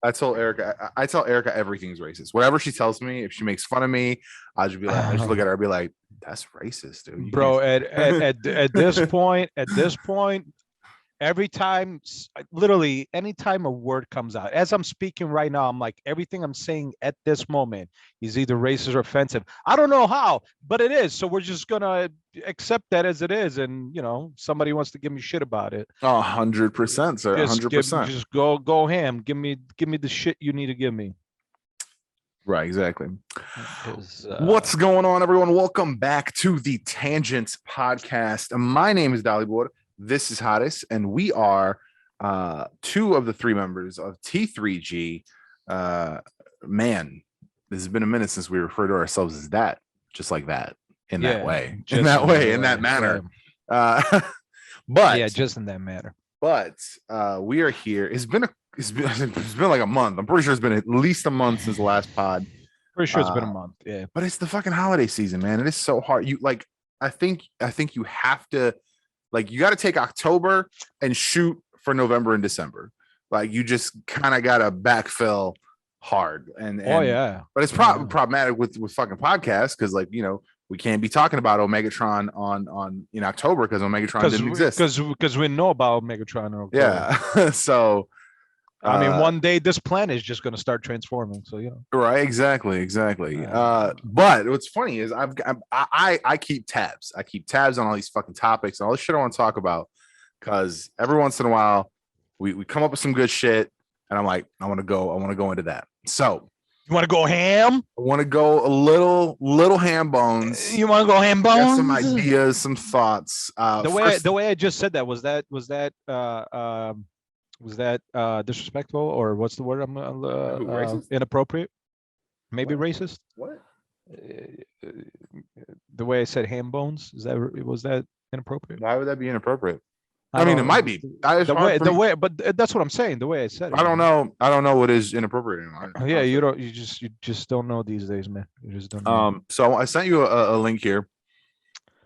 I told Erica, I tell Erica everything's racist. Whatever she tells me, if she makes fun of me, I'll just be like, I just look at her and be like, that's racist, dude. You Bro, can't. at this point, every time, literally anytime a word comes out, as I'm speaking right now, I'm like, everything I'm saying at this moment is either racist or offensive. I don't know how, but it is. So we're just gonna accept that as it is. And somebody wants to give me shit about it. 100%, sir. Just 100%. just go ham. Give me the shit you need to give me. Right, exactly. 'Cause, What's going on, everyone? Welcome back to the Tangents Podcast. My name is Dalibor. This is Hadis, and we are two of the three members of T3G. Man, this has been a minute since we referred to ourselves as that, just like that, in that way, in that manner. Yeah. But Yeah, just in that manner. But we are here. It's been like a month. I'm pretty sure it's been at least a month since the last pod. Pretty sure it's been a month. Yeah. But it's the fucking holiday season, man. It is so hard. I think you have to, you got to take October and shoot for November and December. Like, you just kind of got to backfill hard. And yeah. But it's problematic with fucking podcasts because, we can't be talking about Omegatron on in October because Omegatron didn't exist. Because we know about Megatron in October. Yeah. So I mean, one day this planet is just going to start transforming. So right, exactly. But what's funny is I keep tabs. I keep tabs on all these fucking topics and all this shit I want to talk about because every once in a while we come up with some good shit and I'm like, I want to go into that. So you want to go ham? I want to go a little ham bones. You want to go ham bones? Some ideas, some thoughts. The way I just said that was that disrespectful, or what's the word? Inappropriate? Maybe what? Racist? What? The way I said ham bones, was that inappropriate? Why would that be inappropriate? I mean, it might be. The way, but that's what I'm saying. The way I said it. I don't know what is inappropriate anymore. Yeah, you just don't know these days, man. You just don't know. So I sent you a link here,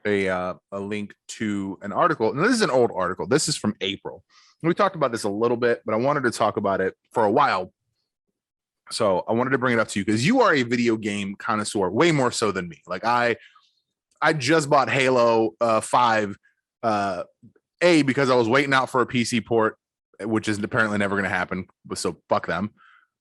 a link to an article. And this is an old article. This is from April. We talked about this a little bit, but I wanted to talk about it for a while. So I wanted to bring it up to you because you are a video game connoisseur, way more so than me. Like I just bought Halo 5. Because I was waiting out for a PC port, which is apparently never going to happen. So fuck them.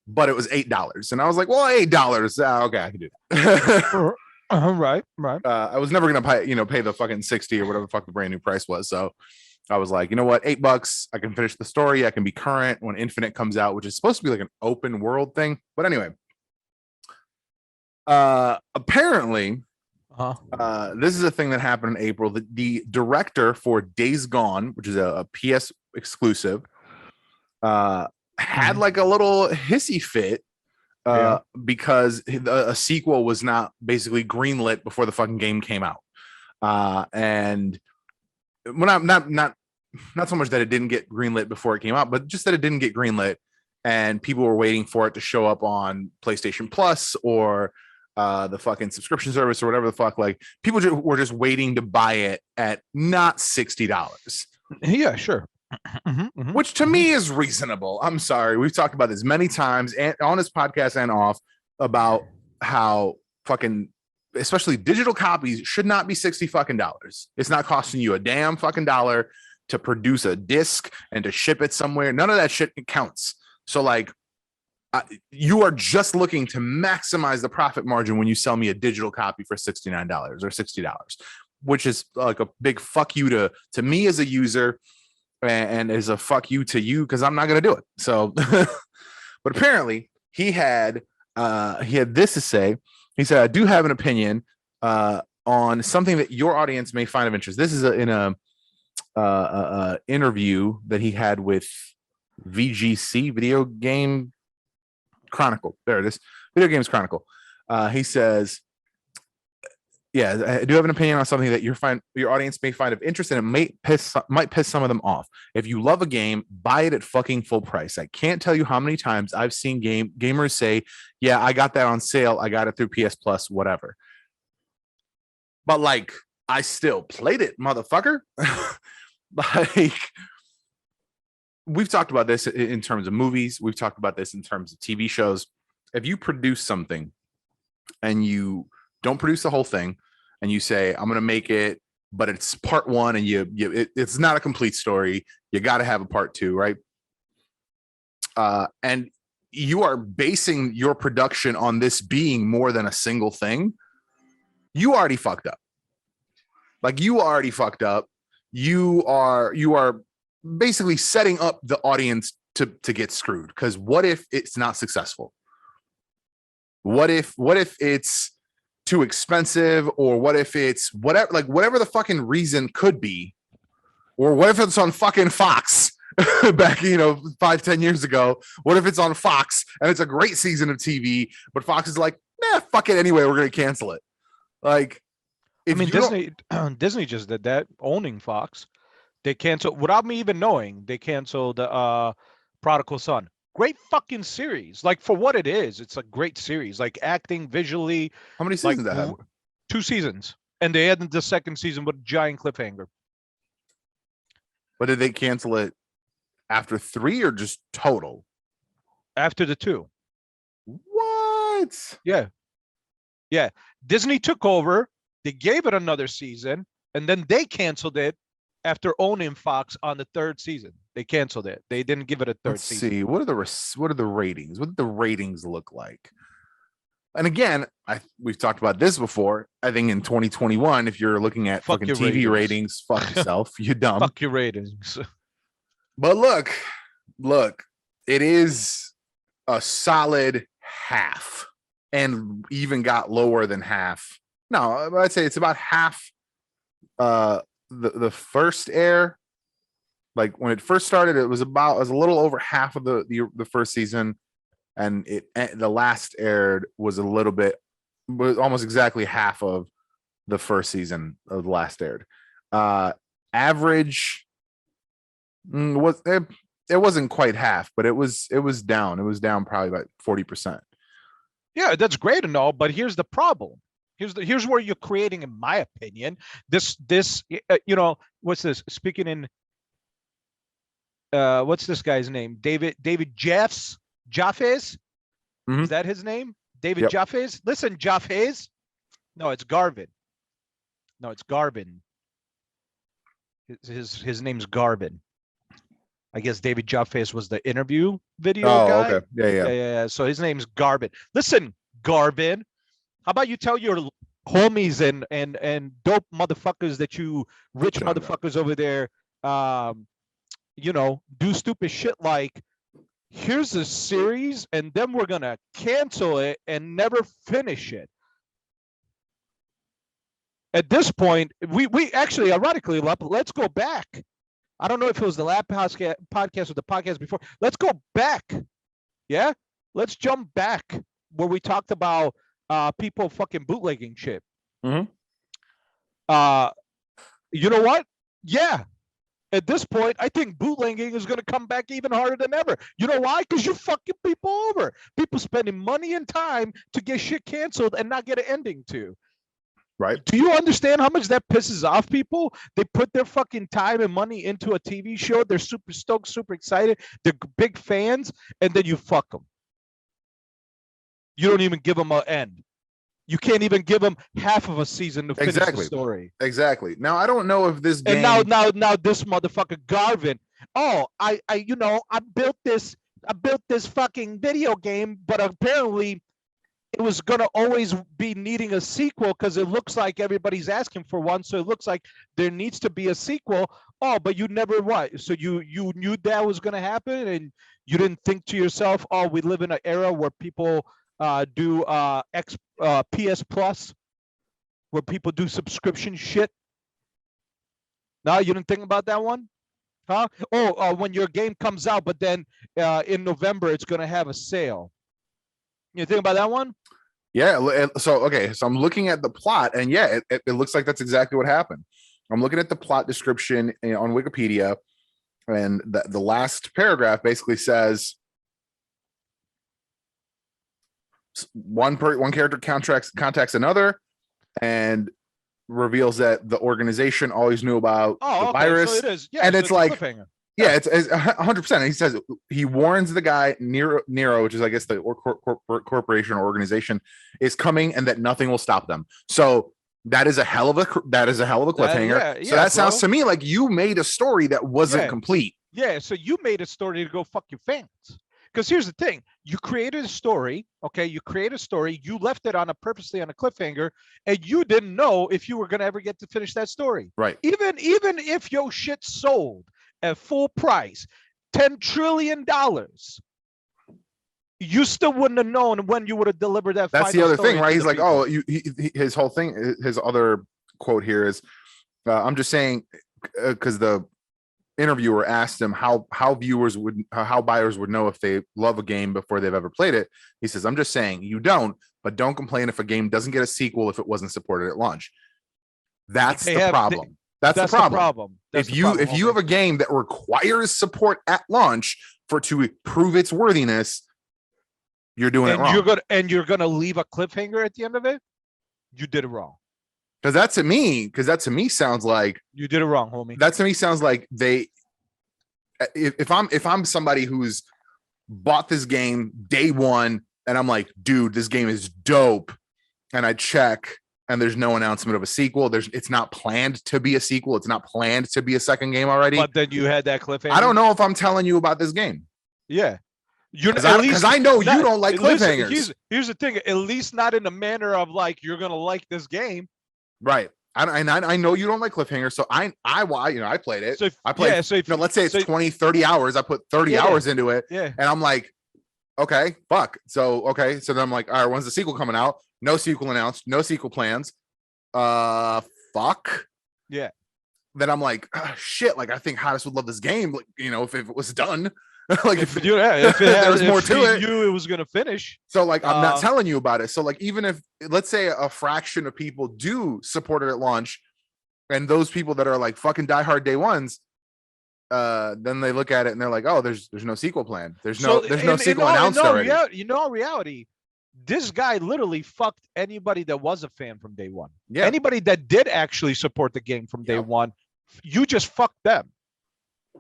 But it was $8, and I was like, "Well, $8. Okay, I can do that." Right. I was never going to pay the fucking 60 or whatever the fuck the brand new price was. So I was like, you know what, $8. I can finish the story. I can be current when Infinite comes out, which is supposed to be like an open world thing. But anyway, apparently. This is a thing that happened in April. The director for Days Gone, which is a PS exclusive, had like a little hissy fit because a sequel was not basically greenlit before the fucking game came out. And well, not so much that it didn't get greenlit before it came out, but just that it didn't get greenlit, and people were waiting for it to show up on PlayStation Plus or the fucking subscription service or whatever the fuck. Like, people were just waiting to buy it at not $60. Yeah, sure. Which to me is reasonable. I'm sorry. We've talked about this many times and on this podcast and off about how fucking, especially digital copies, should not be $60 fucking dollars. It's not costing you a damn fucking dollar to produce a disc and to ship it somewhere. None of that shit counts. So like, you are just looking to maximize the profit margin when you sell me a digital copy for $69 or $60, which is like a big fuck you to me as a user, and is a fuck you to you because I'm not going to do it. So, but apparently he had this to say. He said, "I do have an opinion on something that your audience may find of interest." This is in a interview that he had with VGC, Video Game Chronicle. There it is. Video Games Chronicle. He says, I do have an opinion on something that your audience may find of interest, and it might piss some of them off. If you love a game, buy it at fucking full price. I can't tell you how many times I've seen gamers say, "Yeah, I got that on sale. I got it through PS Plus, whatever." But like, I still played it, motherfucker. Like, we've talked about this in terms of movies. We've talked about this in terms of TV shows. If you produce something and you don't produce the whole thing and you say, I'm going to make it, but it's part one and it's not a complete story. You got to have a part two, right? And you are basing your production on this being more than a single thing. You already fucked up. Like you already fucked up. You are basically setting up the audience to get screwed. Because what if it's not successful? What if it's too expensive, or what if it's whatever the fucking reason could be, or what if it's on fucking Fox back 5-10 years ago? What if it's on Fox and it's a great season of TV, but Fox is like, nah, fuck it anyway, we're gonna cancel it. Like, Disney just did that, owning Fox. They canceled without me even knowing. They canceled Prodigal Son. Great fucking series. Like, for what it is, it's a great series. Like, acting, visually. How many seasons that had? 2 seasons. And they ended the second season with a giant cliffhanger. But did they cancel it after 3 or just total? After the 2. What? Yeah. Disney took over. They gave it another season, and then they canceled it after owning Fox on the 3rd season. They canceled it. They didn't give it a 3rd season. See, what are the ratings? What did the ratings look like? And again, we've talked about this before. I think in 2021, if you're looking at fucking TV ratings, fuck yourself. You dumb. Fuck your ratings. But look, it is a solid half, and even got lower than half. No, I'd say it's about half. The first air, like when it first started, it was a little over half of the first season, and the last aired was almost exactly half of the first season of the last aired. Average it wasn't quite half, but it was down. It was down probably about 40%. Yeah, that's great and all, but here's the problem. Here's where you're creating, in my opinion, this what's this? Speaking in what's this guy's name? David Jaffes? Mm-hmm. Is that his name? David Jaffes? Listen, Jaffes. No, it's Garvin. No, it's Garvin. His name's Garvin. I guess David Jaffes was the interview video guy. Okay. Yeah. So his name's Garvin. Listen, Garvin. How about you tell your homies and dope motherfuckers that you rich motherfuckers over there, do stupid shit like, here's a series and then we're going to cancel it and never finish it. At this point, we actually, ironically, let's go back. I don't know if it was the last podcast or the podcast before. Let's go back. Yeah? Let's jump back where we talked about people fucking bootlegging shit. Mm-hmm. You know what? Yeah. At this point, I think bootlegging is going to come back even harder than ever. You know why? Because you're fucking people over. People spending money and time to get shit canceled and not get an ending to. Right. Do you understand how much that pisses off people? They put their fucking time and money into a TV show. They're super stoked, super excited. They're big fans, and then you fuck them. You don't even give them an end. You can't even give them half of a season to finish the story. Exactly. Now, I don't know if this game... And now this motherfucker Garvin. Oh, I built this fucking video game, but apparently it was gonna always be needing a sequel because it looks like everybody's asking for one. So it looks like there needs to be a sequel. Oh, but you never what? So you knew that was gonna happen, and you didn't think to yourself, oh, we live in an era where people do PS Plus, where people do subscription shit. No, you didn't think about that one, huh? Oh, when your game comes out, but then in November it's gonna have a sale. You think about that one? Yeah. So I'm looking at the plot, and yeah, it looks like that's exactly what happened. I'm looking at the plot description on Wikipedia, and the last paragraph basically says one character contacts another and reveals that the organization always knew about the virus. So it is. Yeah, and so it's like, cliffhanger. Yeah, it's 100%. He says he warns the guy Nero, which is I guess the corporation or organization, is coming, and that nothing will stop them. So that is a hell of a cliffhanger. So that sounds to me like you made a story that wasn't complete. Yeah, so you made a story to go fuck your fans. Because here's the thing, you created a story, okay? You created a story, you left it purposely on a cliffhanger, and you didn't know if you were gonna ever get to finish that story. Right. Even if your shit sold at full price, $10 trillion, you still wouldn't have known when you would have delivered that. That's the other thing, right? He's like, people. Oh, his whole thing, his other quote here is, I'm just saying, because the interviewer asked him how buyers would know if they love a game before they've ever played it. He says, I'm just saying you don't, but don't complain if a game doesn't get a sequel if it wasn't supported at launch. That's the problem. That's the problem. If you have a game that requires support at launch to prove its worthiness, you're doing it wrong. You're gonna leave a cliffhanger at the end of it. You did it wrong. Because that to me sounds like you did it wrong, homie. That to me sounds like if I'm somebody who's bought this game day one and I'm like, dude, this game is dope, and I check and there's no announcement of a sequel. It's not planned to be a sequel. It's not planned to be a second game already. But then you had that cliffhanger. I don't know if I'm telling you about this game. Yeah. Because I know you don't like cliffhangers. Here's the thing, at least not in the manner of like you're gonna like this game. Right. I know you don't like cliffhangers, so I played it. Let's say it's 20, 30 hours. I put 30 hours into it. Yeah. And I'm like, okay, fuck. So then I'm like, all right, when's the sequel coming out? No sequel announced, no sequel plans. Fuck. Yeah. Then I'm like, oh, shit, like I think Hottest would love this game, like, if it was done. Like if there was more to it, it was gonna finish. So like I'm not telling you about it. So like even if let's say a fraction of people do support it at launch, and those people that are like fucking diehard day ones, then they look at it and they're like, oh, there's no sequel plan. There's no sequel announced already. In reality, this guy literally fucked anybody that was a fan from day one. Yeah. Anybody that did actually support the game from day one, you just fucked them.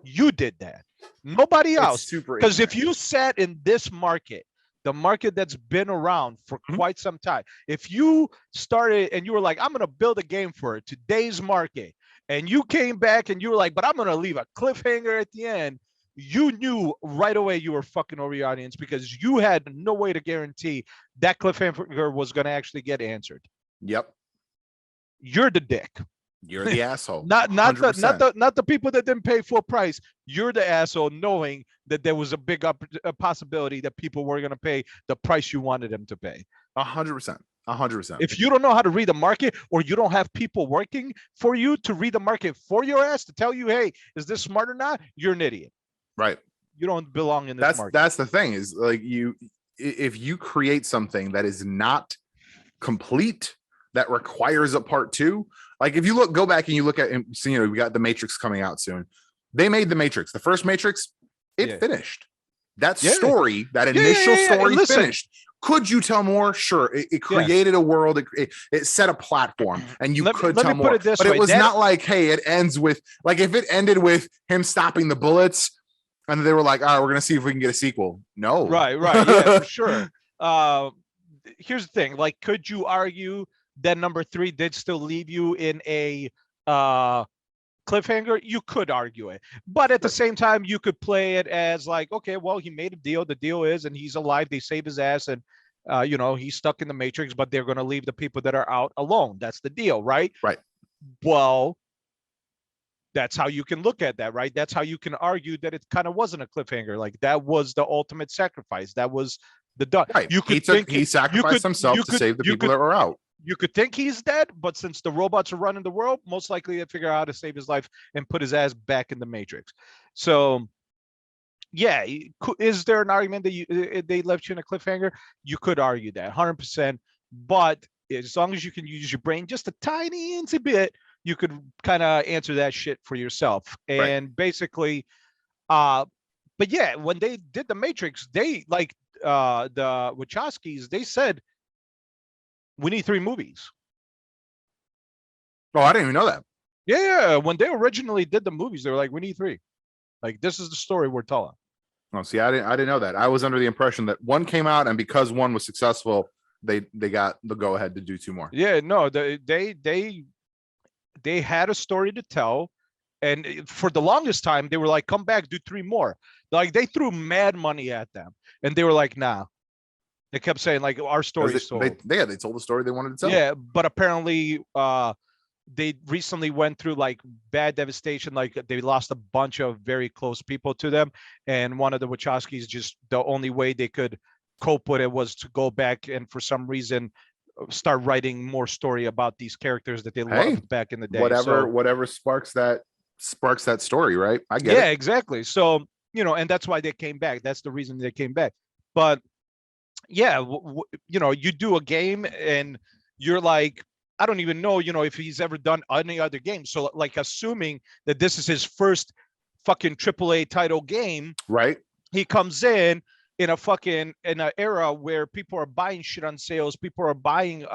You did that. Nobody else. Because if you sat in this market, the market that's been around for quite some time, if you started and you were like, I'm going to build a game for today's market, and you came back and you were like, but I'm going to leave a cliffhanger at the end, you knew right away you were fucking over your audience, because you had no way to guarantee that cliffhanger was going to actually get answered. Yep. You're the dick. You're the asshole. Not the people that didn't pay full price. You're the asshole, knowing that there was a possibility that people were going to pay the price you wanted them to pay. 100%. 100%. If you don't know how to read the market, or you don't have people working for you to read the market for your ass to tell you, hey, is this smart or not? You're an idiot. Right. You don't belong in this market. That's the thing, is like if you create something that is not complete, that requires a part two. Like if you go back and you look at, we got the Matrix coming out soon. They made the Matrix. The first Matrix, it finished. That story, that initial story finished. Could you tell more? Sure. It created a world. It set a platform, and you could tell more. But it was not like, hey, it ends with, like, if it ended with him stopping the bullets and they were like, all right, we're going to see if we can get a sequel. No. Right. Yeah, for sure. Here's the thing. Like, could you argue that number 3 did still leave you in a cliffhanger? You could argue it, but at the same time, you could play it as like, okay, well, he made a deal. The deal is, and he's alive. They save his ass, and he's stuck in the Matrix, but they're going to leave the people that are out alone. That's the deal, right? Right. Well, that's how you can look at that, right? That's how you can argue that it kind of wasn't a cliffhanger. Like, that was the ultimate sacrifice. That was the done. Right. You could he sacrificed himself to save the people that were out. You could think he's dead, but since the robots are running the world, most likely they figure out how to save his life and put his ass back in the Matrix. So, yeah, is there an argument that they left you in a cliffhanger? You could argue that 100%, but as long as you can use your brain just a tiny incy bit, you could kind of answer that shit for yourself. And basically, but yeah, when they did the Matrix, they the Wachowskis, they said, we need 3 movies. Oh, I didn't even know that. Yeah. When they originally did the movies, they were like, we need 3. Like, this is the story we're telling. Oh, see, I didn't know that. I was under the impression that one came out, and because one was successful, they got the go ahead to do 2 more. Yeah, no, they had a story to tell, and for the longest time they were like, come back, do 3 more. Like, they threw mad money at them, and they were like, nah. They kept saying like, our story is sold. They told the story they wanted to tell. Yeah, but apparently they recently went through like bad devastation. Like, they lost a bunch of very close people to them, and one of the Wachowskis, just the only way they could cope with it was to go back and for some reason start writing more story about these characters that they loved back in the day. Whatever sparks that story, right? I get it. Yeah, exactly. So, and that's why they came back. That's the reason they came back. But yeah, you do a game and you're like, I don't even know, if he's ever done any other game. So like, assuming that this is his first fucking AAA title game, right? He comes in an era where people are buying shit on sales. People are buying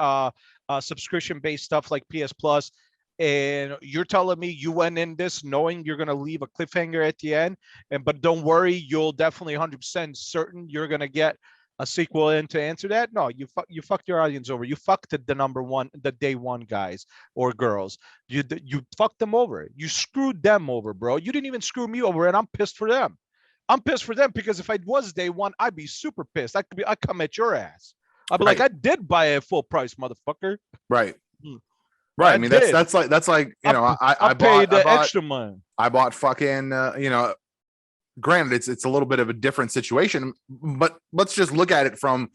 subscription based stuff like PS Plus. And you're telling me you went in this knowing you're going to leave a cliffhanger at the end, but don't worry, you'll definitely 100% certain you're going to get a sequel in to answer that? No, you fucked your audience over. You fucked the day one guys or girls. You fucked them over. You screwed them over, bro. You didn't even screw me over, and I'm pissed for them. I'm pissed for them because if I was day one, I'd be super pissed. I'd come at your ass. I'd be like, I did buy it full price, motherfucker. Right. Right. I mean, that's like I paid the extra money. I bought fucking granted it's a little bit of a different situation, but let's just look at it from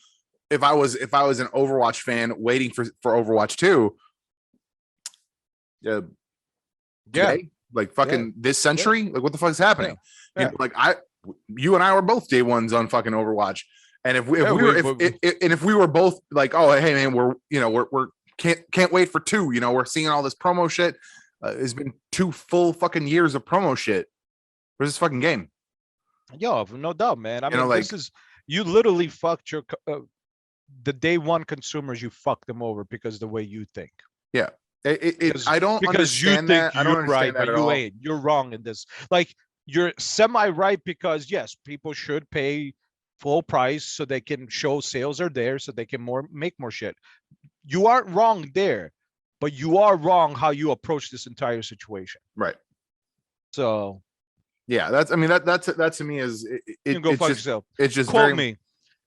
if I was an Overwatch fan waiting for Overwatch 2. Today, like fucking this century, like what the fuck is happening? Like you and I were both day ones on fucking Overwatch, and if we were both like, oh hey man, we're can't wait for 2. We're seeing all this promo shit. It's been 2 full fucking years of promo shit. Where's this fucking game? Yo, no doubt, man. I mean, this is, you literally fucked your the day one consumers. You fucked them over because the way you think. Yeah, I don't understand that. I don't understand that at all. You're wrong in this. Like, you're semi right because yes, people should pay full price so they can show sales are there, so they can make more shit. You aren't wrong there, but you are wrong how you approach this entire situation. Right. So. Yeah, that to me is you can go fuck yourself. It's just quote me.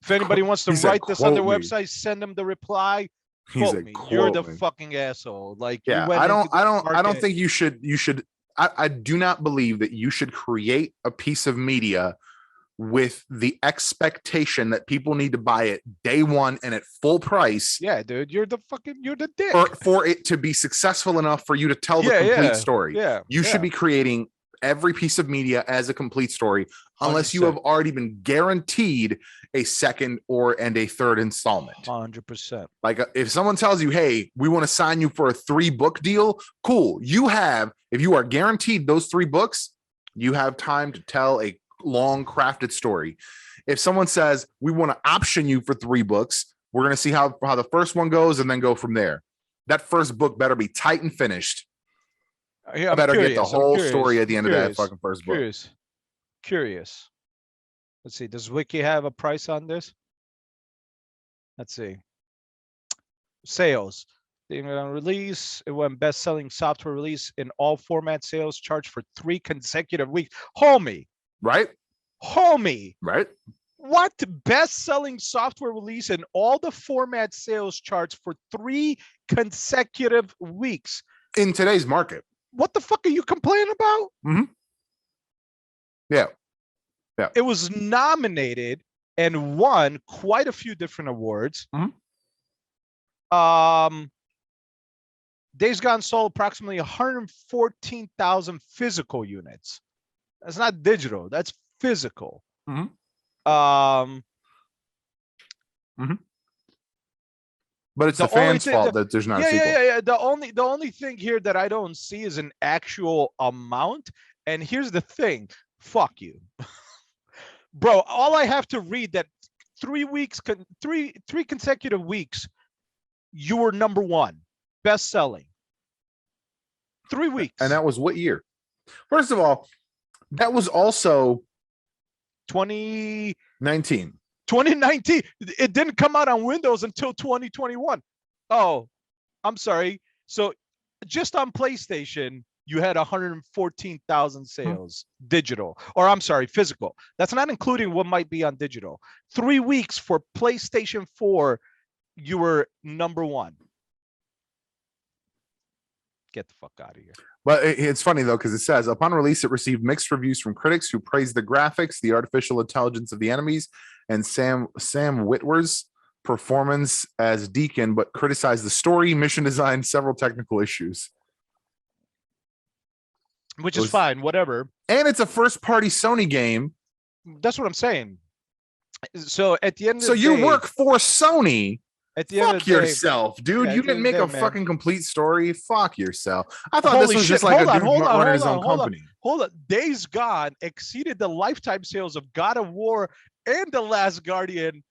If anybody wants to write this on their website, send them the reply. Quote me. You're the fucking asshole. Like, yeah, I don't think you should. I do not believe that you should create a piece of media with the expectation that people need to buy it day one and at full price. Yeah, dude, you're the dick. For it to be successful enough for you to tell the complete story. Yeah, you should be creating every piece of media as a complete story, unless 100%. You have already been guaranteed a second and a third installment. 100%. Like, if someone tells you, hey, we want to sign you for a 3-book deal, cool. If you are guaranteed those 3 books, you have time to tell a long crafted story. If someone says, we want to option you for 3 books, we're going to see how the first one goes and then go from there. That first book better be tight and finished. Yeah, I better get the whole story at the end of that fucking first book. Curious. Let's see. Does Wiki have a price on this? Let's see. Sales. The release. It went best-selling software release in all format sales charged for 3 consecutive weeks. Homie. Right? Right? What? Best-selling software release in all the format sales charts for 3 consecutive weeks. In today's market. What the fuck are you complaining about? Mm-hmm. Yeah. It was nominated and won quite a few different awards. Mm-hmm. Days Gone sold approximately 114,000 physical units. That's not digital. That's physical. Mm-hmm. Mm-hmm. But it's the fans' fault that there's not a sequel. Yeah. The only thing here that I don't see is an actual amount. And here's the thing. Fuck you. Bro, all I have to read that 3 consecutive weeks, you were number 1. Best selling. 3 weeks. And that was what year? First of all, That was also 2019. 19. It didn't come out on Windows until 2021. Oh, I'm sorry. So just on PlayStation, you had 114,000 sales digital, or I'm sorry, physical. That's not including what might be on digital. 3 weeks for PlayStation 4, you were number one. Get the fuck out of here. But it's funny though, because it says upon release, it received mixed reviews from critics who praised the graphics, the artificial intelligence of the enemies, and Sam Witwer's performance as Deacon, but criticized the story, mission design, several technical issues. Which is fine, whatever. And it's a first-party Sony game. That's what I'm saying. So at the end of so the you day, work for Sony. At the end of Fuck the day, yourself, dude. yeah, You didn't make a fucking complete story. Fuck yourself. I thought Holy this was shit. just like Hold a on, dude hold on, running his hold own on, hold on. company. Hold on. Days Gone exceeded the lifetime sales of God of War and The Last Guardian.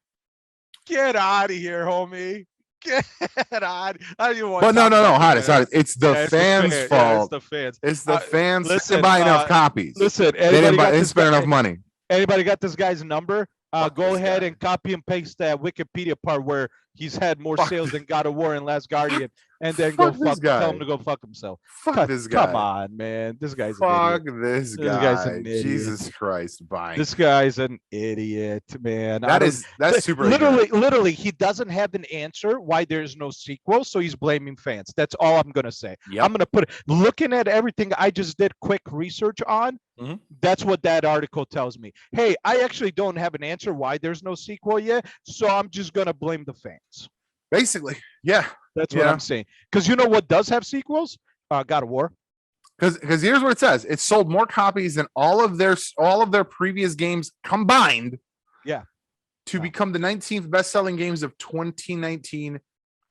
Get out of here, homie. Get out. I don't even want But to no, talk about Hot. It's the Yeah, fans' Yeah, fault. it's the fans. It's the fans. They Listen, didn't buy enough copies. Listen, They didn't spend enough money. Anybody got this guy's number? Fuck Go this ahead guy. and copy and paste that Wikipedia part where he's had more Fuck sales this- than God of War and Last Guardian, and then Fuck this guy. tell him to go fuck himself. Fuck this guy. Come on, man. This guy's Fuck an idiot. this This guy's guy. an idiot. Jesus Christ. Bye. This guy's an idiot, man. That's super literally, he doesn't have an answer why there's no sequel, so he's blaming fans. That's all I'm gonna say. Yep. I'm gonna put it. Looking at everything I just did quick research on, that's what that article tells me. Hey, I actually don't have an answer why there's no sequel yet, so I'm just gonna blame the fans. Basically, yeah. That's what I'm saying. Because you know what does have sequels? God of War. Because here's what it says: it sold more copies than all of their previous games combined. Yeah. To become the 19th best-selling games of 2019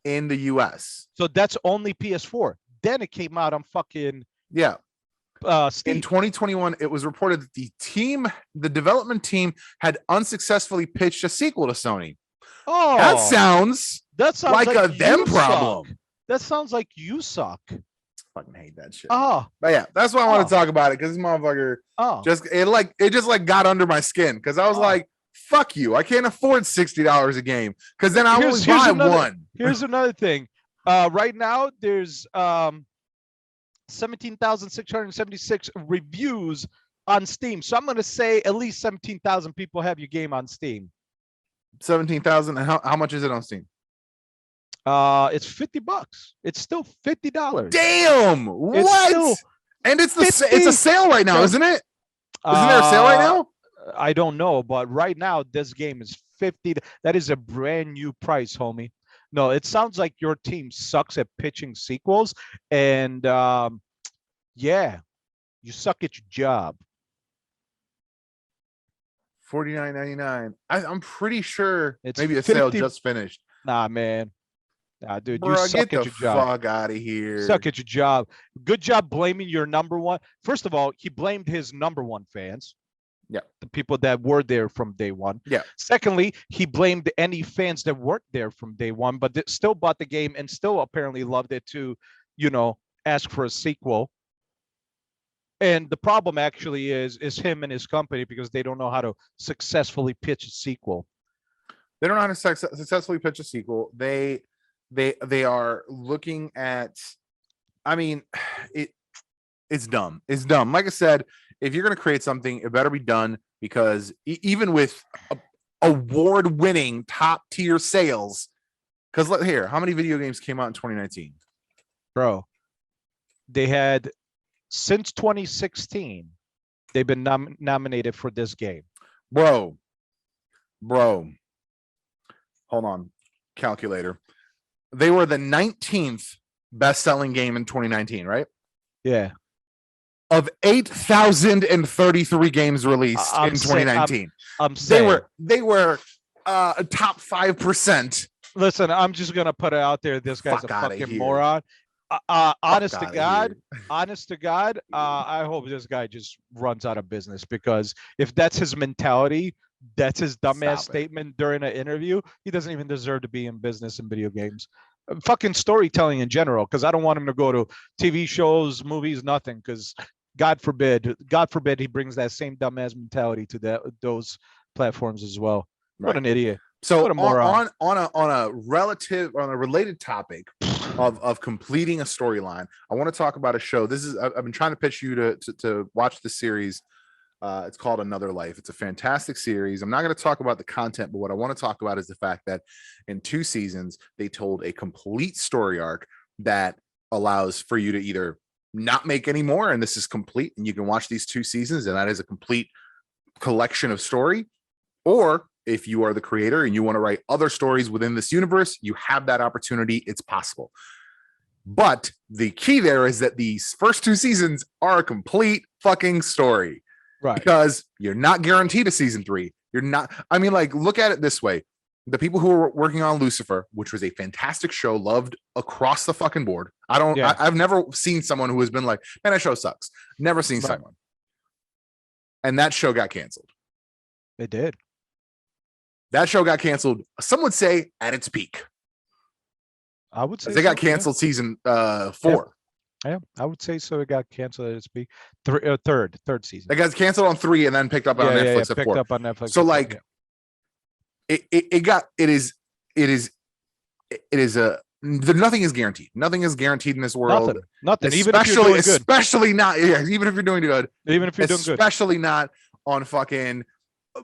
in the U.S. So that's only PS4. Then it came out on fucking Steam. In 2021, it was reported that the development team, had unsuccessfully pitched a sequel to Sony. Oh, that sounds like a them problem. Suck. That sounds like you suck. Fucking hate that shit. Oh, but yeah, that's why I want to talk about it, because this motherfucker just got under my skin, because I was like, fuck you, I can't afford $60 a game, because then I always buy one. Here's another thing. Right now there's 17,676 reviews on Steam, so I'm going to say at least 17,000 people have your game on Steam. 17,000. How much is it on Steam? It's $50. It's still $50. Damn! What? And it's a sale right now, isn't it? Isn't there a sale right now? I don't know, but right now this game is $50. That is a brand new price, homie. No, it sounds like your team sucks at pitching sequels, and yeah, you suck at your job. $49.99. I'm pretty sure It's maybe a sale just finished. Nah, man. Nah, dude, Bro, you suck get at the your job. fuck out of here. Suck at your job. Good job blaming your number one. First of all, he blamed his number one fans. Yeah. The people that were there from day one. Yeah. Secondly, he blamed any fans that weren't there from day one, but that still bought the game and still apparently loved it to, ask for a sequel. And the problem actually is him and his company, because they don't know how to successfully pitch a sequel. They don't know how to successfully pitch a sequel. They are looking at, I mean, it's dumb. It's dumb. Like I said, if you're going to create something, it better be done, because even with award-winning top-tier sales, because here, how many video games came out in 2019? Bro, they had, since 2016, they've been nominated for this game. Bro, hold on, calculator. They were the 19th best-selling game in 2019, right? Yeah. Of 8,033 games released in 2019. I'm saying they were a top 5%. Listen, I'm just gonna put it out there. This guy's a fucking moron. Honest to God, I hope this guy just runs out of business, because if that's his mentality, that's his dumbass statement during an interview, he doesn't even deserve to be in business in video games. Fucking storytelling in general, because I don't want him to go to TV shows, movies, nothing, because God forbid he brings that same dumbass mentality to those platforms as well. What an idiot. So what a moron. on a related topic of completing a storyline, I want to talk about a show. I've been trying to pitch you to watch the series. It's called Another Life. It's a fantastic series. I'm not going to talk about the content, but what I want to talk about is the fact that in 2 seasons, they told a complete story arc that allows for you to either not make any more, and this is complete, and you can watch these 2 seasons, and that is a complete collection of story. Or if you are the creator and you want to write other stories within this universe, you have that opportunity. It's possible. But the key there is that these first 2 seasons are a complete fucking story. Right. Because you're not guaranteed a season 3. You're not. I mean, like, look at it this way. The people who are working on Lucifer, which was a fantastic show, loved across the fucking board. I've never seen someone who has been like, man, that show sucks. Never seen someone. And that show got canceled. It did. That show got canceled. Some would say at its peak. I would say they got canceled season 4. Yeah, I would say so. It got canceled at its peak. Third season. It got canceled on 3 and then picked up on Netflix at 4. Up on Netflix. So like, it is nothing is guaranteed. Nothing is guaranteed in this world. Nothing. Even if you're doing good. Especially not. Yeah, even if you're doing good. Even if you're doing good. Especially not on fucking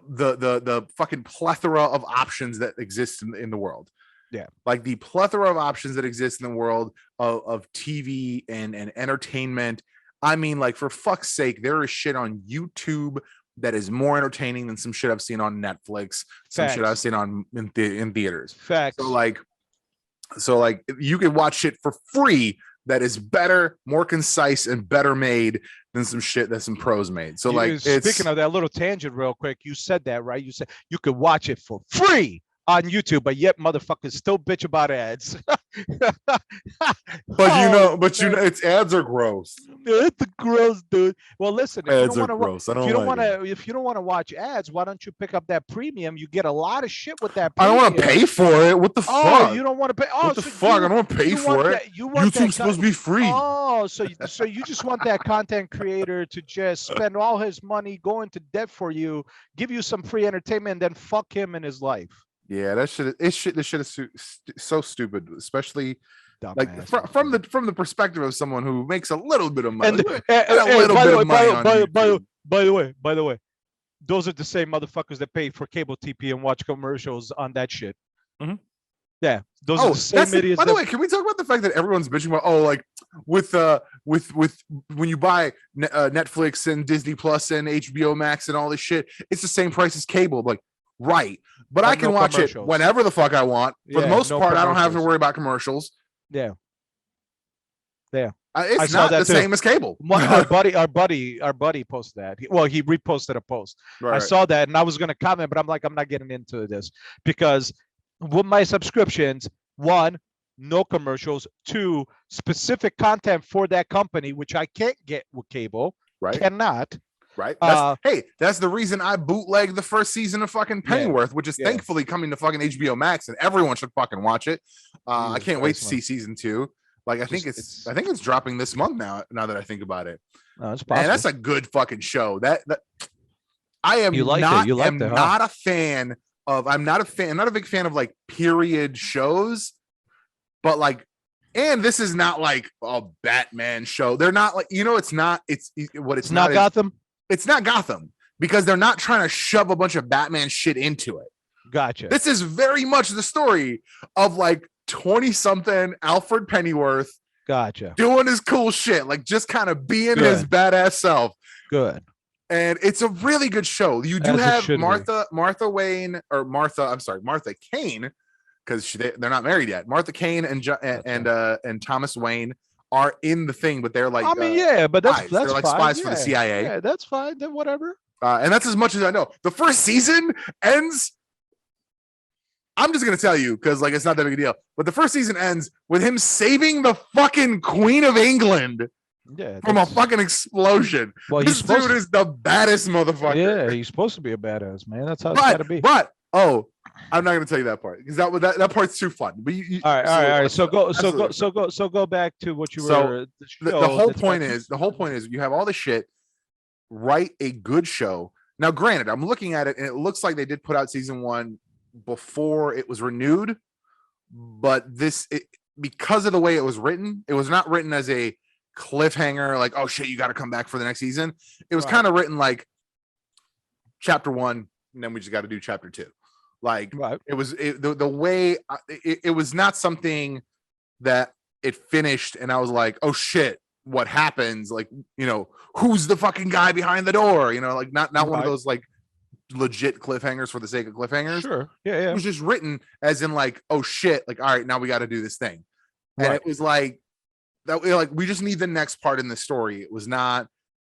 the fucking plethora of options that exist in the world. Yeah, like the plethora of options that exist in the world of TV and entertainment. I mean, like, for fuck's sake, there is shit on YouTube that is more entertaining than some shit I've seen on Netflix, some shit I've seen in theaters. Facts. So like you can watch shit for free that is better, more concise, and better made than some shit that some pros made. So like, speaking of that little tangent real quick, you said that, right? You said you could watch it for free on YouTube, but yet motherfuckers still bitch about ads. Its ads are gross. It's gross, dude. Well, listen, if you don't want to watch ads, why don't you pick up that premium? You get a lot of shit with that premium. I don't want to pay for it. What the fuck? You don't want to pay. What the fuck? I don't want to pay for it. YouTube's supposed to be free. Oh, so you just want that content creator to just spend all his money, go into debt for you, give you some free entertainment, and then fuck him in his life. Yeah, this shit is so stupid, especially like from the perspective of someone who makes a little bit of money. By the way, those are the same motherfuckers that pay for cable TV and watch commercials on that shit. Mm-hmm. Yeah, those are the same idiots. By the way, can we talk about the fact that everyone's bitching about with when you buy Netflix and Disney Plus and HBO Max and all this shit, it's the same price as cable. Like, right, but I can watch it whenever the fuck I want. For the most part, I don't have to worry about commercials. Yeah. It's not the same as cable. Our buddy posted that. He reposted a post. Right. I saw that and I was going to comment, but I'm like, I'm not getting into this because with my subscriptions, 1, no commercials, 2, specific content for that company, which I can't get with cable. Right. Cannot. Right. That's the reason I bootlegged the first season of fucking Pennyworth, which is thankfully coming to fucking HBO Max, and everyone should fucking watch it. I can't wait to see season 2. Like, I think it's dropping this month now that I think about it. It's possible. And that's a good fucking show. That I am not a fan of. I'm not a big fan of like period shows, but like, and this is not like a Batman show. They're not like, it's not. It's not Gotham. It's not Gotham because they're not trying to shove a bunch of Batman shit into it. Gotcha. This is very much the story of like 20-something Alfred Pennyworth. Gotcha. Doing his cool shit, like just kind of being his badass self. Good. And it's a really good show. You do have Martha Kane, because they're not married yet. Martha Kane and Thomas Wayne are in the thing, but they're like, but that's they're like spies for the CIA. Yeah, that's fine. Then whatever. And that's as much as I know. The first season ends. I'm just gonna tell you because like it's not that big a deal. But the first season ends with him saving the fucking Queen of England from a fucking explosion. Well, this dude is the baddest motherfucker. Yeah, he's supposed to be a badass, man. That's how it's gotta be. But Oh, I'm not going to tell you that part because that part's too fun. But All right, all right, all right. absolutely. So go back to what you So were the the show. whole That's about point is you have all the shit. Write a good show. Now, granted, I'm looking at it and it looks like they did put out season 1 before it was renewed, but because of the way it was not written as a cliffhanger, like, oh shit, you got to come back for the next season. It was Right. kind of written like chapter 1, and then we just got to do chapter 2. Like, right. The way it was not something that it finished, and I was like, oh shit, what happens? Like, who's the fucking guy behind the door? Like not one of those like legit cliffhangers for the sake of cliffhangers. Sure. Yeah. It was just written as in like, oh shit, like, all right, now we got to do this thing. And Right. it was like that, like, we just need the next part in the story. It was not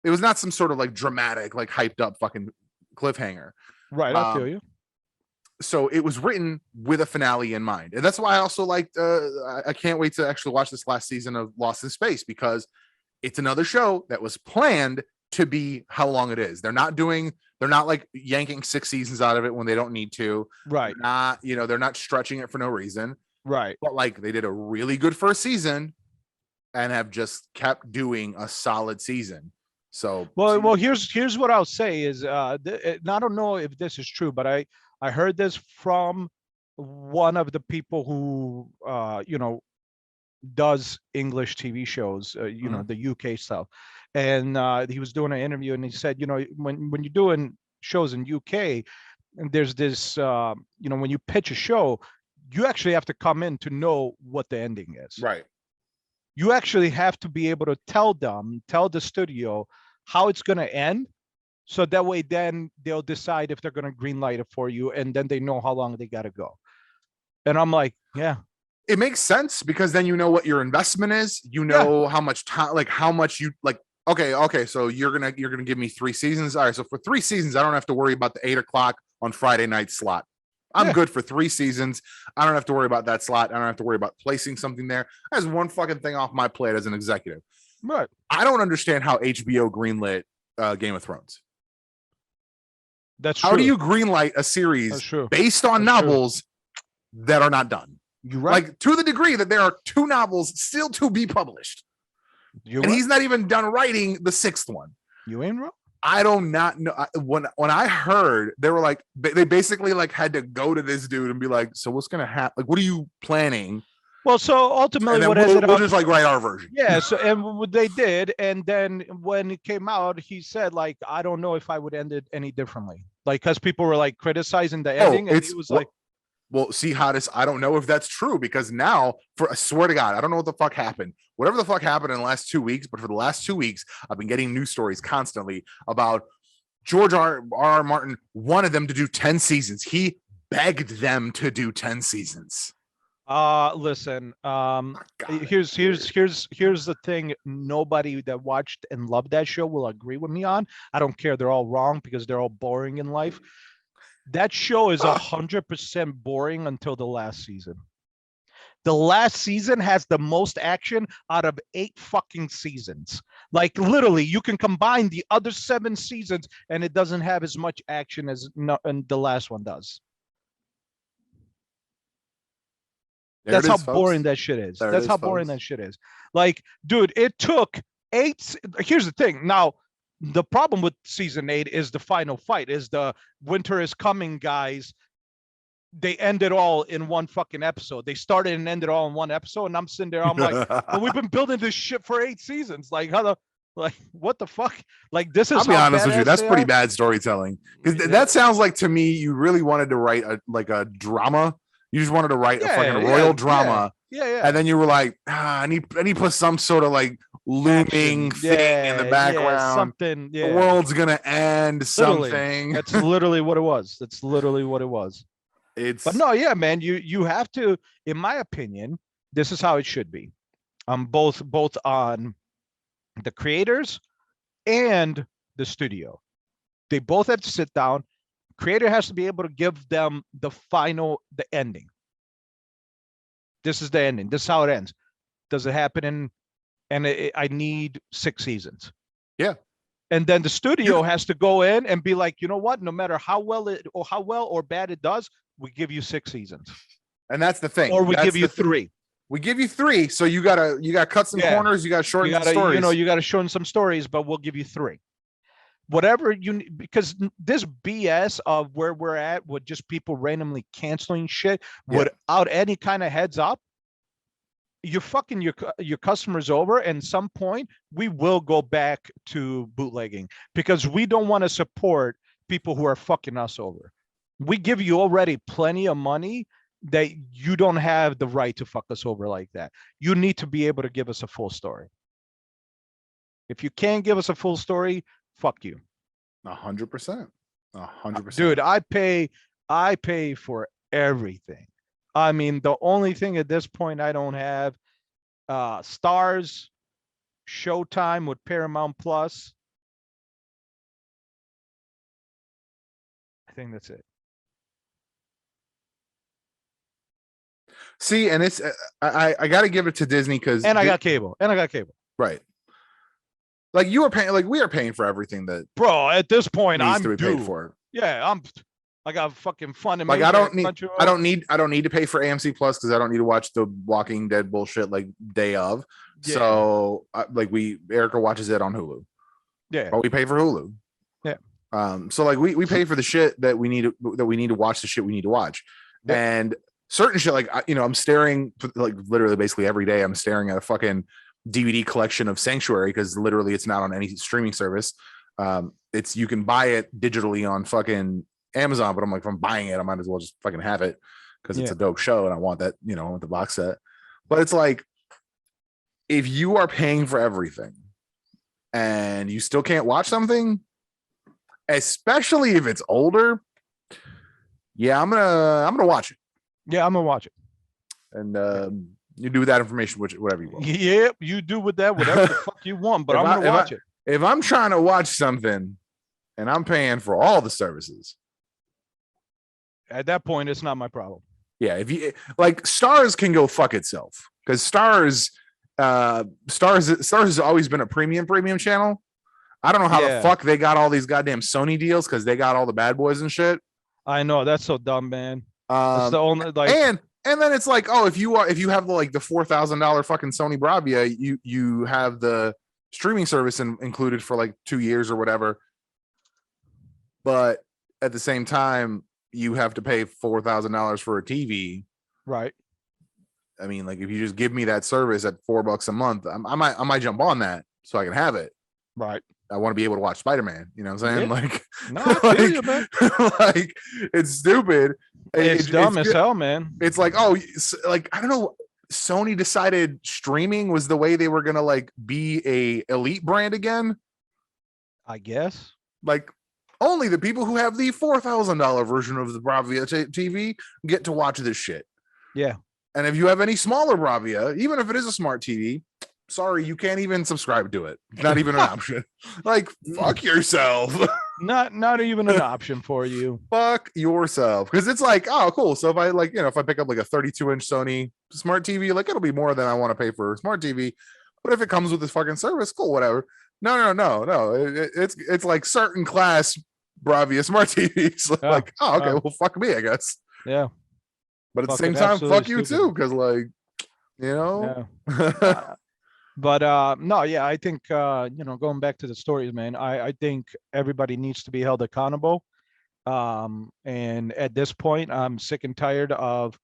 some sort of like dramatic, like hyped up fucking cliffhanger. Right. I feel you. So it was written with a finale in mind. And that's why I also liked, I can't wait to actually watch this last season of Lost in Space, because it's another show that was planned to be how long it is. They're not like yanking 6 seasons out of it when they don't need to. Right. They're not stretching it for no reason. Right. But like, they did a really good first season and have just kept doing a solid season. So well, here's what I'll say is, and I don't know if this is true, but I heard this from one of the people who does English TV shows, the UK stuff, and he was doing an interview, and he said, when you're doing shows in UK, and there's this, when you pitch a show, you actually have to come in to know what the ending is. right. You actually have to be able to tell the studio how it's going to end. So that way, then they'll decide if they're going to green light it for you. And then they know how long they got to go. And I'm like, yeah. It makes sense, because then you know what your investment is. How much time, like how much you like. Okay. So you're gonna give me 3 seasons. All right. So for 3 seasons, I don't have to worry about the 8 o'clock on Friday night slot. I'm good for 3 seasons. I don't have to worry about that slot. I don't have to worry about placing something there. That's one fucking thing off my plate as an executive. Right. I don't understand how HBO greenlit Game of Thrones. That's true. How do you greenlight a series based on novels that are not done? You're right. Like, to the degree that there are 2 novels still to be published. He's not even done writing the 6th one. You ain't wrong. I don't not know. When I heard, they were like, they basically like had to go to this dude and be like, so what's gonna happen? Like, what are you planning? Well, so ultimately, we'll just like write our version. Yeah. So, and what they did, and then when it came out, he said, like, I don't know if I would end it any differently, like, because people were like criticizing the ending, and he was like, well, see, Hottest, I don't know if that's true, because now, I swear to God, I don't know what the fuck happened. Whatever the fuck happened in the last 2 weeks, but for the last 2 weeks, I've been getting news stories constantly about George R. Martin wanted them to do 10 seasons. He begged them to do 10 seasons. Listen, here's the thing. Nobody that watched and loved that show will agree with me on. I don't care. They're all wrong because they're all boring in life. That show is 100% boring until the last season. The last season has the most action out of 8 fucking seasons. Like, literally, you can combine the other 7 seasons and it doesn't have as much action as the last one does. That's how boring that shit is. That's how boring that shit is. Like, dude, it took 8. Here's the thing. Now, the problem with season 8 is the final fight, is the winter is coming, guys. They end it all in one fucking episode. They started and ended all in one episode. And I'm sitting there, I'm like, well, we've been building this shit for 8 seasons. Like, what the fuck? Like, this is, I'll be honest with you, that's pretty bad storytelling. Because that sounds like, to me, you really wanted to write a drama. You just wanted to write a fucking royal drama. Yeah. And then you were like, I need to put some sort of like looming thing in the background. Something. The world's gonna end. Literally. Something. That's literally what it was. But no, yeah, man, you have to, in my opinion, this is how it should be. Both on the creators and the studio. They both have to sit down. Creator has to be able to give them the ending. This is the ending. This is how it ends. Does it happen I need 6 seasons. Yeah. And then the studio has to go in and be like, you know what? No matter how well or bad it does, we give you 6 seasons, And that's the thing. or we That's give you the thing. 3. We give you 3, so you gotta cut some corners, you gotta shorten some stories. You got to shorten some stories, but we'll give you 3. Whatever you, because this BS of where we're at with just people randomly canceling shit without any kind of heads up, you're fucking your customers over. And some point we will go back to bootlegging because we don't want to support people who are fucking us over. We give you already plenty of money that you don't have the right to fuck us over like that. You need to be able to give us a full story. If you can't give us a full story, fuck you. 100%. 100%. Dude, I pay for everything. I mean, the only thing at this point I don't have, Stars, Showtime with Paramount Plus. I think that's it. See, and it's I got to give it to Disney because I got cable. Right. Like you are paying, like we are paying for everything that, bro. At this point, needs I'm to be due. paid for. Yeah, I got fucking fun. Like I don't need to pay for AMC Plus because I don't need to watch the Walking Dead bullshit like day of. Yeah. So like Erica watches it on Hulu. Yeah, but we pay for Hulu. Yeah. So like we pay for the shit that we need to watch the shit we need to watch, and certain shit like I'm staring like literally basically every day. I'm staring at a fucking DVD collection of Sanctuary because literally it's not on any streaming service. It's you can buy it digitally on fucking Amazon, but I'm like, if I'm buying it, I might as well just fucking have it because it's a dope show and I want that, I want the box set. But it's like, if you are paying for everything and you still can't watch something, especially if it's older, I'm gonna watch it. Yeah, I'm gonna watch it. And you do with that information whatever you want. Yeah, you do with that whatever the fuck you want, but I'm gonna watch it. If I'm trying to watch something and I'm paying for all the services, at that point, it's not my problem. Yeah, if you like, Stars can go fuck itself because Stars has always been a premium channel. I don't know how the fuck they got all these goddamn Sony deals because they got all the bad boys and shit. I know, that's so dumb, man. That's the only like, and then it's like, oh, if you have the $4,000 fucking Sony Bravia, you have the streaming service included for like 2 years or whatever. But at the same time, you have to pay $4,000 for a TV. Right. I mean, like if you just give me that service at $4 a month, I might jump on that so I can have it. Right. I want to be able to watch Spider-Man. You know what I'm saying? Yeah. Like, no, I feel you, man. Like it's stupid. It's dumb as hell, man. It's like, oh, like I don't know. Sony decided streaming was the way they were gonna like be a elite brand again. I guess. Like only the people who have the $4,000 version of the Bravia TV get to watch this shit. Yeah. And if you have any smaller Bravia, even if it is a smart TV, sorry, you can't even subscribe to it. Not even an option. Like, fuck yourself. Not even an option for you. Fuck yourself. Because it's like, oh, cool. So if I like, if I pick up like a 32-inch Sony smart TV, like it'll be more than I want to pay for a smart TV. But if it comes with this fucking service, cool, whatever. No. It's like certain class Bravia smart TVs. Like, oh, okay, well, fuck me, I guess. Yeah. But at the same time, fuck you too, because like, Yeah. But no, yeah, I think going back to the stories, man, I think everybody needs to be held accountable. And at this point, I'm sick and tired of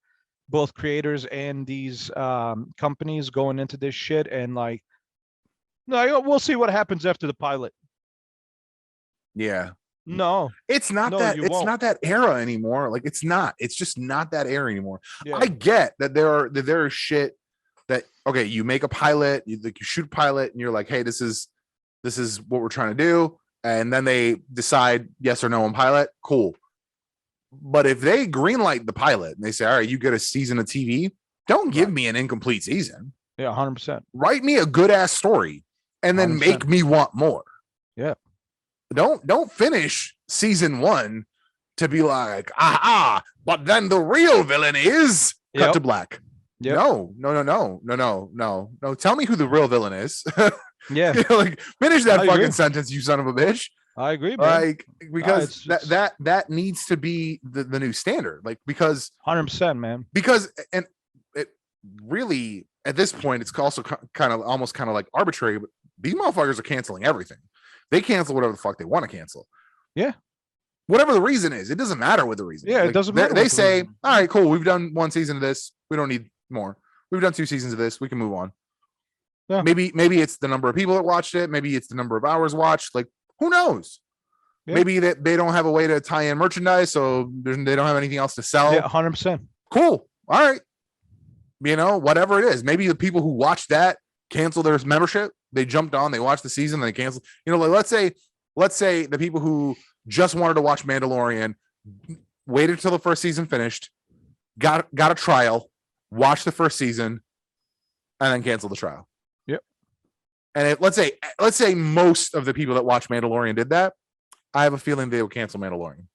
both creators and these companies going into this shit and like, no, we'll see what happens after the pilot. Yeah. No, it's not that era anymore. Like it's just not that era anymore. Yeah. I get that there are shit that, okay, you make a pilot, you shoot a pilot and you're like, hey, this is what we're trying to do. And then they decide yes or no on pilot. Cool. But if they greenlight the pilot and they say, all right, you get a season of TV, don't give me an incomplete season. Yeah. 100%. Write me a good ass story and then 100%. Make me want more. Yeah. Don't finish season 1 to be like, but then the real villain is cut to black. Yep. No. Tell me who the real villain is. Yeah, Like finish that I fucking agree. sentence, you son of a bitch. I agree, man. Like because It's that needs to be the new standard. Like because 100%, man. and it really at this point it's also kind of almost kind of like arbitrary, but these motherfuckers are canceling everything. They cancel whatever the fuck they want to cancel. Yeah. Whatever the reason is, it doesn't matter what the reason. Yeah, Like, it doesn't matter. They say, all right, cool. We've done one season of this. We don't need more. We've done 2 seasons of this. We can move on. Yeah. Maybe it's the number of people that watched it. Maybe it's the number of hours watched. Like, who knows? Yeah. Maybe that they don't have a way to tie in merchandise, so they don't have anything else to sell. Yeah, 100%. Cool. All right. You know, whatever it is. Maybe the people who watched that cancel their membership. They jumped on, they watched the season, they canceled. You know, like let's say the people who just wanted to watch Mandalorian waited till the first season finished, got a trial, watched the first season, and then canceled the trial. Yep. And let's say most of the people that watch Mandalorian did that. I have a feeling they would cancel Mandalorian.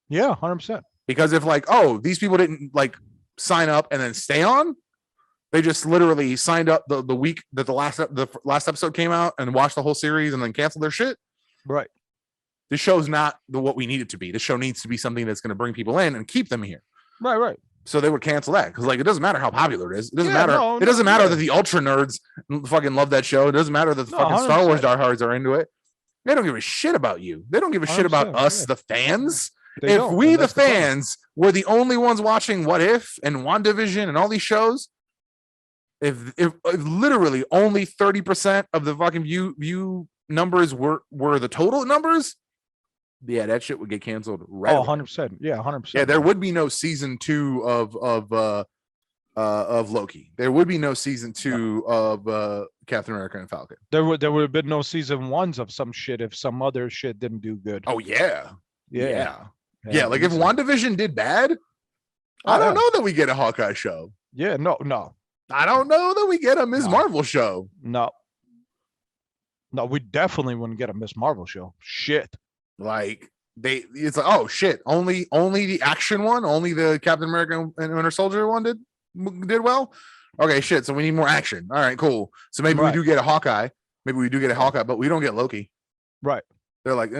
Yeah, 100%. Because if like, oh, these people didn't like sign up and then stay on, they just literally signed up the week that the last episode came out and watched the whole series and then canceled their shit. Right. This show's not what we need it to be. This show needs to be something that's going to bring people in and keep them here. Right. So they would cancel that because like it doesn't matter how popular it is. It doesn't matter. It doesn't matter that the ultra nerds fucking love that show. It doesn't matter that the fucking 100%. Star Wars diehards are into it. They don't give a shit about you. They don't give a shit about us, the fans. If we, the fans, were the only ones watching What If and WandaVision and all these shows, if literally only 30% of the fucking view numbers were the total numbers, yeah, that shit would get canceled right away. 100%. Yeah, 100%. Yeah, there would be no season 2 of Loki. There would be no season 2 of Captain America and Falcon. There would have been no season 1s of some shit if some other shit didn't do good. Oh yeah. Yeah. Like if WandaVision did bad, I don't know that we get a Hawkeye show. Yeah, no. I don't know that we get a Ms. Marvel show. No, we definitely wouldn't get a Ms. Marvel show. Shit. Like it's like, oh shit, only the action one, only the Captain America and Winter Soldier one did well. Okay, shit. So we need more action. All right, cool. So maybe we do get a Hawkeye. Maybe we do get a Hawkeye, but we don't get Loki. Right. They're like,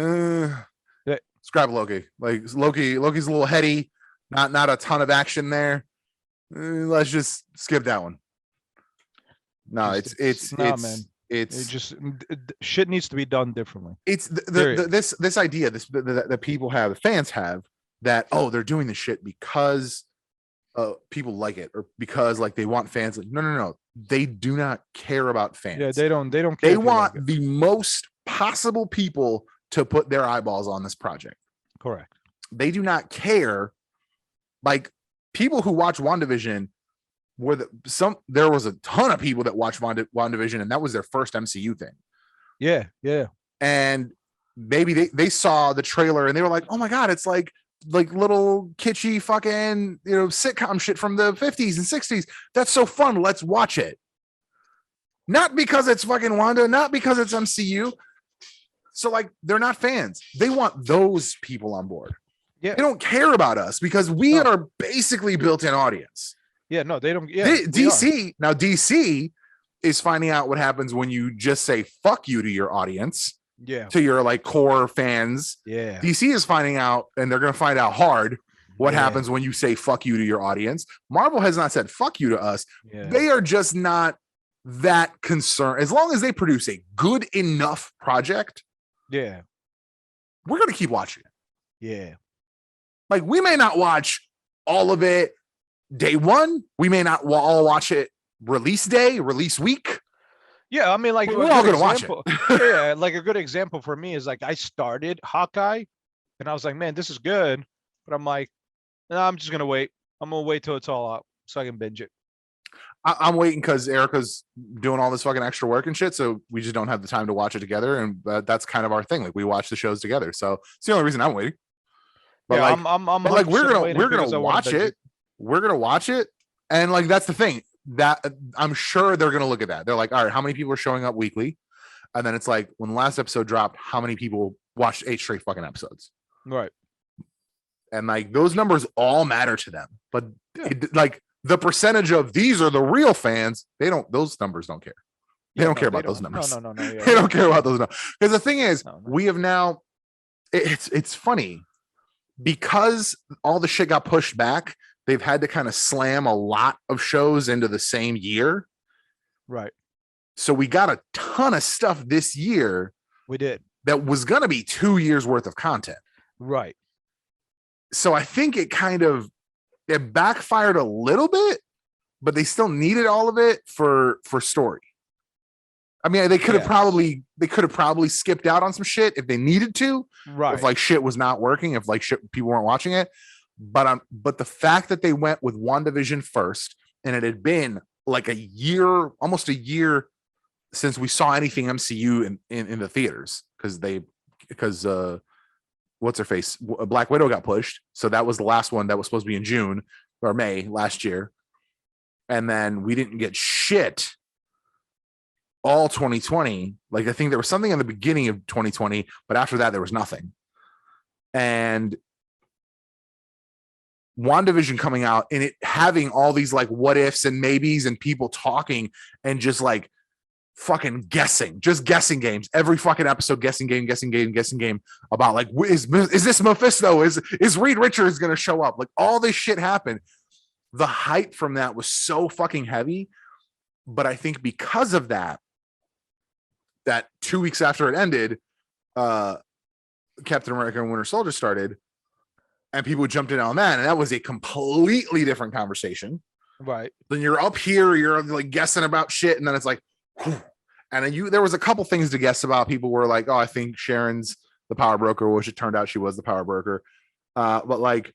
scrap Loki. Like Loki's a little heady. Not a ton of action there. Let's just skip that one. No, it's just shit needs to be done differently. It's this idea that people have, the fans have, that they're doing this shit because people like it or because like they want fans. Like no, they do not care about fans. Yeah, they don't care. They want the most possible people to put their eyeballs on this project. Correct. They do not care. Like people who watch WandaVision there was a ton of people that watched WandaVision and that was their first MCU thing. Yeah. And maybe they saw the trailer and they were like, oh my God, it's like little kitschy fucking, sitcom shit from the 50s and 60s. That's so fun. Let's watch it. Not because it's fucking Wanda, not because it's MCU. So like, they're not fans. They want those people on board. Yeah. They don't care about us because we are basically built-in audience. Yeah, no, they don't. Yeah, DC is finding out what happens when you just say fuck you to your audience. Yeah. To your like core fans. Yeah. DC is finding out, and they're going to find out hard what happens when you say fuck you to your audience. Marvel has not said fuck you to us. Yeah. They are just not that concerned. As long as they produce a good enough project. Yeah. We're going to keep watching it. Yeah. Like we may not watch all of it day one. We may not all watch it release day, release week. Yeah, I mean, like we're all gonna watch it. Yeah, like a good example for me is like I started Hawkeye, and I was like, man, this is good, but I'm like, no, I'm just gonna wait. I'm gonna wait till it's all out so I can binge it. I'm waiting because Erica's doing all this fucking extra work and shit, so we just don't have the time to watch it together, and that's kind of our thing. Like we watch the shows together, so it's the only reason I'm waiting. But yeah, like, I'm like we're gonna watch it. We're gonna watch it, and like that's the thing that I'm sure they're gonna look at that. They're like, all right, how many people are showing up weekly? And then it's like when the last episode dropped, how many people watched 8 straight fucking episodes? Right. And like those numbers all matter to them, but like the percentage of these are the real fans. Those numbers don't care. They Yeah, don't no, care about those numbers. No. Yeah, They don't care about those numbers. Because the thing is, No. we have now, it's funny because all the shit got pushed back. They've had to kind of slam a lot of shows into the same year. Right. So we got a ton of stuff this year. We did. That was going to be 2 years worth of content. Right. So I think it backfired a little bit, but they still needed all of it for story. I mean, they could have probably skipped out on some shit if they needed to, right? If like shit was not working, if like shit people weren't watching it. But the fact that they went with WandaVision first, and it had been like almost a year since we saw anything MCU in the theaters, because what's her face, Black Widow got pushed, so that was the last one that was supposed to be in June or May last year, and then we didn't get shit all 2020. Like I think there was something in the beginning of 2020, but after that there was nothing. And WandaVision coming out and it having all these like what ifs and maybes and people talking and just like fucking guessing games. Every fucking episode, guessing game about like, is this Mephisto? Is Reed Richards going to show up? Like all this shit happened. The hype from that was so fucking heavy. But I think because of that 2 weeks after it ended, Captain America and Winter Soldier started, and people jumped in on that, and that was a completely different conversation. Right. Then you're up here, you're like guessing about shit, and then it's like, whew. And then there was a couple things to guess about. People were like, oh, I think Sharon's the power broker, which it turned out she was the power broker. But like,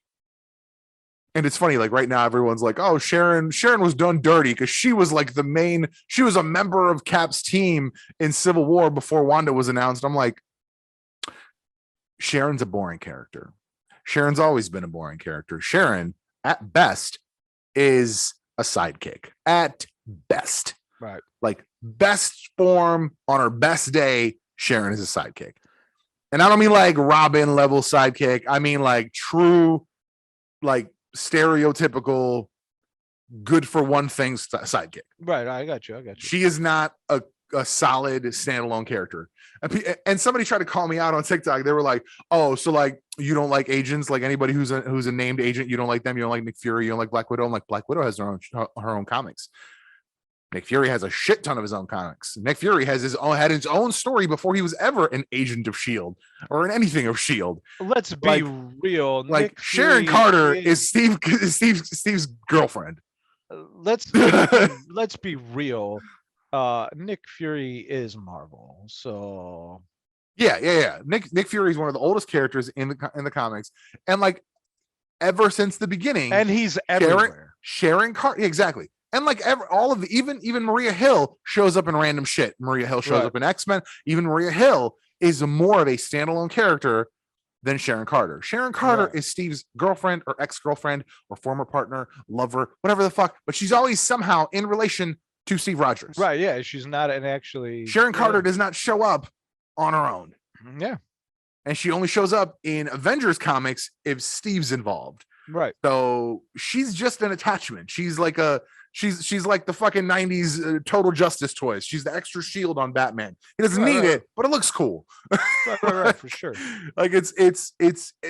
and it's funny, like right now, everyone's like, oh, Sharon was done dirty because she was like she was a member of Cap's team in Civil War before Wanda was announced. I'm like, Sharon's a boring character. Sharon's always been a boring character. Sharon, at best, is a sidekick. At best. Right. Like best form on her best day, Sharon is a sidekick. And I don't mean like Robin level sidekick. I mean like true, like stereotypical good for one thing sidekick. Right. I got you. She is not a solid standalone character. And somebody tried to call me out on TikTok. They were like, oh, so like you don't like agents, like anybody who's a named agent, you don't like them, you don't like Nick Fury, you don't like Black Widow. I'm like, Black Widow has her own comics. Nick Fury has a shit ton of his own comics. Nick Fury had his own story before he was ever an agent of S.H.I.E.L.D. or in anything of S.H.I.E.L.D. Let's be real. Like Nick Sharon Fury Carter is Steve's girlfriend. Let's be real. Nick Fury is Marvel, so yeah. Nick Fury is one of the oldest characters in the comics, and like ever since the beginning, and he's everywhere. Sharon Carter, exactly. And like even Maria Hill shows up in random shit. Maria Hill shows up in X-Men. Even Maria Hill is more of a standalone character than Sharon Carter. Sharon Carter is Steve's girlfriend or ex-girlfriend or former partner, lover, whatever the fuck. But she's always somehow in relation to Steve Rogers. Right, yeah. She's not actually... Sharon Carter does not show up on her own. Yeah. And she only shows up in Avengers comics if Steve's involved. Right. So she's just an attachment. She's like she's like the fucking 90s Total Justice toys. She's the extra shield on Batman. He doesn't need it, but it looks cool. Right, for sure. Like it's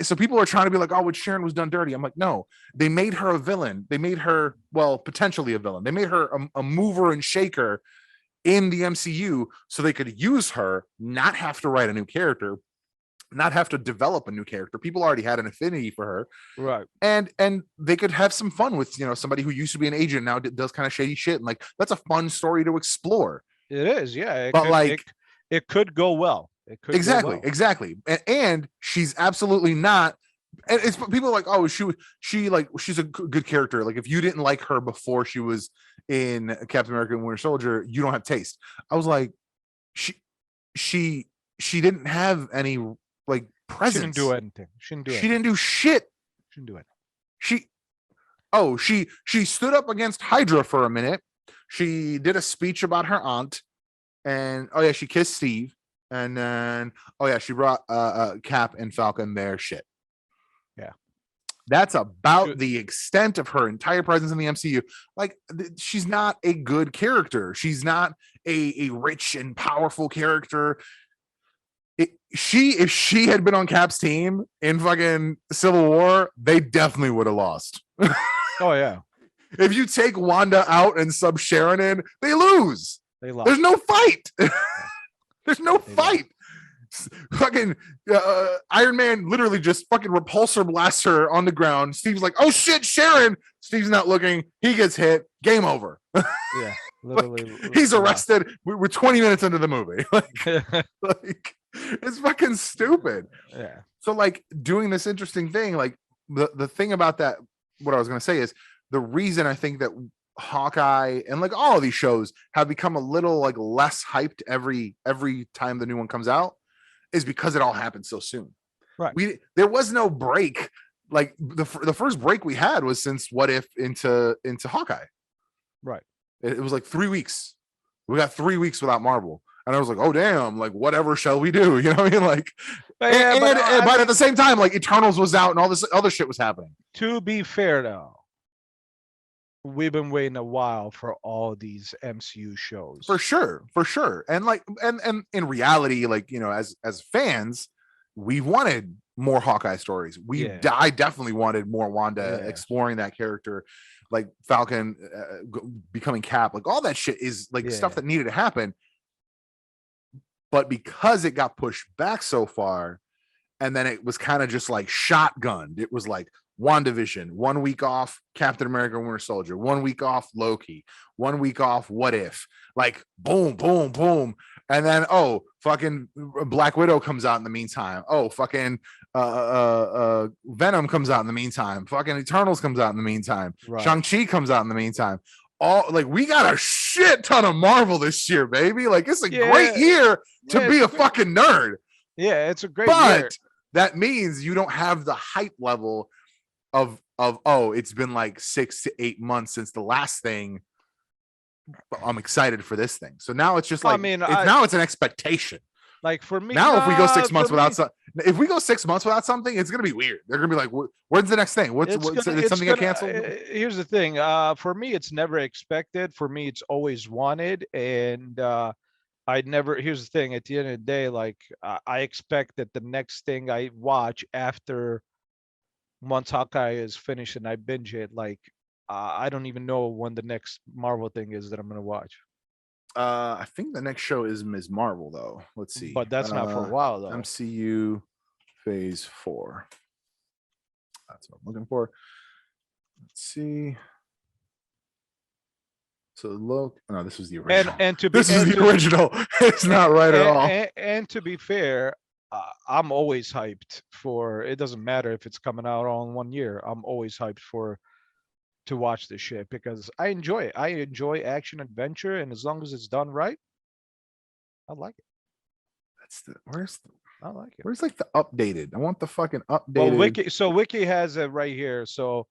so people are trying to be like, oh, what Sharon was done dirty. I'm like, no, they made her a villain. They made her, well, potentially a villain. They made her a mover and shaker in the MCU so they could use her, not have to write a new character, not have to develop a new character. People already had an affinity for her, right? And they could have some fun with, you know, somebody who used to be an agent now does kind of shady shit, and like that's a fun story to explore. It is, yeah. It could go well. It could exactly. And she's absolutely not. And it's people are like, oh, she's a good character. Like if you didn't like her before she was in Captain America and Winter Soldier, you don't have taste. I was like, she didn't have any like presence. She didn't do anything. She didn't do shit. She didn't do it. She stood up against Hydra for a minute. She did a speech about her aunt, and she kissed Steve, and then she brought Cap and Falcon their shit. Yeah. That's about the extent of her entire presence in the MCU. Like, she's not a good character. She's not a rich and powerful character. If she had been on Cap's team in fucking Civil War, they definitely would have lost. Oh yeah. If you take Wanda out and sub Sharon in, they lose. They lost. There's no fight. There's no They fight. Fucking Iron Man literally just fucking repulsor blasts her on the ground. Steve's like, oh shit, Sharon. Steve's not looking. He gets hit. Game over. Yeah, literally. Like, he's arrested. We're 20 minutes into the movie. Like it's fucking stupid. Yeah. So like doing this interesting thing, like the thing about that, what I was gonna say is the reason I think that Hawkeye and like all of these shows have become a little like less hyped every time the new one comes out is because it all happened so soon. Right. There was no break. Like the first break we had was since What If into Hawkeye. Right. It was like 3 weeks. We got 3 weeks without Marvel. And I was like, oh damn, like whatever shall we do? You know what I mean? Like, but at the same time, like Eternals was out and all this other shit was happening. To be fair though, we've been waiting a while for all these MCU shows. For sure. And like and in reality, like, you know, as fans, we wanted more Hawkeye stories. I definitely wanted more Wanda exploring that character, like Falcon becoming Cap, like all that shit is like stuff that needed to happen. But because it got pushed back so far, and then it was kind of just like shotgunned, it was like WandaVision, 1 week off Captain America Winter Soldier, 1 week off Loki, 1 week off What If, like boom, boom, boom. And then, oh, fucking Black Widow comes out in the meantime. Oh, fucking Venom comes out in the meantime. Fucking Eternals comes out in the meantime. Right. Shang-Chi comes out in the meantime. All like we got a shit ton of Marvel this year, baby. Like it's a great year to be a fucking nerd. Yeah, it's a great year. That means you don't have the hype level of oh, it's been like 6 to 8 months since the last thing. I'm excited for this thing. So now it's just like now it's an expectation. Like for me, now if we go 6 months without if we go 6 months without something, it's gonna be weird. They're gonna be like, "When's the next thing? Did something get canceled?" Here's the thing. For me, it's never expected. For me, it's always wanted, and I'd never. Here's the thing. At the end of the day, like I expect that the next thing I watch after once Hawkeye is finished and I binge it, like I don't even know when the next Marvel thing is that I'm gonna watch. I think the next show is Ms. Marvel, though. Let's see. But that's not for a while, though. MCU Phase 4. That's what I'm looking for. Let's see. So look, no, this was the original. And to be, this is the original. It's not right at all. And to be fair, I'm always hyped for. It doesn't matter if it's coming out all in 1 year. I'm always hyped to watch this shit because I enjoy it. I enjoy action adventure, and as long as it's done right, I like it. I like it. Where's like the updated? I want the fucking updated. Well, Wiki has it right here. So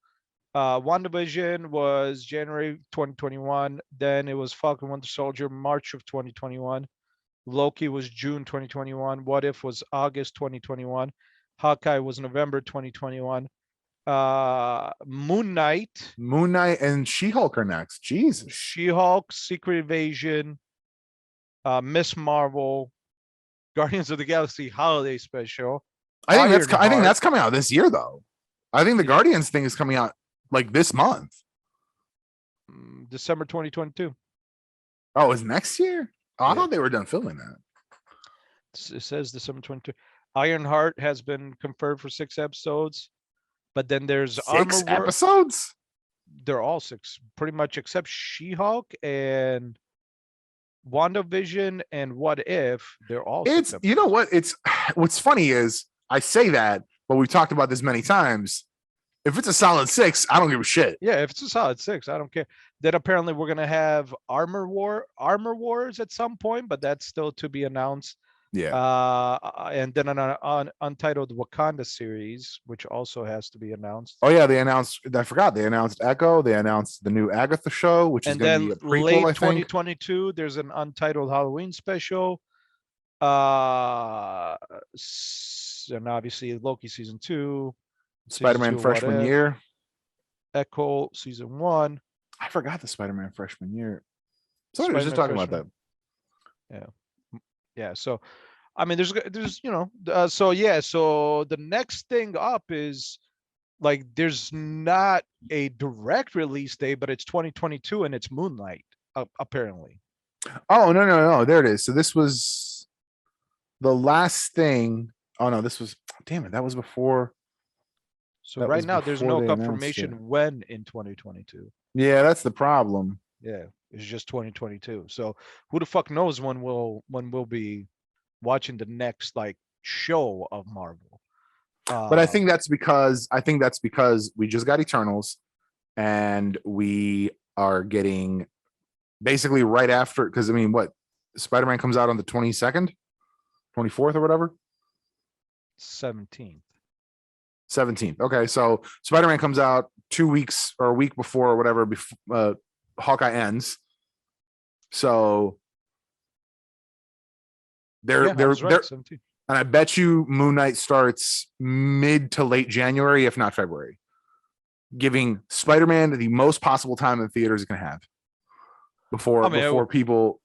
WandaVision was January 2021. Then it was Falcon Winter Soldier, March of 2021. Loki was June 2021. What If was August 2021. Hawkeye was November 2021. Moon Knight and She-Hulk are next. Jesus. She-Hulk, Secret Invasion, Miss Marvel, Guardians of the Galaxy Holiday Special. I think that's coming out this year, though. I think the Guardians thing is coming out like this month. December 2022. Oh, is next year? Oh, I thought they were done filming that. It says December 22. Ironheart has been confirmed for 6 episodes. But then there's 6 episodes. They're all 6, pretty much, except She-Hulk and WandaVision and What If. They're all. It's you know what? It's what's funny is I say that, but we've talked about this many times. If it's a solid 6, I don't give a shit. Yeah, if it's a solid 6, I don't care. Then apparently we're gonna have Armor Wars at some point, but that's still to be announced. Yeah. And then an untitled Wakanda series, which also has to be announced. Oh yeah, they announced. I forgot they announced Echo. They announced the new Agatha show, which is going to be a prequel. Late I think 2022, there's an untitled Halloween special. And obviously Loki season 2. Season Spider-Man 2, What freshman If, year. Echo, season 1, I forgot the Spider-Man freshman year. Somebody was just Spider-Man talking about freshman. that. Yeah. Yeah. So, I mean, there's, so yeah. So the next thing up is like, there's not a direct release date, but it's 2022 and it's Moonlight, apparently. Oh, no. There it is. So this was the last thing. Oh no, this was, damn it, that was before. So That right was now, there's before no they announced it. confirmation when in 2022. Yeah, that's the problem. Yeah, it's just 2022. So who the fuck knows when we'll be watching the next like show of Marvel. But I think that's because we just got Eternals and we are getting basically right after, because I mean, what, Spider-Man comes out on the 22nd, 24th or whatever. 17th. 17th. Okay, so Spider-Man comes out 2 weeks or a week before or whatever before Hawkeye ends. So they're Yeah, I they're was right. they're 17th. and I bet you Moon Knight starts mid to late January, if not February, giving Spider-Man the most possible time in theaters it can have before I mean, before people.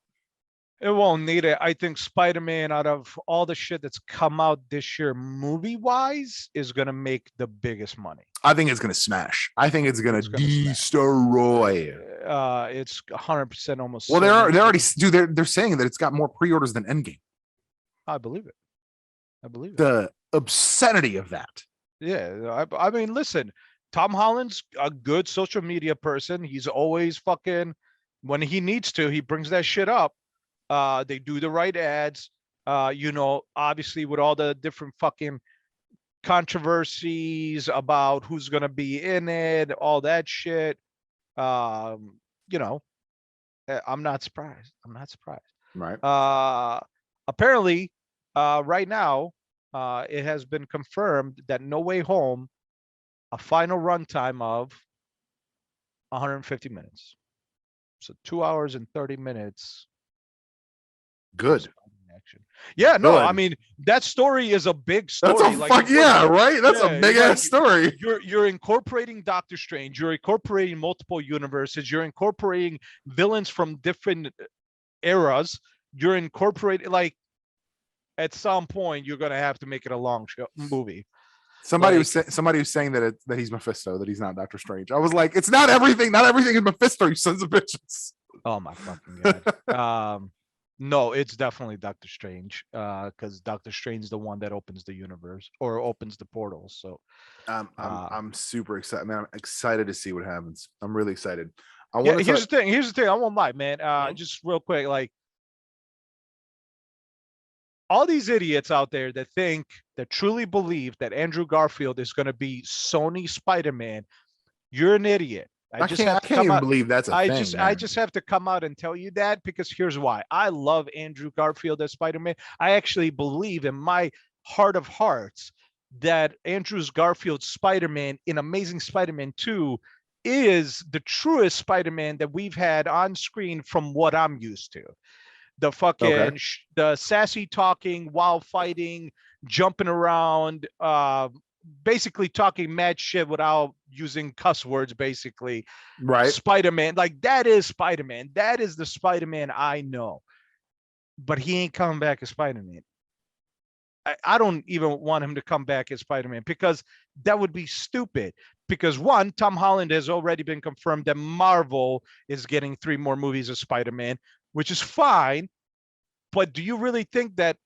it won't need it. I think Spider-Man, out of all the shit that's come out this year, movie-wise, is gonna make the biggest money. I think it's gonna smash. I think it's gonna It's gonna smash. destroy. It's 100% almost. Well, certain. they're already, dude. They're saying that it's got more pre-orders than Endgame. I believe it. I believe it. The obscenity of that. Yeah, I mean, listen, Tom Holland's a good social media person. He's always fucking, when he needs to, he brings that shit up. They do the right ads. Obviously with all the different fucking controversies about who's gonna be in it, all that shit. You know, I'm not surprised. I'm not surprised. Right. Apparently, right now, it has been confirmed that No Way Home, a final runtime of 150 minutes. So 2 hours and 30 minutes. Good. Action. Yeah, no, Good. I mean, that story is a big That's story. a Like, fuck yeah, right? That's a big ass story. You're incorporating Doctor Strange. You're incorporating multiple universes. You're incorporating villains from different eras. You're incorporating, like, at some point you're gonna have to make it a long movie. Somebody was saying that that he's Mephisto, that he's not Doctor Strange. I was like, it's not everything. Not everything is Mephisto, you sons of bitches. Oh my fucking god. No, it's definitely Doctor Strange. Because Doctor Strange is the one that opens the universe or opens the portals. So I'm super excited, man. I'm excited to see what happens. I'm really excited. Here's the thing. I won't lie, man. Just real quick, like, all these idiots out there that truly believe that Andrew Garfield is going to be Sony Spider-Man, you're an idiot. I can't even believe that's a thing. I just have to come out and tell you that, because here's why. I love Andrew Garfield as Spider-Man. I actually believe in my heart of hearts that Andrew Garfield's Spider-Man in Amazing Spider-Man 2 is the truest Spider-Man that we've had on screen from what I'm used to. The fucking the sassy talking while fighting, jumping around, basically talking mad shit without using cuss words, basically. Right. Spider-Man, like, that is Spider-Man. That is the Spider-Man I know. But he ain't coming back as Spider-Man. I don't even want him to come back as Spider-Man, because that would be stupid. Because one, Tom Holland has already been confirmed that Marvel is getting 3 more movies of Spider-Man, which is fine. But do you really think that,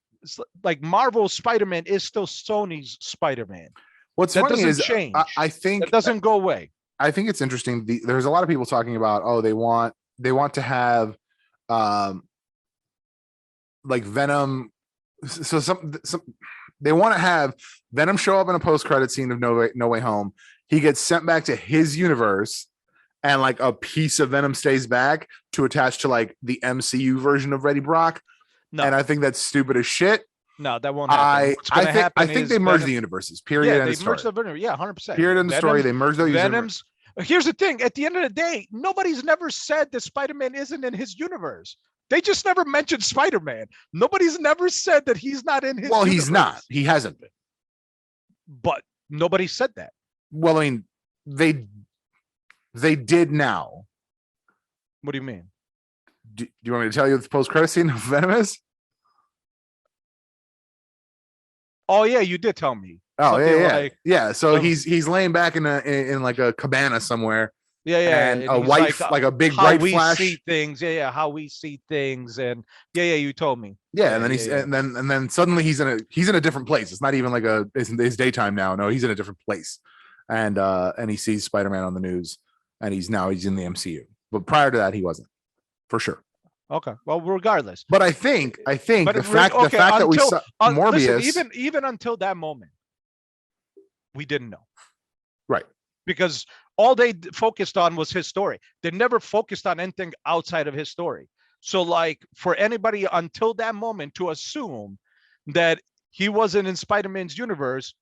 like, Marvel's Spider-Man is still Sony's Spider-Man? What's funny is change. I think it doesn't go away. I think it's interesting. There's a lot of people talking about, oh, they want to have like Venom. So some they want to have Venom show up in a post-credit scene of No Way Home. He gets sent back to his universe, and like a piece of Venom stays back to attach to like the MCU version of Eddie Brock. No. And I think that's stupid as shit. No, that won't happen. I think they merge the universes. Period. Yeah, they merge the Venom. Yeah, 100%. Period in the story. They merge those Venoms. Here's the thing. At the end of the day, nobody's never said that Spider-Man isn't in his universe. They just never mentioned Spider-Man. Nobody's never said that he's not in his universe. He's not. He hasn't been. But nobody said that. Well, I mean, they did now. What do you mean? Do you want me to tell you what the post-credit scene of Venom is? Oh yeah, you did tell me. Oh Something yeah. like Yeah. So um, he's laying back in like a cabana somewhere, yeah, and and a he's white like a big how bright we see flash. things. Yeah, how we see things, and yeah, you told me. Yeah, and then and then suddenly he's in a different place. It's not even like it's daytime now. No, he's in a different place, and he sees Spider-Man on the news, and he's in the MCU. But prior to that, he wasn't, for sure. Okay, well, regardless. But I think But the fact that we saw listen, Morbius, even until that moment, we didn't know, right? because all they focused on was his story. They never focused on anything outside of his story. So, like, for anybody until that moment to assume that he wasn't in Spider-Man's universe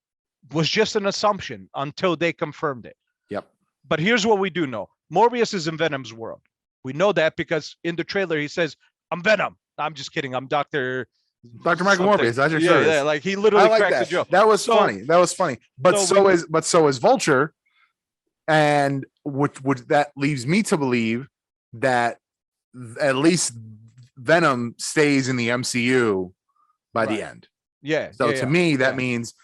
was just an assumption until they confirmed it. Yep. But here's what we do know: Morbius is in Venom's world. We know that because in the trailer he says, "I'm Venom." I'm just kidding. I'm Dr. Michael Morbius. That's your sure. Yeah, like he literally cracks that. a joke. That was funny. That was funny. But so is Vulture, and which that leaves me to believe that at least Venom stays in the MCU by the end. Yeah. So to me, that means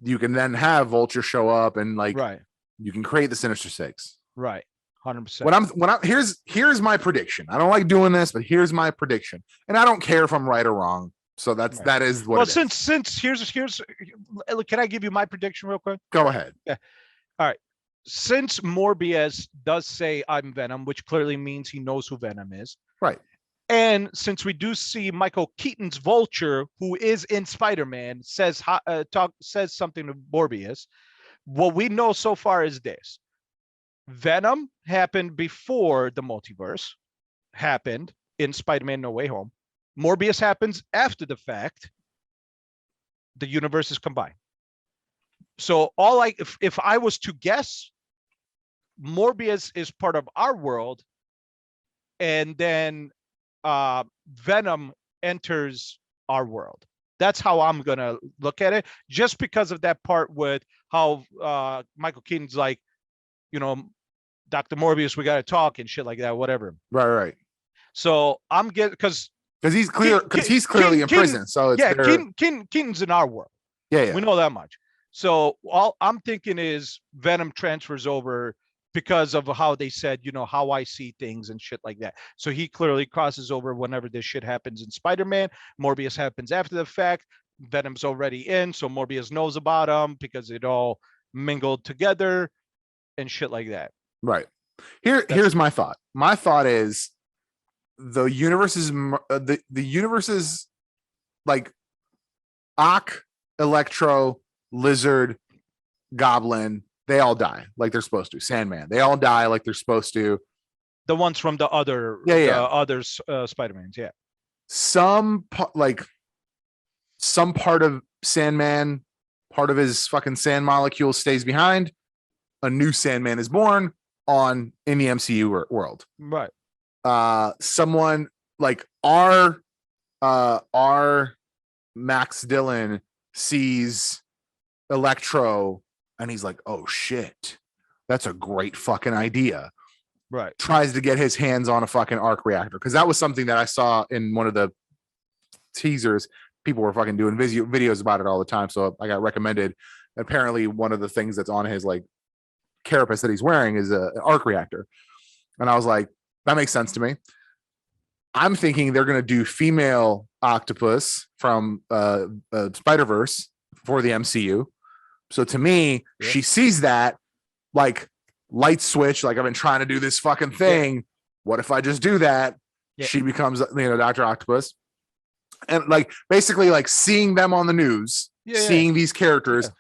you can then have Vulture show up and like you can create the Sinister Six. Right. 100%. When I'm here's my prediction. I don't like doing this, but here's my prediction. And I don't care if I'm right or wrong. So that is what. Well, since here's can I give you my prediction real quick? Go ahead. Yeah. All right. Since Morbius does say I'm Venom, which clearly means he knows who Venom is. Right. And since we do see Michael Keaton's Vulture, who is in Spider-Man, says something to Morbius, what we know so far is this: Venom happened before the multiverse happened in Spider-Man No Way Home. Morbius happens after the fact. The universe is combined. So if I was to guess, Morbius is part of our world, and then Venom enters our world. That's how I'm gonna look at it, just because of that part with how Michael Keaton's like, Dr. Morbius, we got to talk and shit like that, whatever. Right. So I'm getting because he's clearly in prison. So it's Keaton's in our world. Yeah. We know that much. So all I'm thinking is Venom transfers over because of how they said, how I see things and shit like that. So he clearly crosses over whenever this shit happens in Spider-Man. Morbius happens after the fact. Venom's already in, so Morbius knows about him because it all mingled together and shit like that. Right. Here's my thought. My thought is the universe is like Ock, Electro, Lizard, Goblin. They all die like they're supposed to. Sandman. They all die like they're supposed to. The ones from the other, other Spider-Mans. Yeah. Some part of Sandman, part of his fucking sand molecule stays behind. A new Sandman is born in the MCU world. Right. Someone like our Max Dillon sees Electro and he's like, oh shit, that's a great fucking idea. Right. Tries to get his hands on a fucking arc reactor. Cause that was something that I saw in one of the teasers. People were fucking doing videos about it all the time. So I got recommended. Apparently one of the things that's on his like carapace that he's wearing is an arc reactor. And I was like, that makes sense to me. I'm thinking they're going to do female Octopus from Spider-Verse for the MCU. So to me, she sees that like light switch, like I've been trying to do this fucking thing. Yeah. What if I just do that? Yeah. She becomes, Dr. Octopus. And like basically like seeing them on the news, seeing these characters,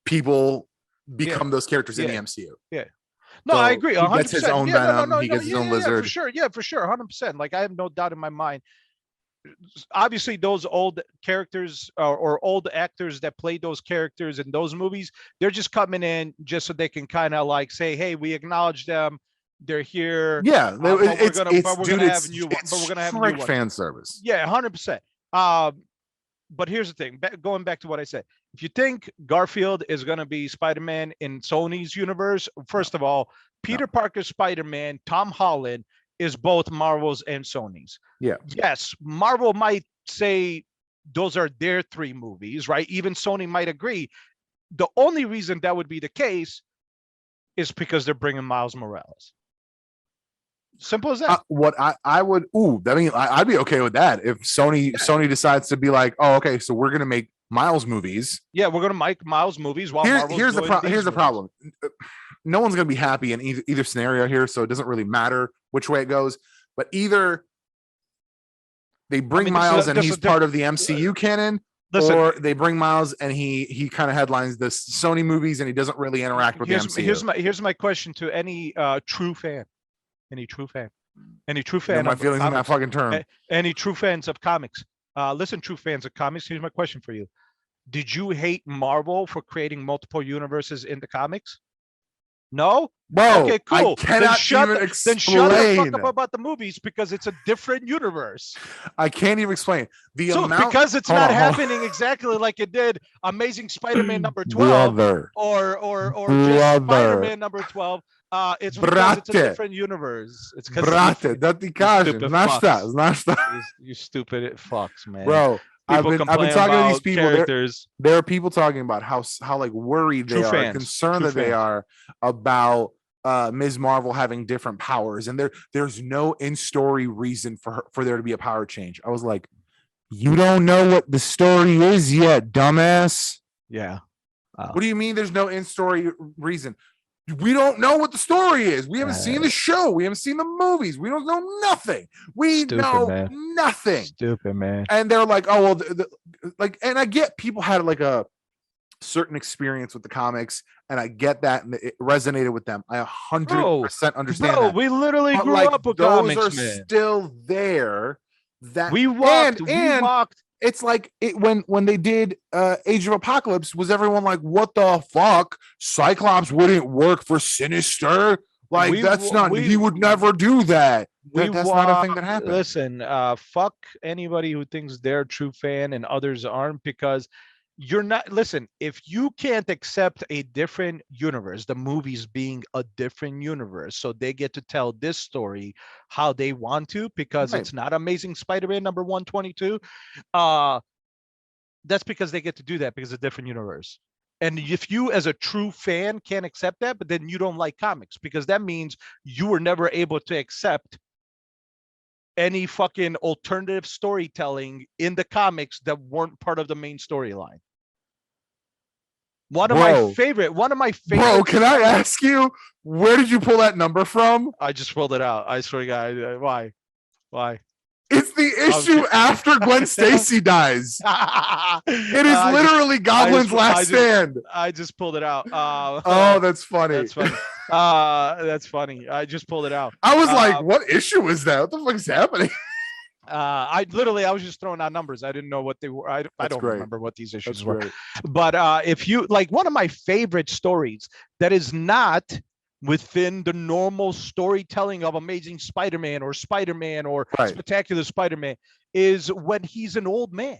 people become those characters in the MCU. Yeah. No, I agree. 100%. He gets his own Venom. He gets his own Lizard. For sure. 100%. Like I have no doubt in my mind. Obviously, those old characters or old actors that played those characters in those movies, they're just coming in just so they can kind of like say, "Hey, we acknowledge them. They're here." Yeah, we're gonna have new fan service. Yeah, 100%. But here's the thing. Going back to what I said, if you think Garfield is going to be Spider-Man in Sony's universe, first of all, Peter Parker's Spider-Man, Tom Holland, is both Marvel's and Sony's. Yeah. Yes, Marvel might say those are their 3 movies, right? Even Sony might agree. The only reason that would be the case is because they're bringing Miles Morales. Simple as that. What I would, I'd be okay with that if Sony decides to be like, oh, okay, so we're gonna make Miles movies. Yeah, we're gonna make Miles movies while here's the problem. No one's gonna be happy in either scenario here, so it doesn't really matter which way it goes. But either they bring Miles and he's part of the MCU canon, or they bring Miles and he kind of headlines the Sony movies and he doesn't really interact with the MCU. Here's my question to any true fan. Any true fan. My feelings on that fucking term. Any true fans of comics. Listen, true fans of comics, here's my question for you. Did you hate Marvel for creating multiple universes in the comics? No? Bro, okay, cool. I cannot even explain. Then shut the fuck up about the movies because it's a different universe. I can't even explain. Because it's not happening exactly like it did Amazing Spider-Man number 12 or just Spider-Man number 12. It's because it's a different universe. It's because you stupid fucks, man. Bro, I've been talking to these people. There are people talking about how like worried they are, concerned that they are about Ms. Marvel having different powers, and there's no in-story reason for there to be a power change. I was like, you don't know what the story is yet, dumbass. Yeah. What do you mean there's no in-story reason? We don't know what the story is. We haven't seen the show. We haven't seen the movies. We don't know nothing. We know nothing. Stupid, man. And they're like, oh, well, and I get people had like a certain experience with the comics, and I get that, and it resonated with them. I 100% understand that. We literally grew up with those comics, are still there. That we walked. It's like when they did Age of Apocalypse, was everyone like, what the fuck? Cyclops wouldn't work for Sinister. Like, he would never do that. That's not a thing that happened. Listen, fuck anybody who thinks they're a true fan and others aren't, because you're not. Listen, if you can't accept a different universe, the movies being a different universe, so they get to tell this story how they want to, because it's not Amazing Spider-Man number 122. That's because they get to do that because it's a different universe. And if you as a true fan can't accept that, but then you don't like comics, because that means you were never able to accept any fucking alternative storytelling in the comics that weren't part of the main storyline. One of my favorite. Bro, can I ask you, where did you pull that number from? I just pulled it out. I swear to God. Why? It's the issue after Gwen Stacy dies. It is literally Goblin's Last Stand. I just pulled it out. Oh, that's funny. That's funny. That's funny. I just pulled it out. I was like, what issue is that? What the fuck is happening? I was just throwing out numbers. I didn't know what they were. I don't remember what these issues were. Great. But if you like, one of my favorite stories that is not within the normal storytelling of Amazing Spider-Man or Spectacular Spider-Man is when he's an old man.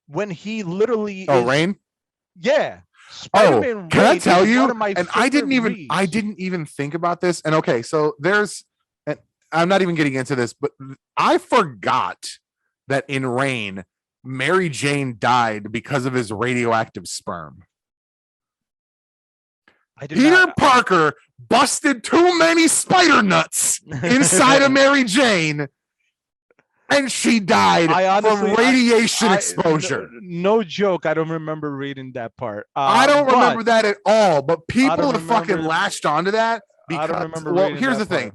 When he literally Rain? Yeah. Spider-Man can I tell you? And I didn't even think about this. And okay, so I'm not even getting into this, but I forgot that in Rain, Mary Jane died because of his radioactive sperm. Peter Parker busted too many spider nuts inside of Mary Jane, and she died from radiation exposure. No joke. I don't remember reading that part. I don't remember that at all, but people have fucking latched onto that because, I don't remember here's the thing.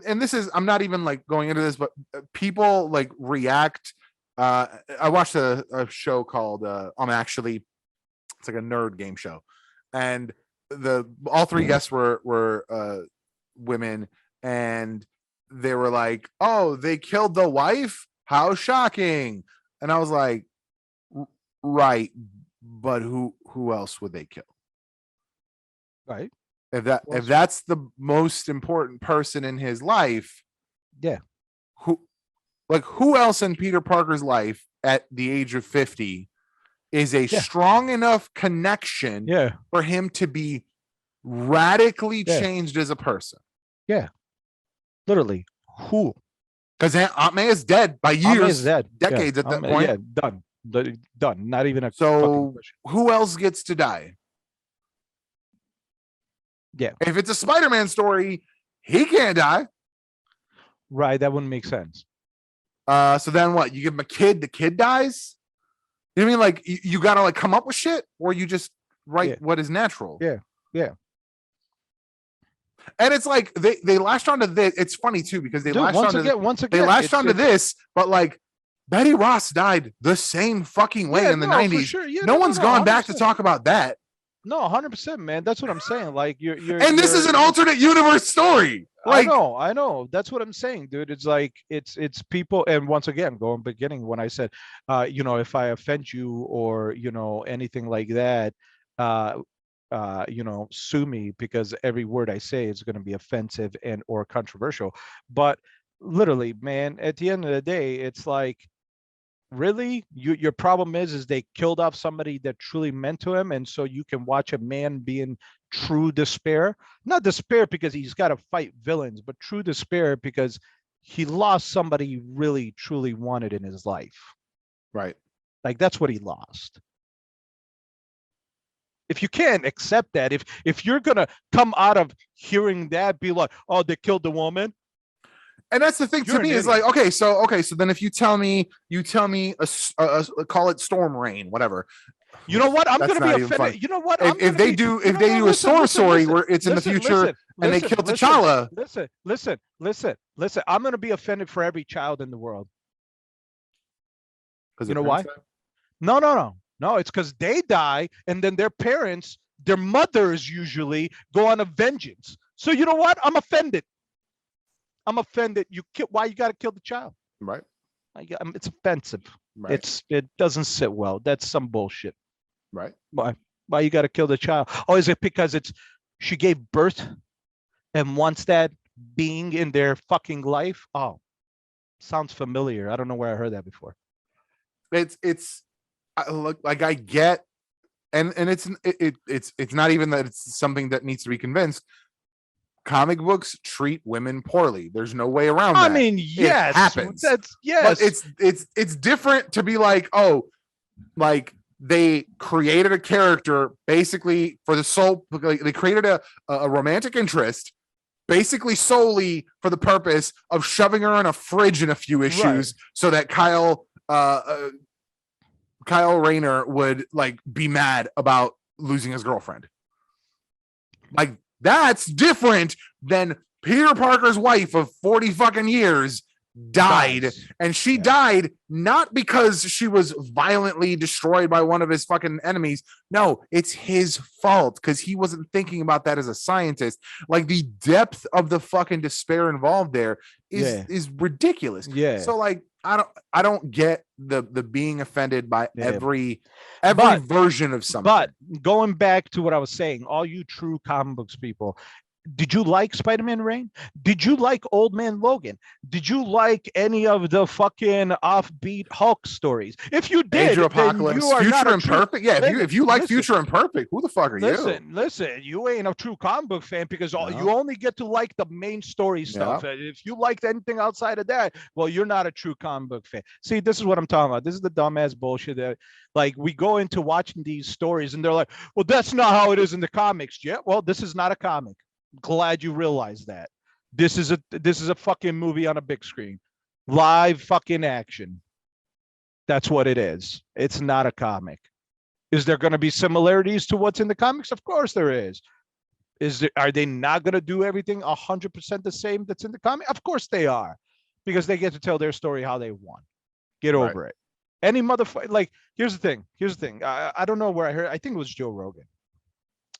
And this is, I'm not even like going into this, but people like react. I watched a show called it's like a nerd game show, and all 3 guests were women, and they were like, oh, they killed the wife, how shocking. And I was like, right, but who else would they kill? Right. If that's the most important person in his life, who else in Peter Parker's life at the age of 50 is a Yeah. strong enough connection Yeah. for him to be radically Yeah. changed as a person. Yeah. Literally. Who? Because Aunt May is dead by Aunt May is years, dead. Yeah. decades at that point. Yeah. Done. Done. Not even a fucking So question. who else gets to die? Yeah. If it's a Spider-Man story, he can't die. Right. That wouldn't make sense. So then what? You give him a kid, the kid dies? You know what I mean? Like you gotta like come up with shit, or you just write what is natural. Yeah. Yeah. And it's like they latched onto this. It's funny too, because they latched onto they latched onto this, but like Betty Ross died the same fucking way in the 90s. Sure. Yeah, no one's gone 100%. back to talk about that. No, 100%, man. That's what I'm saying. Like you're and this is an alternate universe story. Like, I know. That's what I'm saying, dude. It's like it's people, and once again, going beginning when I said, if I offend you or anything like that, sue me, because every word I say is going to be offensive and or controversial. But literally, man, at the end of the day, it's like, really, your problem is they killed off somebody that truly meant to him, and so you can watch a man be in true despair, not despair because he's got to fight villains, but true despair because he lost somebody he really truly wanted in his life. Right. Like that's what he lost. If you can't accept that, if you're gonna come out of hearing that be like, oh, they killed the woman. And that's the thing to me is like, okay, so then if you tell me a call it storm rain, whatever. You know what? I'm gonna be offended. You know what? If they do a storm story where it's in the future and they kill T'Challa. Listen. I'm gonna be offended for every child in the world. You know why? No. It's because they die, and then their parents, their mothers usually go on a vengeance. So you know what? I'm offended. Why you got to kill the child? Right. It's offensive. Right. It doesn't sit well. That's some bullshit. Right. Why you got to kill the child? Oh, is it because she gave birth and wants that being in their fucking life? Oh, sounds familiar. I don't know where I heard that before. I get, and it's not even that it's something that needs to be convinced. Comic books treat women poorly. There's no way around that. I mean, yes, it happens. Yes, but it's different to be like, oh, like they created a character basically for the soul. Like they created a romantic interest basically solely for the purpose of shoving her in a fridge in a few issues, so that Kyle Rayner would like be mad about losing his girlfriend. Like, that's different than Peter Parker's wife of 40 fucking years died. And she died not because she was violently destroyed by one of his fucking enemies. No, it's his fault because he wasn't thinking about that as a scientist. Like, the depth of the fucking despair involved there is ridiculous. Yeah. So like, I don't get the being offended by every version of something. But going back to what I was saying, all you true comic books people, did you like Spider-Man Reign? Did you like Old Man Logan? Did you like any of the fucking offbeat Hulk stories? If you did, Age of Apocalypse, you are Future Imperfect. Yeah, if you like Future Imperfect, who the fuck are you? Listen, you ain't a true comic book fan because you only get to like the main story stuff. If you liked anything outside of that, well, you're not a true comic book fan. See, this is what I'm talking about. This is the dumbass bullshit that, like, we go into watching these stories and they're like, well, that's not how it is in the comics. Yeah, well, this is not a comic. Glad you realize that. This is a fucking movie on a big screen. Live fucking action. That's what it is. It's not a comic. Is there going to be similarities to what's in the comics? Of course there is. Are they not going to do everything 100% the same that's in the comic? Of course they are. Because they get to tell their story how they want. Get over it. Any motherfucker, like, here's the thing. I don't know where I heard. I think it was Joe Rogan.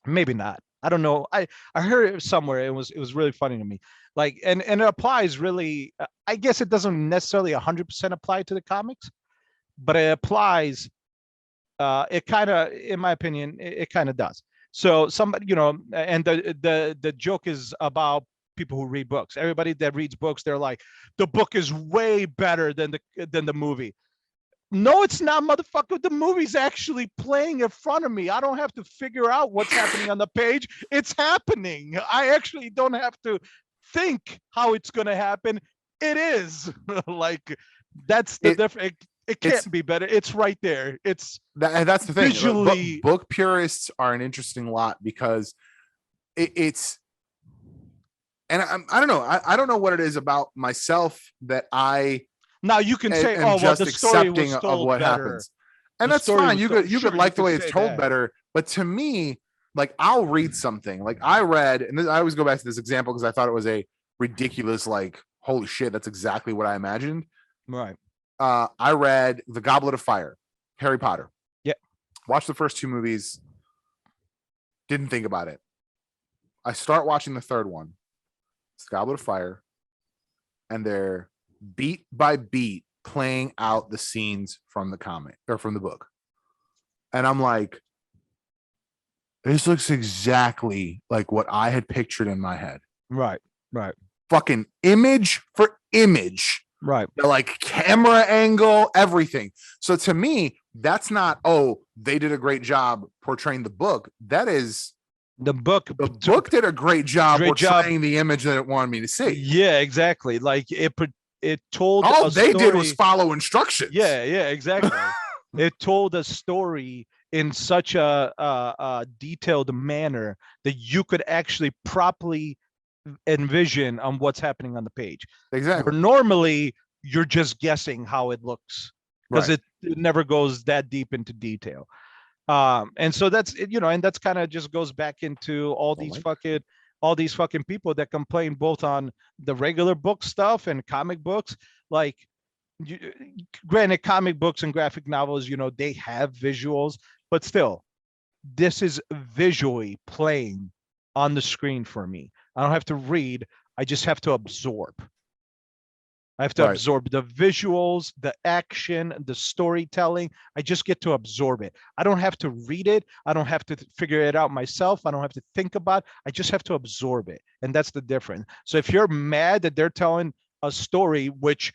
Maybe not. I don't know. I heard it somewhere. It was really funny to me. Like, and it applies really. I guess it doesn't necessarily 100% apply to the comics, but it applies. It kind of, in my opinion, it kind of does. So somebody, and the joke is about people who read books. Everybody that reads books, they're like, the book is way better than the movie. No, it's not, motherfucker. The movie's actually playing in front of me. I don't have to figure out what's happening on the page. It's happening. I actually don't have to think how it's going to happen. It is. Like, that's the difference. It can't be better. It's right there. That's the thing. Visually, book purists are an interesting lot because it's, and I don't know. I don't know what it is about myself that now you can say, oh, well, the story was told of what better. happens. And that's fine. You could like the way it's told better. But to me, like, I'll read something. Like, I read, and I always go back to this example because I thought it was a ridiculous, like, holy shit, that's exactly what I imagined. Right. I read The Goblet of Fire, Harry Potter. Yeah. Watched the first 2 movies. Didn't think about it. I start watching the third one. It's The Goblet of Fire. And they're beat by beat playing out the scenes from the comic or from the book. And I'm like, this looks exactly like what I had pictured in my head. Right. Fucking image for image. Right. Like camera angle, everything. So to me, that's not, oh, they did a great job portraying the book. That is the book. The book did a great job portraying the image that it wanted me to see. Yeah, exactly. Like it told all they did was follow instructions. Yeah, exactly. It told a story in such a detailed manner that you could actually properly envision on what's happening on the page. Exactly. Or normally you're just guessing how it looks because it never goes that deep into detail. And so that's, and that's kind of just goes back into all these fucking people that complain both on the regular book stuff and comic books. Like, granted, comic books and graphic novels, they have visuals, but still, this is visually playing on the screen for me. I don't have to read. I just have to absorb. I have to absorb the visuals, the action, the storytelling. I just get to absorb it. I don't have to read it. I don't have to figure it out myself. I don't have to think about it. I just have to absorb it. And that's the difference. So if you're mad that they're telling a story, which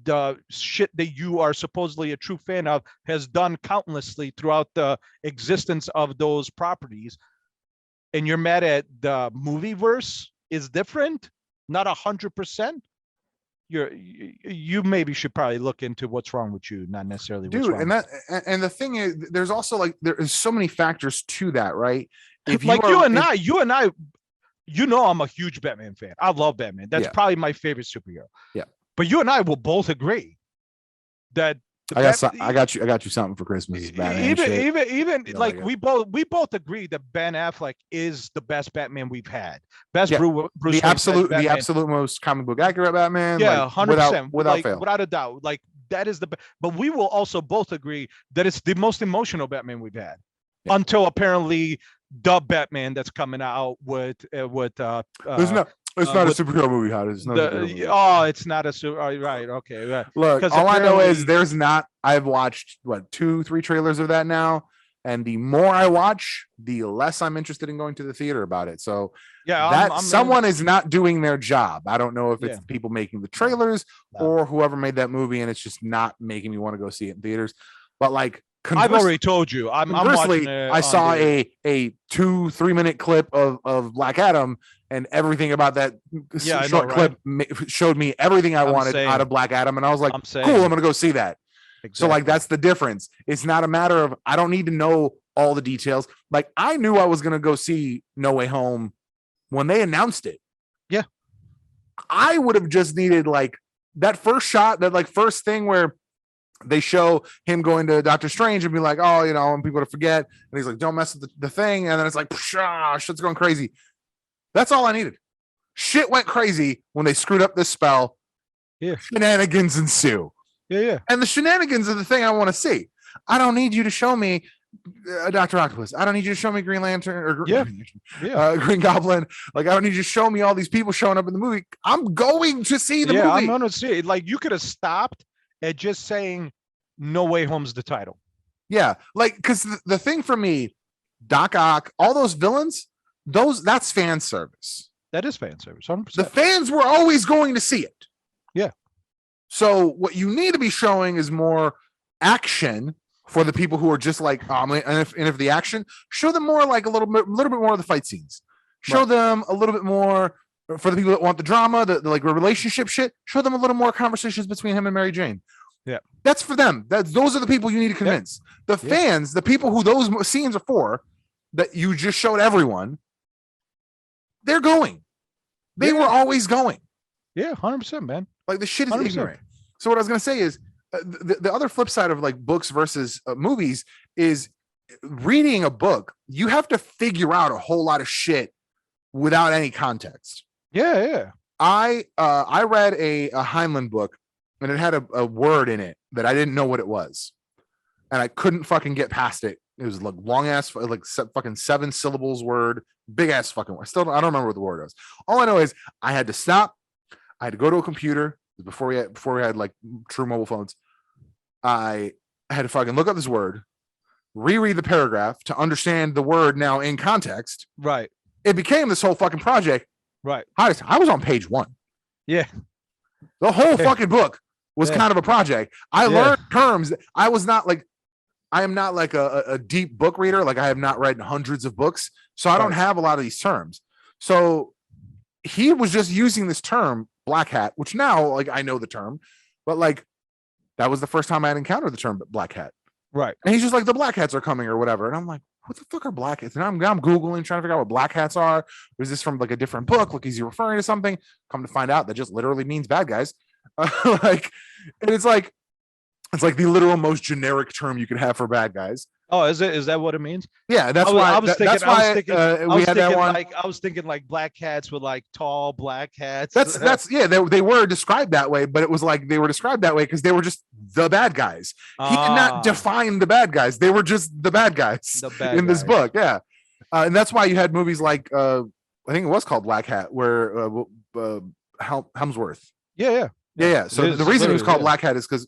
the shit that you are supposedly a true fan of has done countlessly throughout the existence of those properties, and you're mad at the movie verse is different, not 100%, you maybe should probably look into what's wrong with you, not necessarily what's wrong. And the thing is, there's also like there's so many factors to that, right? If like you and I, I'm a huge Batman fan. I love Batman. That's probably my favorite superhero. Yeah. But you and I will both agree that I got you something for Christmas. Even like we both agree that Ben Affleck is the best Batman we've had. Bruce the absolute most comic book accurate Batman. Yeah, 100%, without fail, without a doubt. Like that is but we will also both agree that it's the most emotional Batman we've had until apparently the Batman that's coming out with it's not a superhero movie. How does it's not a super? Right. Okay. Right. Look, all I know is there's not. I've watched 2-3 trailers of that now, and the more I watch, the less I'm interested in going to the theater about it. So someone is not doing their job. I don't know if it's the people making the trailers or whoever made that movie, and it's just not making me want to go see it in theaters. But like, I've already told you. I'm watching I saw a 2-3 minute clip of Black Adam, and everything about that short clip showed me everything I wanted out of Black Adam, and I was like, cool, I'm gonna go see that. Exactly. So like, that's the difference. It's not a matter of I don't need to know all the details. Like, I knew I was gonna go see No Way Home when they announced it. Yeah, I would have just needed like that first shot, that like first thing where they show him going to Doctor Strange and be like, oh, I want people to forget. And he's like, don't mess with the thing. And then it's like, shit's going crazy. That's all I needed. Shit went crazy when they screwed up this spell. Yeah. Shenanigans ensue. Yeah. And the shenanigans are the thing I want to see. I don't need you to show me Dr. Octopus. I don't need you to show me Green Lantern or Green Goblin. Like, I don't need you to show me all these people showing up in the movie. I'm going to see the movie. I'm going to see it. Like, you could have stopped at just saying No Way Home's the title. Yeah. Like, because the thing for me, Doc Ock, all those villains, that's fan service. That is fan service. 100%. The fans were always going to see it. Yeah. So what you need to be showing is more action for the people who are just like, and if the action, show them more like a little bit more of the fight scenes. Show them a little bit more for the people that want the drama, the like relationship shit. Show them a little more conversations between him and Mary Jane. Yeah, that's for them. Those are the people you need to convince. The fans, the people who those scenes are for, that you just showed everyone. They're going. They were always going. Yeah, 100%, man. Like the shit is 100%. ignorant. So what I was gonna say is the other flip side of like books versus movies is reading a book. You have to figure out a whole lot of shit without any context. Yeah. I read a Heinlein book, and it had a word in it that I didn't know what it was, and I couldn't fucking get past it. It was like long ass, like fucking 7 syllables word, big ass fucking word. I don't remember what the word was. All I know is I had to stop. I had to go to a computer before we had like true mobile phones. I had to fucking look up this word, reread the paragraph to understand the word now in context. Right. It became this whole fucking project. Right. I was on page 1. Yeah. The whole fucking book was kind of a project. I learned terms. I am not like a deep book reader. Like I have not read hundreds of books. So I don't have a lot of these terms. So he was just using this term black hat, which now like I know the term, but like that was the first time I had encountered the term black hat. Right. And he's just like, the black hats are coming or whatever. And I'm like, what the fuck are black hats? And I'm Googling, trying to figure out what black hats are. Is this from like a different book? Like, is he referring to something? Come to find out that just literally means bad guys. And it's like the literal most generic term you could have for bad guys. Oh, is that what it means? Yeah, that's why. I was thinking like black hats with like tall black hats. They were described that way, but it was like they were described that way because they were just the bad guys. He did not define the bad guys; they were just the bad guys in this book. Yeah, and that's why you had movies like I think it was called Black Hat, where Helmsworth. Yeah. So the reason it was called Black Hat is because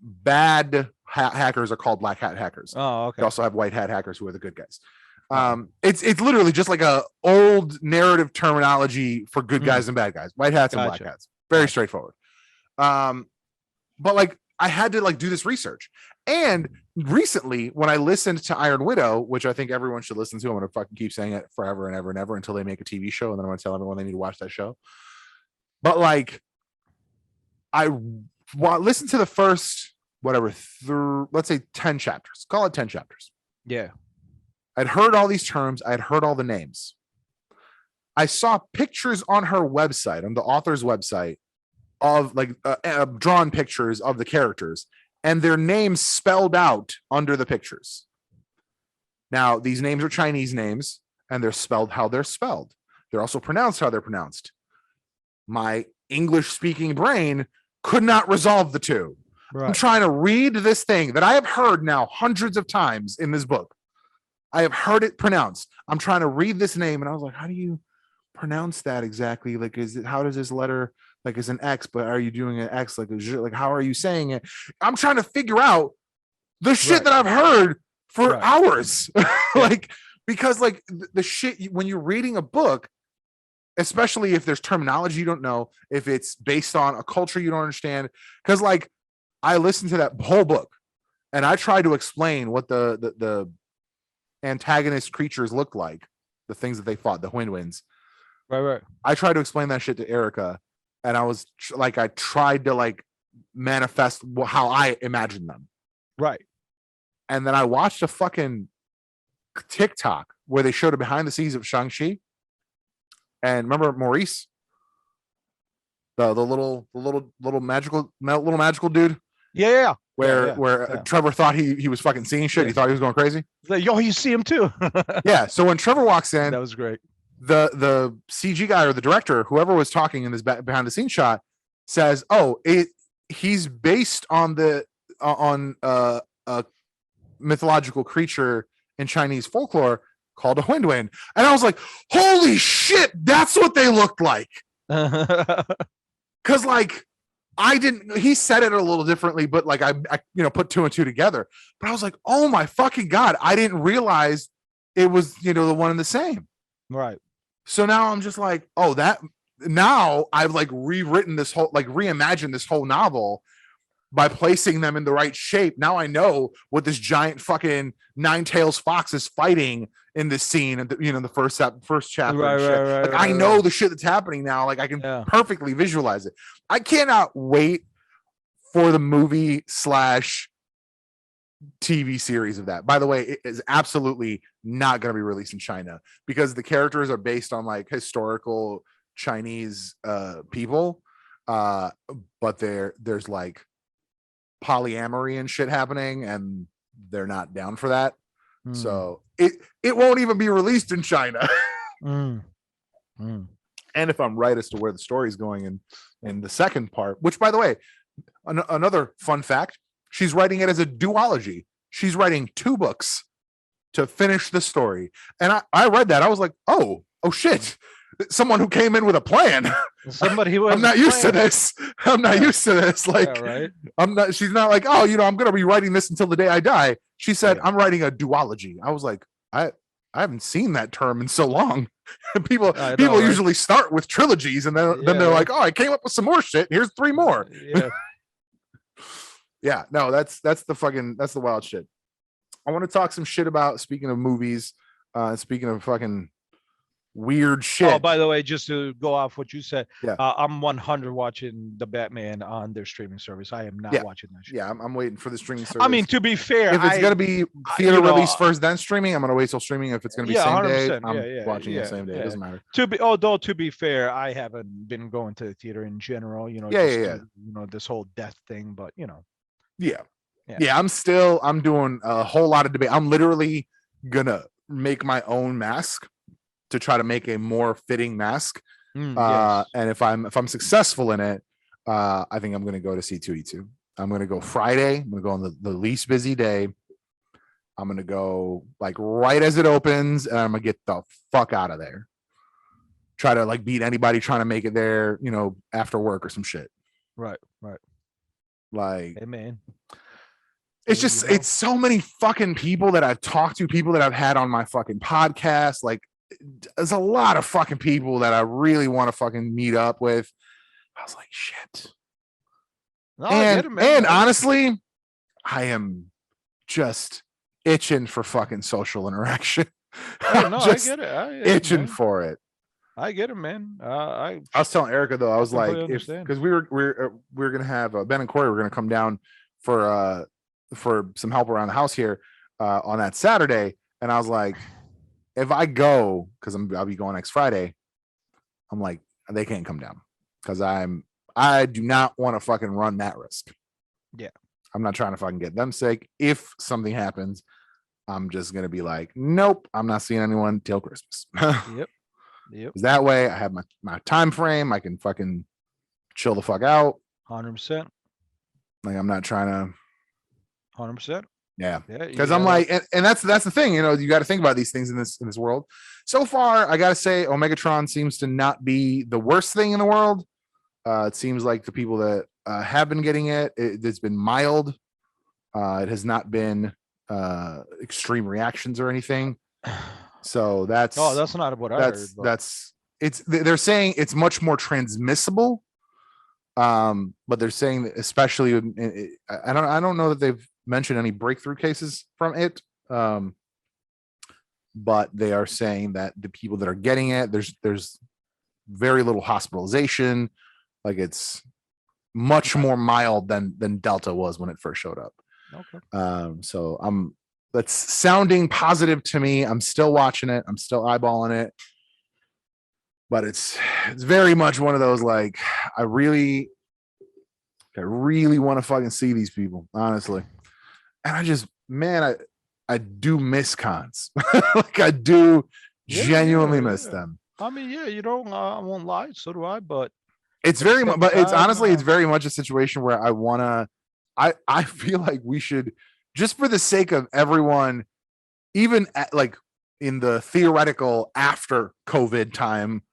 bad hackers are called black hat hackers. Oh, okay. You also have white hat hackers who are the good guys. It's literally just like a old narrative terminology for good guys and bad guys, white hats and black hats. Very straightforward. But like I had to like do this research. And recently when I listened to Iron Widow, which I think everyone should listen to, I'm going to fucking keep saying it forever and ever and ever until they make a TV show. And then I'm going to tell everyone they need to watch that show. But like I listen to the first, let's say 10 chapters. Call it 10 chapters. Yeah. I'd heard all these terms. I'd heard all the names. I saw pictures on her website, on the author's website, of like drawn pictures of the characters and their names spelled out under the pictures. Now, these names are Chinese names and they're spelled how they're spelled. They're also pronounced how they're pronounced. My English speaking brain could not resolve the two. Right. I'm trying to read this thing that I have heard now hundreds of times in this book. I have heard it pronounced. I'm trying to read this name and I was like, how do you pronounce that exactly? Like, how does this letter, like, is an X, but are you doing an X? Like, how are you saying it? I'm trying to figure out the shit that I've heard for hours. Like, because like the shit, when you're reading a book, especially if there's terminology you don't know, if it's based on a culture you don't understand, because like I listened to that whole book and I tried to explain what the antagonist creatures looked like, the things that they fought, the Winds. Right. I tried to explain that shit to Erica, and I was like, I tried to like manifest how I imagined them. Right. And then I watched a fucking TikTok where they showed a behind the scenes of Shang-Chi. And remember Maurice, the little magical dude. Yeah. Where Trevor thought he was fucking seeing shit. He thought he was going crazy. Like, yo, you see him too. Yeah. So when Trevor walks in, that was great. The CG guy or the director, whoever was talking in this behind the scenes shot, says, "Oh, he's based on a mythological creature in Chinese folklore called a Wind." And I was like, holy shit, that's what they looked like. Because like he said it a little differently, but like I put 2 and 2 together. But I was like, oh my fucking God, I didn't realize it was, the one and the same. Right. So now I'm just like, now I've like rewritten this whole, like reimagined this whole novel by placing them in the right shape. Now I know what this giant fucking nine-tails fox is fighting in this scene, and the first chapter. Right, And shit. right, Like right, I right, know right. the shit that's happening now. Like I can Yeah. perfectly visualize it. I cannot wait for the movie / TV series of that. By the way, it is absolutely not going to be released in China because the characters are based on like historical Chinese people, but there's like polyamory and shit happening, and they're not down for that. So it won't even be released in China. And if I'm right as to where the story's going in the second part, which by the way, another fun fact, she's writing it as a duology. She's writing 2 books to finish the story. And I read that. I was like, oh shit. Someone who came in with a plan. Somebody who I'm not used to this. I'm not used to this. Like, right. she's not like, oh, I'm going to be writing this until the day I die. She said, Yeah. I'm writing a duology. I was like, I haven't seen that term in so long. People right? usually start with trilogies and then they're like, oh, I came up with some more shit. Here's 3 more. Yeah. Yeah, no, that's the wild shit. I want to talk some shit about, speaking of movies, speaking of fucking weird shit. Oh, by the way, just to go off what you said, Yeah. I'm 100 watching the Batman on their streaming service. I am not watching that shit. Yeah, I'm waiting for the streaming service. I mean, to be fair, if it's gonna be theater release first, then streaming, I'm gonna wait till streaming. If it's gonna be same day, I'm watching it same day. It doesn't matter. To be fair, I haven't been going to the theater in general. This whole death thing, but Yeah. I'm doing a whole lot of debate. I'm literally gonna make my own mask to try to make a more fitting mask. Yes. And if I'm successful in it, I think I'm gonna go to C2E2. I'm gonna go Friday. I'm gonna go on the least busy day. I'm gonna go like right as it opens, and I'm gonna get the fuck out of there. Try to like beat anybody trying to make it there, after work or some shit. Right. Like, hey, man. It's just it's so many fucking people that I've talked to, people that I've had on my fucking podcast. Like, there's a lot of fucking people that I really want to fucking meet up with. I was like, shit. No, and honestly, I am just itching for fucking social interaction. I get it. Itching for it. I get it, man. I was telling Erica though, I was like, because we were gonna have Ben and Corey were gonna come down for some help around the house here on that Saturday, and I was like, if I go, because I'll be going next Friday, I'm like, they can't come down because I do not want to fucking run that risk. Yeah, I'm not trying to fucking get them sick. If something happens, I'm just gonna be like, nope, I'm not seeing anyone till Christmas. Yep. That way I have my time frame. I can fucking chill the fuck out. 100%. Like, I'm not trying to 100%. Yeah. Because I'm like, and that's the thing, you got to think about these things in this world. So far, I gotta say, Omegatron seems to not be the worst thing in the world. It seems like the people that have been getting it's been mild. It has not been extreme reactions or anything. So that's not what I heard. They're saying it's much more transmissible. But they're saying that especially I don't know that they've mentioned any breakthrough cases from it. But they are saying that the people that are getting it, there's very little hospitalization. Like, it's much more mild than Delta was when it first showed up. Okay. So that's sounding positive to me. I'm still watching it. I'm still eyeballing it. But it's very much one of those, like, I really want to fucking see these people, honestly. And I just, man, I do miss cons. Like, I do genuinely miss them. I mean, I won't lie, so do I, but it's very much, but it's honestly, it's very much a situation where I feel like we should, just for the sake of everyone, even like in the theoretical after COVID time,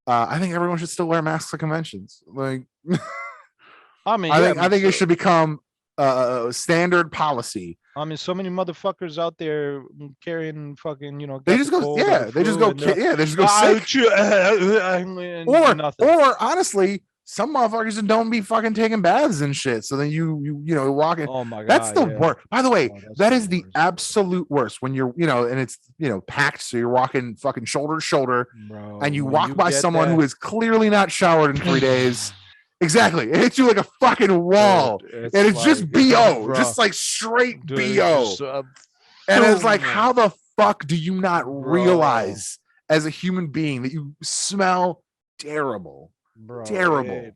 I think everyone should still wear masks at conventions. Like, I think it should become a standard policy. I mean, so many motherfuckers out there carrying fucking, they just go sick. Or honestly, some motherfuckers just don't be fucking taking baths and shit. So then you know walking. Oh my That's god, the yeah. worst. By the way, Oh, that's that the is the worst, absolute worst when you're and it's packed. So you're walking fucking shoulder to shoulder, bro. and you When walk you by get someone that, who is clearly not showered in 3 days. Exactly. It hits you like a fucking wall. it's And it's just like, BO, bro, just like straight dude, BO. just And it's like, boom, how the fuck do you not bro, realize as a human being that you smell terrible? bro. Terrible. It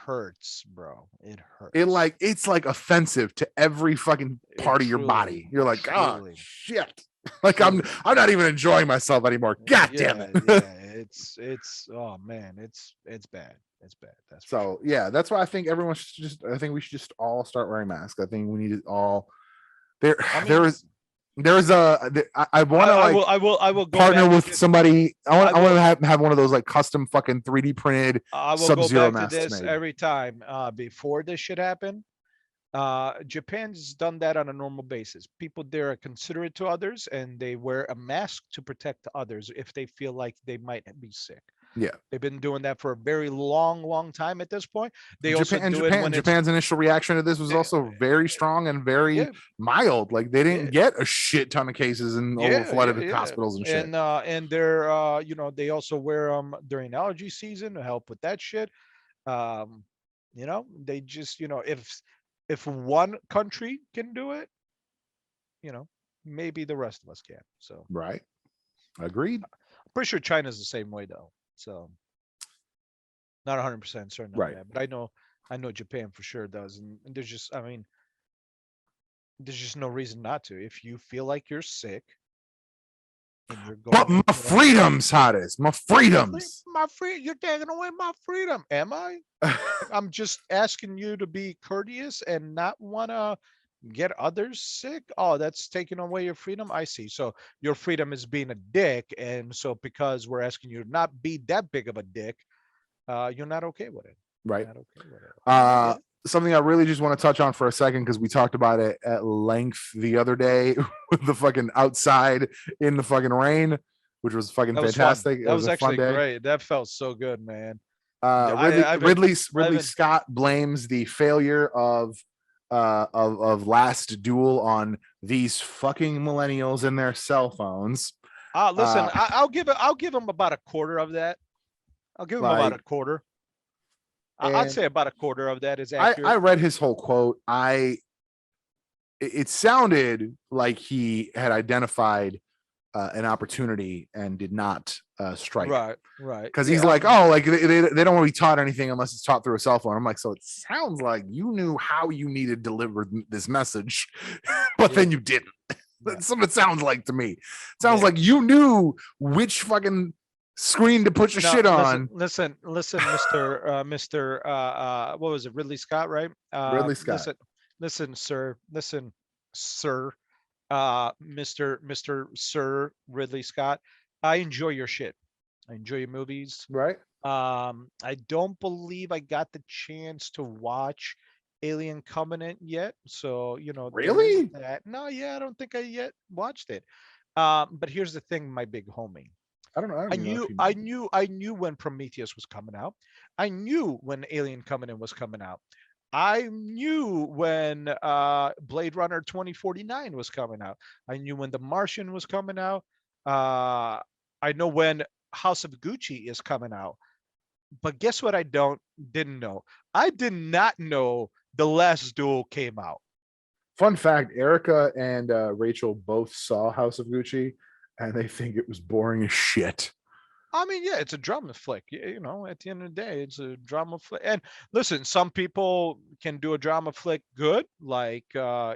hurts, bro. It hurts. It's like offensive to every fucking It part of your truly, body. You're like, oh truly, shit. Like I'm truly. I'm not even enjoying myself anymore. God damn Yeah, it. yeah. It's. Oh man, it's bad. It's bad. That's for sure. So yeah, that's why I think everyone should I think we should just all start wearing masks. I think we need it all there. I There mean, is there's I want to like I will go partner back to with this. somebody. I I want will to have one of those like custom fucking 3D printed I will go Sub-Zero back to masks this made. every time. Before this shit happened, Japan's done that on a normal basis. People there are considerate to others, and they wear a mask to protect others if they feel like they might be sick. Yeah. They've been doing that for a very long time at this point. They also do it when it's Japan's initial reaction to this was eh, also very strong and very yeah, mild. Like they yeah, didn't get a shit ton of cases and over flooded yeah. hospitals and shit. And they're they also wear them during allergy season to help with that shit. Um, they just if one country can do it, you know, maybe the rest of us can. So Right. Agreed. I'm pretty sure China's the same way though. So not 100% certain on Right. that, but I know Japan for sure does, and there's just I mean there's just no reason not to. If you feel like you're sick and you're But going my into freedoms, hottest. My freedoms. my free, you're taking away my freedom. Am I? I'm just asking you to be courteous and not want to get others sick. Oh, that's taking away your freedom. I see. So your freedom is being a dick, and so because we're asking you to not be that big of a dick, you're not okay with it. Right. Not okay with it. I get it. Something I really just want to touch on for a second because we talked about it at length the other day with the fucking outside in the fucking rain, which was fucking That was fantastic. fun. It That was was a fun actually day. great. That felt so good, man. Ridley Ivan, Scott blames the failure of Last Duel on these fucking millennials and their cell phones. listen, I'll give him about a quarter of that. I'll give him about a Like, quarter. I'd say about a quarter of that is accurate. I read his whole quote. It sounded like he had identified an opportunity and did not strike. Right. Because he's like, oh, like they don't want to be taught anything unless it's taught through a cell phone. I'm like, so it sounds like you knew how you needed to deliver this message, but then you didn't. That's what it sounds like to me. It sounds like you knew which fucking screen to put your shit on. Listen, Mr. What was it? Ridley Scott, right? Ridley Scott. Listen, sir. Mr. Sir Ridley Scott. I enjoy your shit. I enjoy your movies. Right. I don't believe I got the chance to watch Alien Covenant yet. So, Really? that. No, yeah, I don't think I yet watched it. But here's the thing, my big homie. I don't know. I knew when Prometheus was coming out. I knew when Alien Covenant was coming out. I knew when Blade Runner 2049 was coming out. I knew when The Martian was coming out. I know when House of Gucci is coming out. But guess what? Didn't know. I did not know The Last Duel came out. Fun fact: Erica and Rachel both saw House of Gucci, and they think it was boring as shit. I mean, yeah, it's a drama flick. At the end of the day, it's a drama flick. And listen, some people can do a drama flick good, like I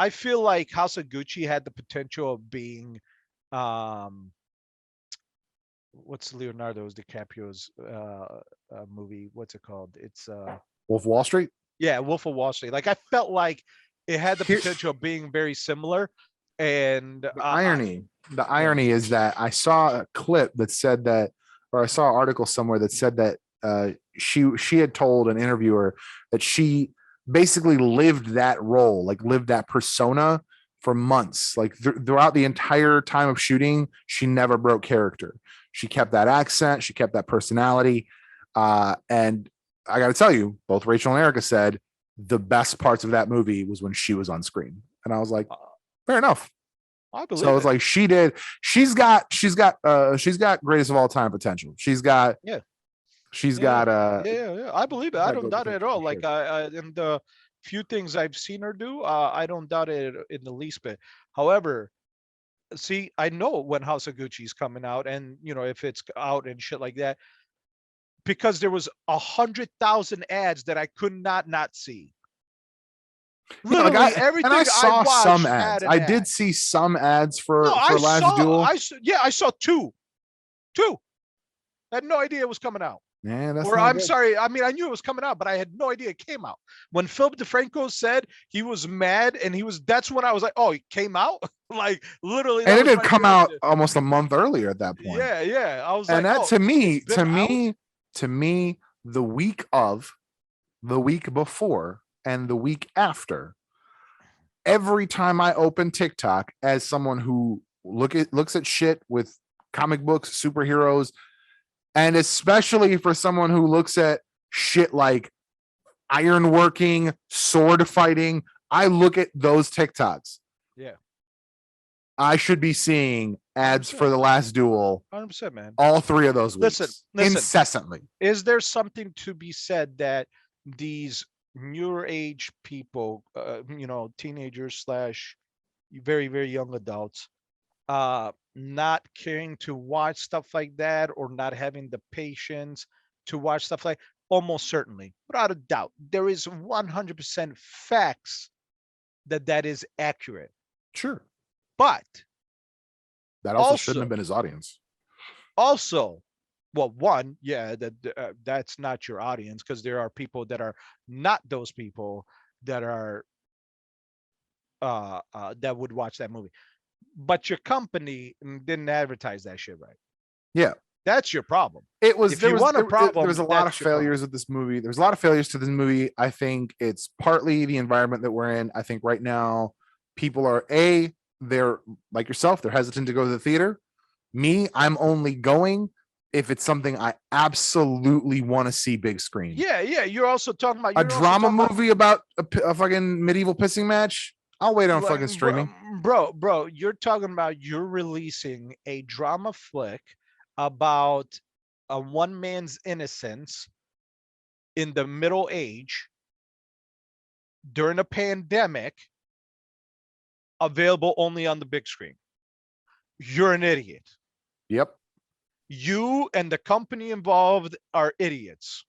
feel like House of Gucci had the potential of being what's Leonardo DiCaprio's movie? What's it called? It's Wolf of Wall Street. Yeah, Wolf of Wall Street. Like I felt like it had the potential of being very similar. And the irony is that I saw a clip that said that, or I saw an article somewhere that said that she had told an interviewer that she basically lived that role, like lived that persona for months. Like throughout the entire time of shooting, she never broke character. She kept that accent, she kept that personality. And I got to tell you, both Rachel and Erica said the best parts of that movie was when she was on screen. And I was like, fair enough. I believe so it's like she's got greatest of all time potential. She's got yeah. Yeah. I believe it. I don't doubt it at all. Like in the few things I've seen her do, I don't doubt it in the least bit. However, see, I know when House of Gucci is coming out, and if it's out and shit like that, because there was 100,000 ads that I could not see. Literally everything I saw some ads. had an I ad. did see some ads for I Last Duel. I saw two. I had no idea it was coming out. Yeah, that's or I'm good. Sorry. I mean, I knew it was coming out, but I had no idea it came out. When Philip DeFranco said he was mad, and that's when I was like, oh, it came out? Like literally. And it had come out almost a month earlier at that point. Yeah. I was and like, that to me, the week before and the week after, every time I open TikTok as someone who looks at shit with comic books, superheroes, and especially for someone who looks at shit like ironworking, sword fighting, I look at those TikToks. Yeah. I should be seeing ads 100%. For The Last Duel. 100%, man. All 3 of those weeks. Listen, incessantly. Is there something to be said that these newer age people, teenagers / very, very young adults, not caring to watch stuff like that, or not having the patience to watch stuff like, almost certainly, without a doubt, there is 100% facts that is accurate. Sure. But that also shouldn't have been his audience. Also, well, one, yeah, that's not your audience, because there are people that are not those people that are that would watch that movie. But your company didn't advertise that shit right. Yeah. That's your problem. There was a lot of failures with this movie. There's a lot of failures to this movie. I think it's partly the environment that we're in. I think right now people are they're like yourself, they're hesitant to go to the theater. Me, I'm only going if it's something I absolutely want to see big screen. Yeah. You're also talking about a drama movie about a fucking medieval pissing match. I'll wait on fucking streaming. Bro, you're talking about you're releasing a drama flick about a one man's innocence in the middle age during a pandemic, available only on the big screen. You're an idiot. Yep. You and the company involved are idiots.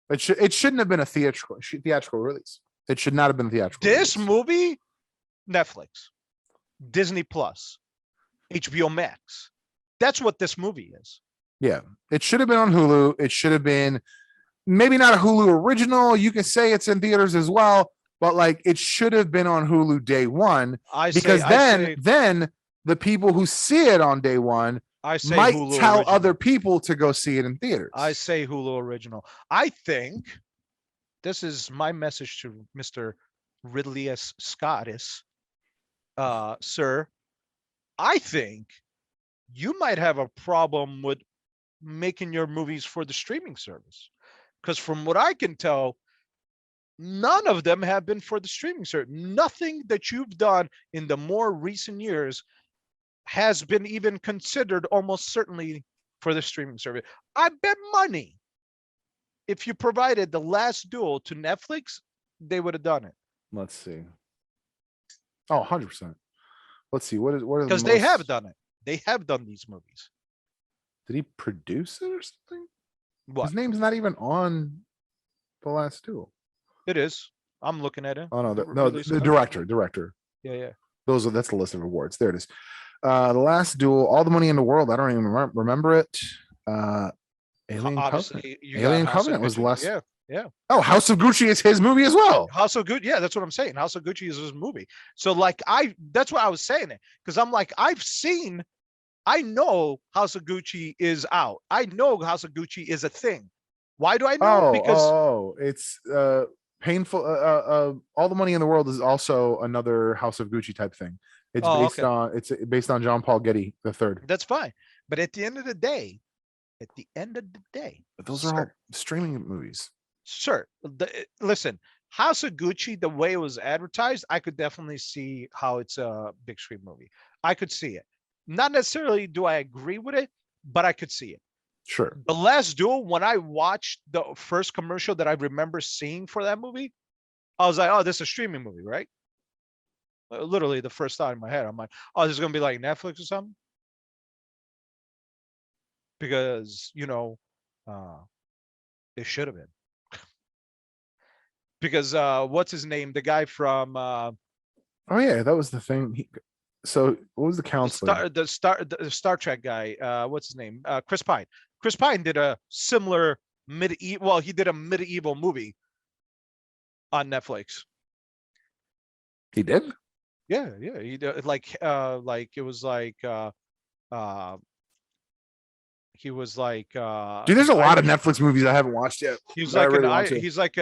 It shouldn't have been a theatrical release. It should not have been theatrical. This movie, Netflix, Disney Plus, HBO Max. That's what this movie is. Yeah. It should have been on Hulu. It should have been maybe not a Hulu original. You can say it's in theaters as well, but like it should have been on Hulu day one. Then the people who see it on day one might Hulu tell original. Other people to go see it in theaters. I say Hulu original. I think this is my message to Mr. Ridley S. Scottis, sir. I think you might have a problem with making your movies for the streaming service, because from what I can tell, none of them have been for the streaming service. Nothing that you've done in the more recent years has been even considered almost certainly for the streaming service. I bet money if you provided The Last Duel to Netflix, they would have done it. Let's see. Oh, 100%. Let's see. What are because they have done it. They have done these movies. Did he produce it or something? What? His name's not even on The Last Duel. It is. I'm looking at it. Oh no, the director. Yeah. That's the list of awards. There it is. The Last Duel, All the Money in the World. I don't even remember it. Alien Covenant was the last. Yeah. Oh, House of Gucci is his movie as well. House of Gucci. Yeah, that's what I'm saying. House of Gucci is his movie. So like that's what I was saying it, because I'm like, I know House of Gucci is out. I know House of Gucci is a thing. Why do I know? It's Painful. All the Money in the World is also another House of Gucci type thing. Oh, okay. It's based on John Paul Getty the third. That's fine. But at the end of the day, But those are all sir, streaming movies. sir, listen, House of Gucci, the way it was advertised, I could definitely see how it's a big screen movie. I could see it. Not necessarily do I agree with it, but I could see it. Sure. The Last Duel, when I watched the first commercial that I remember seeing for that movie, I was like, oh, this is a streaming movie, right? Literally the first thought in my head. I'm like, oh, this is gonna be like Netflix or something. Because, it should have been. Because what's his name? The guy from Oh yeah, that was the thing. So what was the counselor? the Star Trek guy. What's his name? Chris Pine. Chris Pine did a similar medieval. Well, he did a medieval movie on Netflix. He did. Yeah, he did like it was like he was like Dude, there's a lot of Irish. Netflix movies I haven't watched yet. He's that I like really want to. he's like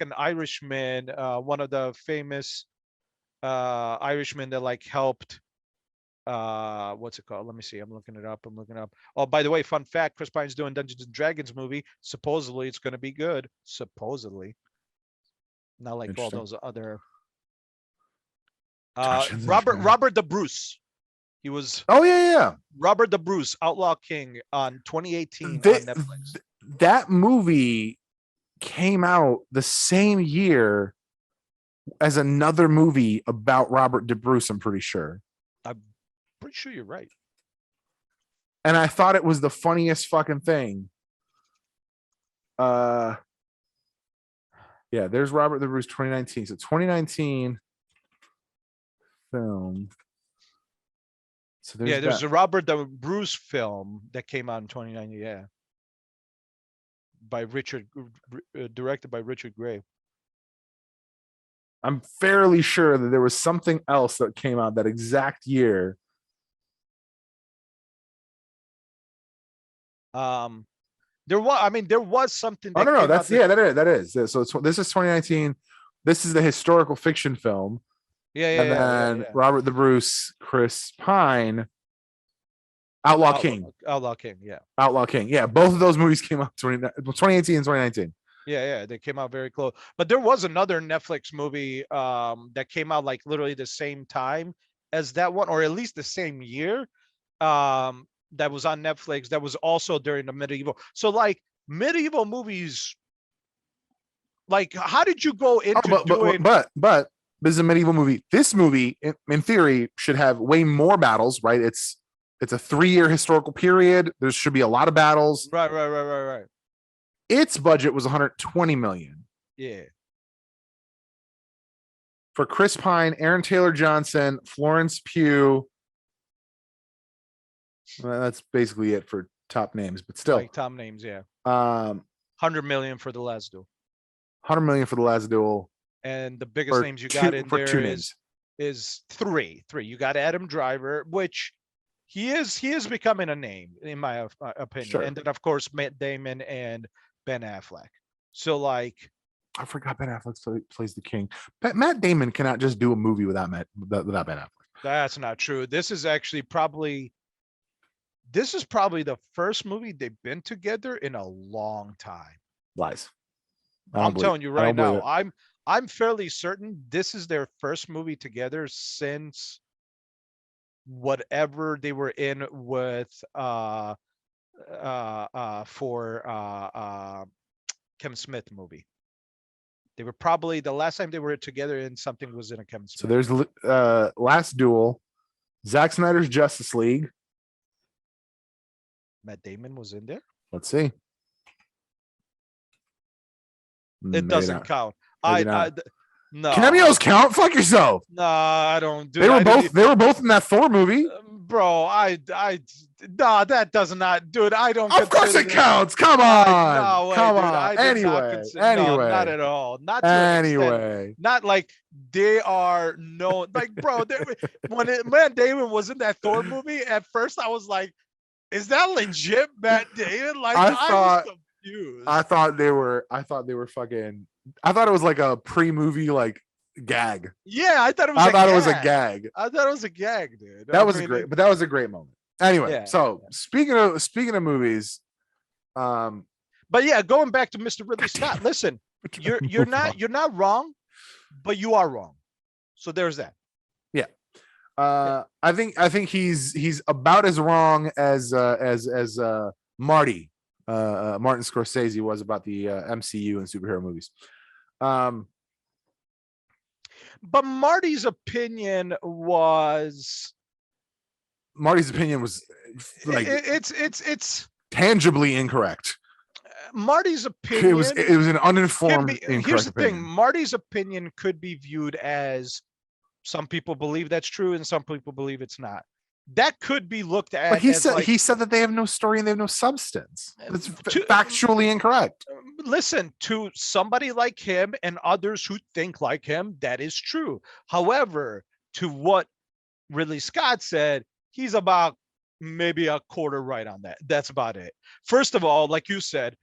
an Irishman, one of the famous Irishmen that like helped what's it called? Let me see. I'm looking it up. Oh, by the way, fun fact, Chris Pine's doing Dungeons and Dragons movie. Supposedly it's gonna be good. Supposedly. Not like all Interesting. those other Dungeons and Robert Dragons. the Bruce. He was Oh yeah, Robert the Bruce, Outlaw King on 2018 yeah. on Netflix. That movie came out the same year as another movie about Robert DeBruce, I'm pretty sure. I'm pretty sure you're right. And I thought it was the funniest fucking thing. Yeah, there's Robert DeBruce 2019. So 2019 film. So There's a Robert the Bruce film that came out in 2019. Yeah, by directed by Richard Gray. I'm fairly sure that there was something else that came out that exact year. There was something. Oh no, that is. So this is 2019. This is the historical fiction film. And then Robert the Bruce, Chris Pine, Outlaw King. Outlaw King, yeah. Outlaw King. Yeah, both of those movies came out 2018 and 2019. Yeah, they came out very close. But there was another Netflix movie that came out like literally the same time as that one, or at least the same year. That was on Netflix. That was also during the medieval. So like medieval movies. Like, how did you go into doing? But this is a medieval movie. This movie, in theory, should have way more battles, right? It's a 3-year historical period. There should be a lot of battles. Right. Its budget was 120 million. Yeah. For Chris Pine, Aaron Taylor Johnson, Florence Pugh. Well, that's basically it for top names, but still. Like top names, yeah. 100 million for The Last Duel. 100 million for The Last Duel. And the biggest names you got in there is three. You got Adam Driver, which he is becoming a name in my opinion. Sure. And then of course Matt Damon and Ben Affleck. So like, I forgot Ben Affleck plays the king. Matt Damon cannot just do a movie without Ben Affleck. That's not true. This is probably the first movie they've been together in a long time. Lies. I'm telling you right now. I'm fairly certain this is their first movie together since whatever they were in with Kevin Smith movie. They were probably the last time they were together in something was in a Kevin Smith. So there's Last Duel, Zack Snyder's Justice League. Matt Damon was in there. Let's see. It doesn't count. No. Cameos count. Fuck yourself. No, I don't do. They were both in that Thor movie, bro. No, that does not, dude. I don't. Of course it counts. Come on. Come on. Anyway, no, not at all. Not anyway. Not like they are known. Like, bro, when Matt Damon was in that Thor movie, at first I was like, "Is that legit, Matt Damon?" Like, I was confused. I thought they were fucking I thought it was like a pre-movie like gag. Yeah, I thought it was. It was a gag. I thought it was a gag, dude. That was great, but that was a great moment. Anyway, Yeah, so speaking of movies, but yeah, going back to Mr. Ridley Scott. Listen, you're not wrong, but you are wrong. So there's that. Yeah. I think he's about as wrong as Martin Scorsese was about the MCU and superhero movies. But Marty's opinion was like it's tangibly incorrect. Marty's opinion. It was an uninformed. Here's the opinion. thing: Marty's opinion could be viewed as some people believe that's true and some people believe it's not. That could be looked at. But he said that they have no story and they have no substance. That's factually incorrect. Listen, to somebody like him and others who think like him, that is true. However, to what Ridley Scott said, he's about maybe a quarter right on that. That's about it. First of all, like you said,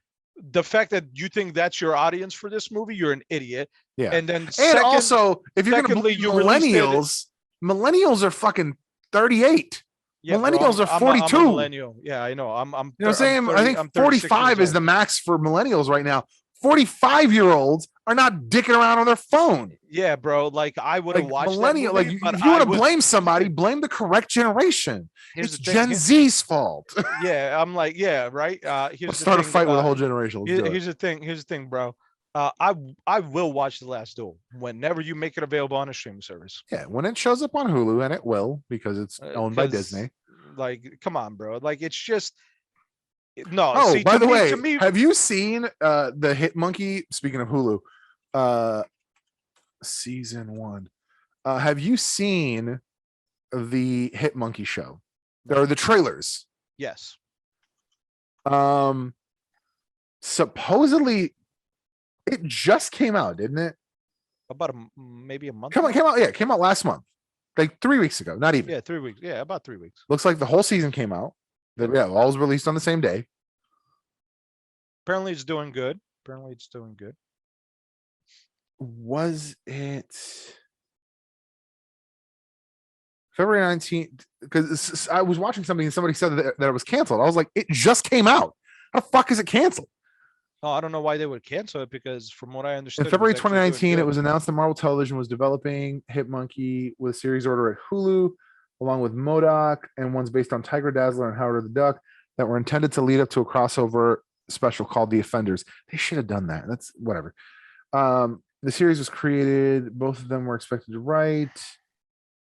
the fact that you think that's your audience for this movie, you're an idiot. Yeah. And then also, if you're going to believe millennials are fucking 38. Yeah, millennials are 42. I'm a millennial. Yeah, I know. I'm you know what I'm saying? I think 45 is the max for millennials right now. 45-year-olds are not dicking around on their phone. Yeah, bro. Like I would have watched millennial. Like if you want to blame somebody, blame the correct generation. It's Gen Z's fault. Yeah, I'm like, yeah, right. Let's start a fight with a whole generation. Here's the thing, bro. I will watch The Last Duel whenever you make it available on a streaming service. Yeah, when it shows up on Hulu, and it will because it's owned by Disney. Like, come on, bro. Like, it's just no. Oh, see, by the way, have you seen the Hit Monkey? Speaking of Hulu, season 1. Have you seen the Hit Monkey show or the trailers? Yes. Supposedly. It just came out, didn't it? About maybe a month. Came out. Yeah, it came out last month, like 3 weeks ago. Not even. Yeah, 3 weeks. Yeah, about 3 weeks. Looks like the whole season came out. Yeah, all was released on the same day. Apparently, it's doing good. Was it February 19th? Because I was watching something and somebody said that it was canceled. I was like, it just came out. How the fuck is it canceled? Oh, I don't know why they would cancel it because from what I understood, in February 2019, it was announced that Marvel Television was developing Hit Monkey with series order at Hulu, along with MODOK and ones based on Tiger Dazzler and Howard the Duck that were intended to lead up to a crossover special called The Offenders. They should have done that. That's whatever. The series was created. Both of them were expected to write.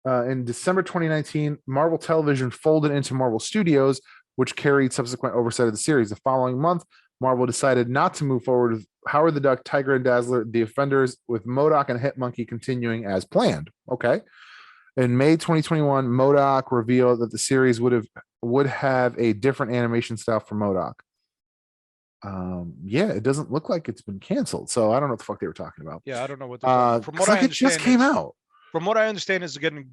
In December 2019, Marvel Television folded into Marvel Studios, which carried subsequent oversight of the series. The following month, Marvel decided not to move forward with Howard the Duck, Tiger and Dazzler, The Offenders, with MODOK and Hit Monkey continuing as planned. Okay. In May 2021, MODOK revealed that the series would have a different animation style for MODOK. Yeah, it doesn't look like it's been canceled. So I don't know what the fuck they were talking about. Yeah, I don't know what they're from what I understand, it just came out. From what I understand, it's getting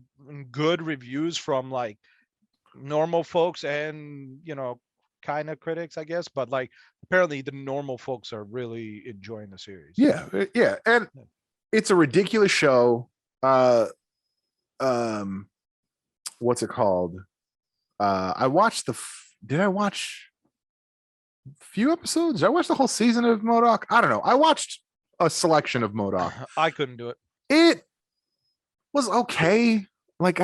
good reviews from like normal folks and kind of critics, I guess, but like apparently the normal folks are really enjoying the series. Yeah, and it's a ridiculous show. What's it called? I watched did I watch a few episodes? Did I watch the whole season of MODOK? I don't know. I watched a selection of MODOK. I couldn't do it. It was okay. Like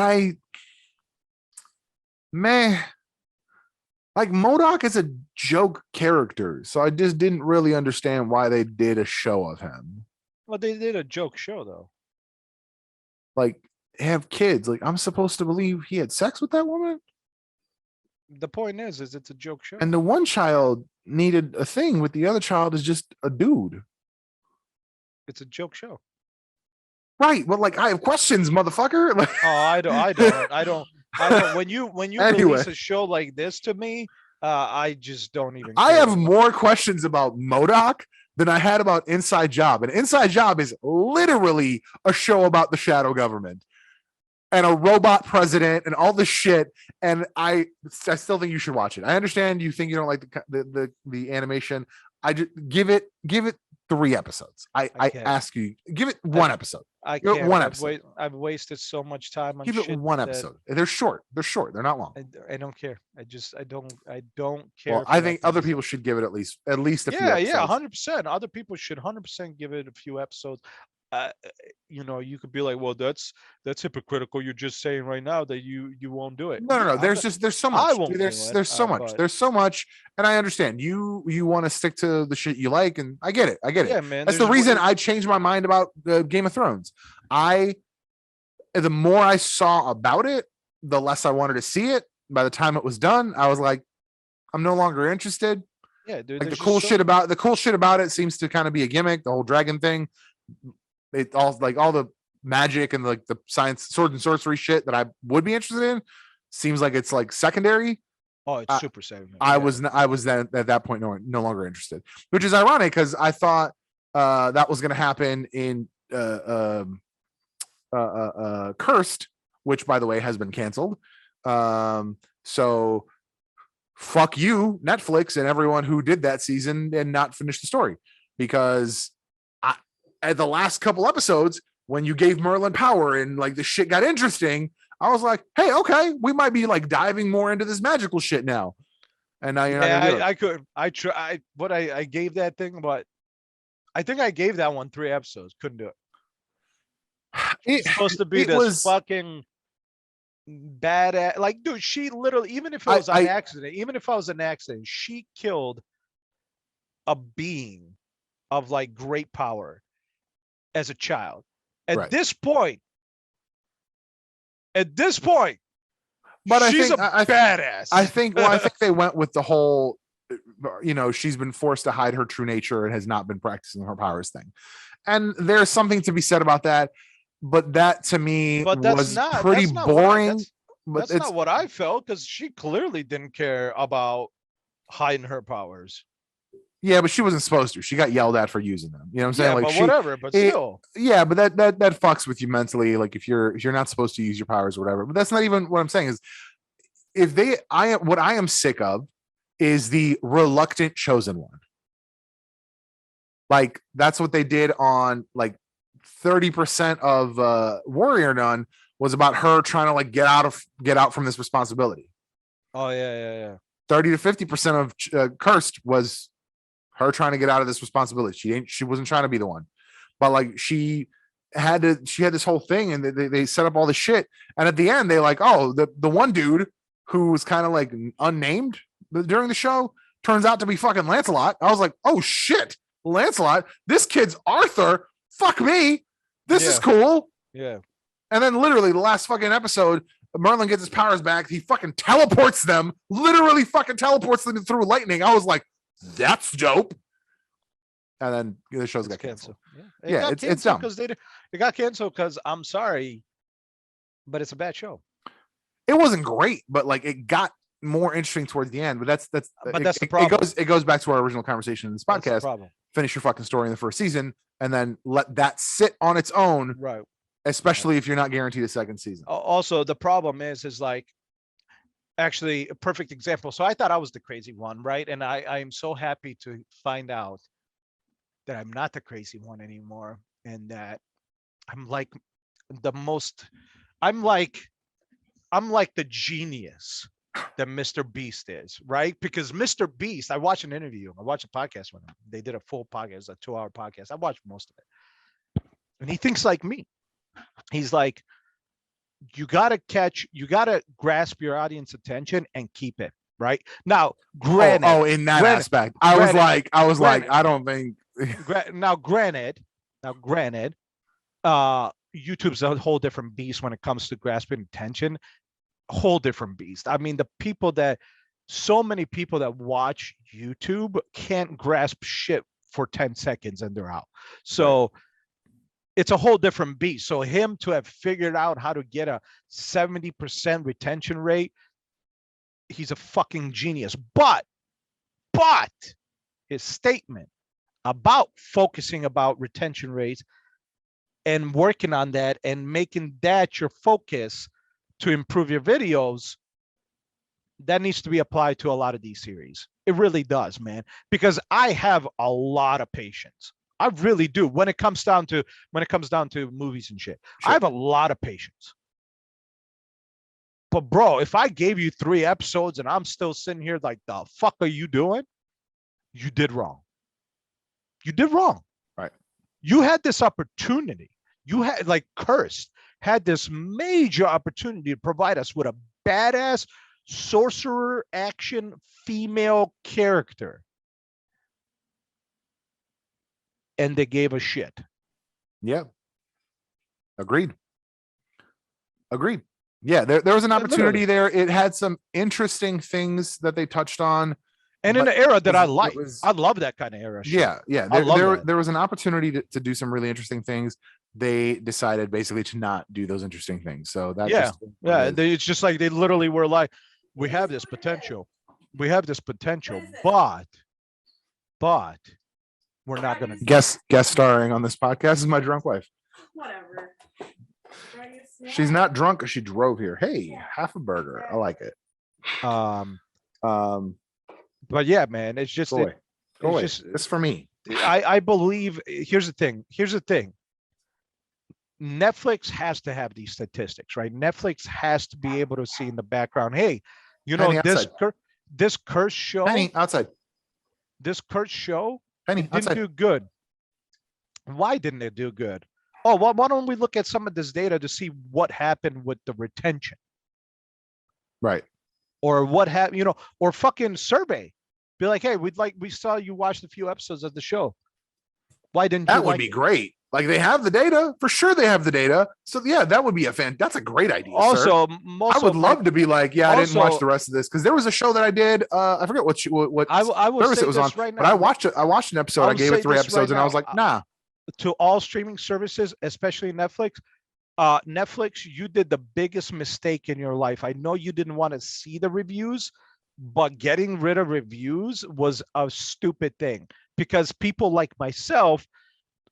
like MODOK is a joke character, so I just didn't really understand why they did a show of him. Well, they did a joke show though. Like have kids. Like I'm supposed to believe he had sex with that woman. The point is it's a joke show. And the one child needed a thing with the other child is just a dude. It's a joke show. Right. Well, like I have questions, motherfucker. Like, oh, I don't. When you anyway. Release a show like this to me, I just don't even. I have more questions about MODOK than I had about Inside Job, and Inside Job is literally a show about the shadow government and a robot president and all this shit. And I still think you should watch it. I understand you think you don't like the animation. I just give it 3 episodes. I can't. ask you, give it 1 episode. I Give it can't. 1 episode. I've wasted so much time on Give it shit 1 that episode. They're short. They're short. They're not long. I don't care. I don't care. Well, for I that think kind other of people stuff. should give it at least a few Yeah, episodes. 100%. Other people should 100% give it a few episodes. You could be like, well, that's hypocritical. You're just saying right now that you won't do it. No. Yeah, there's so much. I won't There's do it, there's so much. but There's so much, and I understand you want to stick to the shit you like, and I get it. yeah, man. That's the reason I changed my mind about Game of Thrones. The more I saw about it, the less I wanted to see it. By the time it was done, I was like, I'm no longer interested. Yeah, dude. Like the cool shit about it seems to kind of be a gimmick. The whole dragon thing, it all the magic and like the science, sword and sorcery shit that I would be interested in seems like it's like secondary. Oh, it's super secondary. I was then at that point no longer interested, which is ironic because I thought that was going to happen in Cursed, which by the way has been canceled. So fuck you, Netflix, and everyone who did that season and not finish the story, because at the last couple episodes when you gave Merlin power and like the shit got interesting, I was like, hey, okay, we might be like diving more into this magical shit now. And now you're not gonna do it. I gave that thing, but I think I gave that one 3 episodes. Couldn't do it. It's supposed to be this fucking badass. Like, dude, she literally, even if it was an accident, she killed a being of like great power as a child. At this point, but she's a badass. I think they went with the whole, she's been forced to hide her true nature and has not been practicing her powers thing. And there's something to be said about that. But that to me was pretty boring. That's not what I felt, because she clearly didn't care about hiding her powers. Yeah, but she wasn't supposed to. She got yelled at for using them. You know what I'm saying? Yeah, like but whatever. But still. Yeah, but that fucks with you mentally. Like if you're not supposed to use your powers or whatever. But that's not even what I'm saying. Is what I am sick of is the reluctant chosen one. Like that's what they did on like 30% of Warrior Nun was about her trying to like get out from this responsibility. Oh yeah. 30 to 50% of Cursed was her trying to get out of this responsibility. She wasn't trying to be the one, but like she had this whole thing, and they set up all this shit, and at the end they like, oh, the one dude who was kind of like unnamed during the show turns out to be fucking Lancelot. I was like, oh shit, Lancelot, this kid's Arthur. Fuck me, this is cool. Yeah. And then literally the last fucking episode, Merlin gets his powers back. He fucking teleports them, literally fucking teleports them through lightning. I was like, that's dope. And then the shows got canceled. Yeah, it's dumb. Because they got canceled because, I'm sorry, but it's a bad show. It wasn't great, but like it got more interesting towards the end. But that's the problem. It goes back to our original conversation in this podcast. Finish your fucking story in the first season and then let that sit on its own. Right. Especially if you're not guaranteed a second season. Also, the problem is like, actually a perfect example. So I thought I was the crazy one, right? And I am so happy to find out that I'm not the crazy one anymore, and that I'm like I'm like the genius that Mr. Beast is, right? Because Mr. Beast, I watched an interview, I watched a podcast with him. They did a full podcast, a 2-hour podcast. I watched most of it. And he thinks like me. He's like, you gotta grasp your audience attention and keep it right. Now, granted, in that aspect, I was like, I don't think. Now, granted, YouTube's a whole different beast when it comes to grasping attention. Whole different beast. I mean, so many people that watch YouTube can't grasp shit for 10 seconds and they're out. So. Right. It's a whole different beast. So him to have figured out how to get a 70% retention rate, he's a fucking genius. But his statement about focusing about retention rates and working on that and making that your focus to improve your videos, that needs to be applied to a lot of these series. It really does, man, because I have a lot of patience. I really do. When it comes down to movies and shit, I have a lot of patience. But bro, if I gave you 3 episodes and I'm still sitting here like, the fuck are you doing? You did wrong. You did wrong. Right. You had this opportunity. You had like Cursed had this major opportunity to provide us with a badass sorcerer action female character. And they gave a shit. Yeah. Agreed. Yeah, there was an opportunity there. It had some interesting things that they touched on. And in an era that I like. I love that kind of era. Yeah. There was an opportunity to do some really interesting things. They decided basically to not do those interesting things. So that it's just like they literally were like, we have this potential. But we're not gonna guest starring on this podcast is my drunk wife. Whatever. She's not drunk because she drove here. Hey, half a burger. I like it. But yeah, man, it's just go away. It's for me. I believe here's the thing. Netflix has to have these statistics, right? Netflix has to be able to see in the background, hey, you know, this Cursed show. Penny outside. This Cursed show didn't do good. Why didn't it do good? Oh, well, why don't we look at some of this data to see what happened with the retention? Right. Or what happened, you know, or fucking survey. Be like, hey, we saw you watched a few episodes of the show. Why didn't you? That would be great. Like they have the data for sure. They have the data. So yeah, that would be that's a great idea. Also, I would love to be like, yeah, I didn't watch the rest of this because there was a show that I did. I forget what I will service say it was on, right now, but I watched an episode. I gave it 3 episodes, and I was like, nah. To all streaming services, especially Netflix, Netflix, you did the biggest mistake in your life. I know you didn't want to see the reviews, but getting rid of reviews was a stupid thing because people like myself,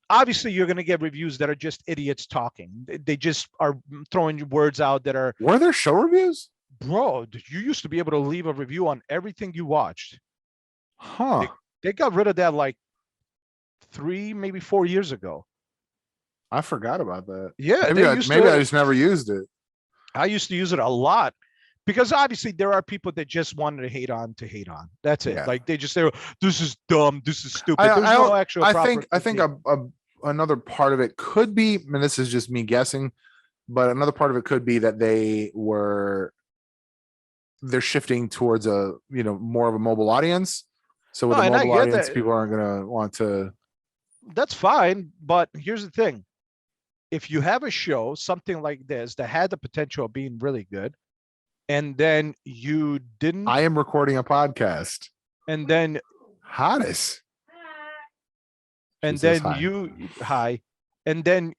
obviously you're going to get reviews that are just idiots talking. They just are throwing words out that are. Were there show reviews? Bro, you used to be able to leave a review on everything you watched. Huh. They got rid of that like 3, maybe 4 years ago. I forgot about that. Yeah, maybe I just never used it. I used to use it a lot because obviously there are people that just wanted to hate on. That's it. Yeah. Like they just say, this is dumb, this is stupid. There's no actual. I think another part of it could be, and this is just me guessing, but another part of it could be that they're shifting towards a more of a mobile audience. So with a mobile audience, people aren't gonna want to. That's fine, but here's the thing. If you have a show, something like this, that had the potential of being really good, and then you didn't. I am recording a podcast. And then. Hottest. And then And then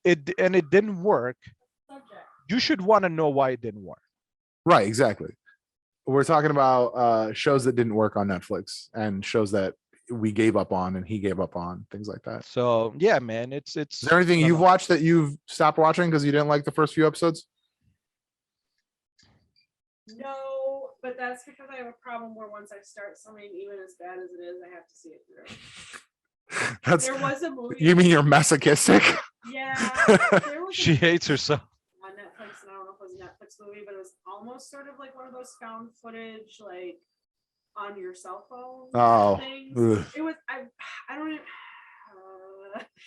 it didn't work. You should want to know why it didn't work. Right, exactly. We're talking about shows that didn't work on Netflix and shows that we gave up on and he gave up on, things like that. So yeah, man, it's. Is there anything you've watched that you've stopped watching because you didn't like the first few episodes? No, but that's because I have a problem where once I start something, even as bad as it is, I have to see it through. There was a movie. You mean you're masochistic? Yeah. She hates herself. On Netflix, and I don't know if it was a Netflix movie, but it was almost sort of like one of those found footage, like on your cell phone. Things. It was. I don't even.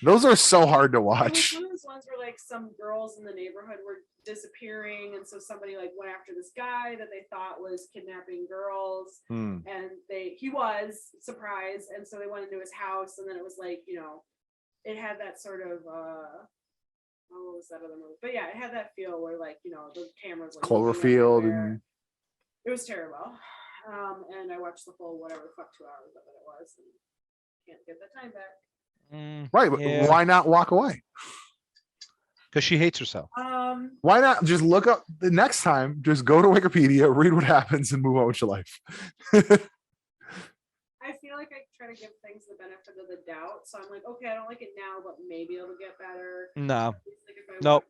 Those are so hard to watch. It was one of those ones where like some girls in the neighborhood were disappearing, and so somebody like went after this guy that they thought was kidnapping girls, and he was surprised, and so they went into his house, and then it was like, it had that sort of what was that other movie? But yeah, it had that feel where like, the cameras like Cloverfield, and it was terrible. And I watched the full whatever the fuck 2 hours of it was, and can't get that time back. Right, but why not walk away? Because she hates herself. Why not just look up the next time? Just go to Wikipedia, read what happens, and move on with your life. I feel like I try to give things the benefit of the doubt, so I'm like, okay, I don't like it now, but maybe it'll get better. No. Like if I nope.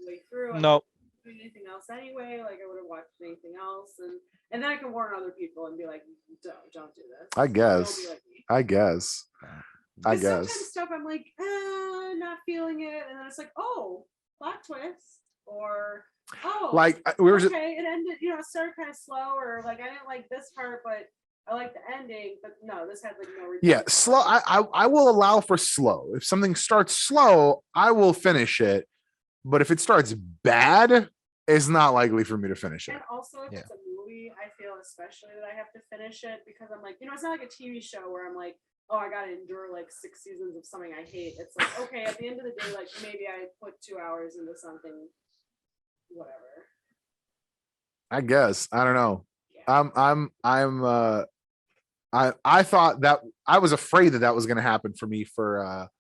Way through, nope. Doing anything else anyway, like I would have watched anything else, and then I can warn other people and be like, don't do this. I guess. I Sometimes guess. stuff I'm like, not feeling it, and then it's like, oh, plot twist, or oh, Like we were just, okay, it ended. You know, it started kind of slow, or like I didn't like this part, but I like the ending. But no, this had like no. yeah, redemption. slow. I will allow for slow. If something starts slow, I will finish it. But if it starts bad, it's not likely for me to finish it. And also, if it's a movie, I feel especially that I have to finish it because I'm like, you know, it's not like a TV show where I'm like, oh, I gotta endure like 6 seasons of something I hate. It's like, okay, at the end of the day, like maybe I put 2 hours into something, whatever. I guess. I don't know. Yeah. I thought that I was afraid that was going to happen for me for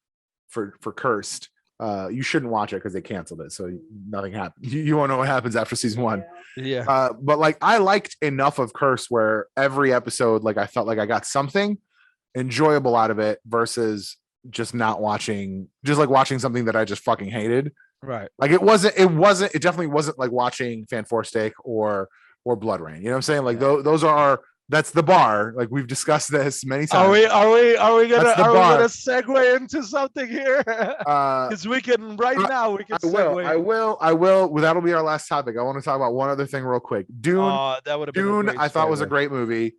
Cursed. You shouldn't watch it because they canceled it, so nothing happened. You won't know what happens after season 1. Yeah. But like I liked enough of Curse where every episode, like I felt like I got something enjoyable out of it versus just not watching, just like watching something that I just fucking hated. Right. Like it definitely wasn't like watching Fan Four Steak or Blood Rain. You know what I'm saying? Like those are that's the bar. Like we've discussed this many times. Are we gonna segue into something here? Because we can now we can segue. I will. Well, that'll be our last topic. I want to talk about one other thing real quick. Dune. That would have been Dune. I thought was a great movie.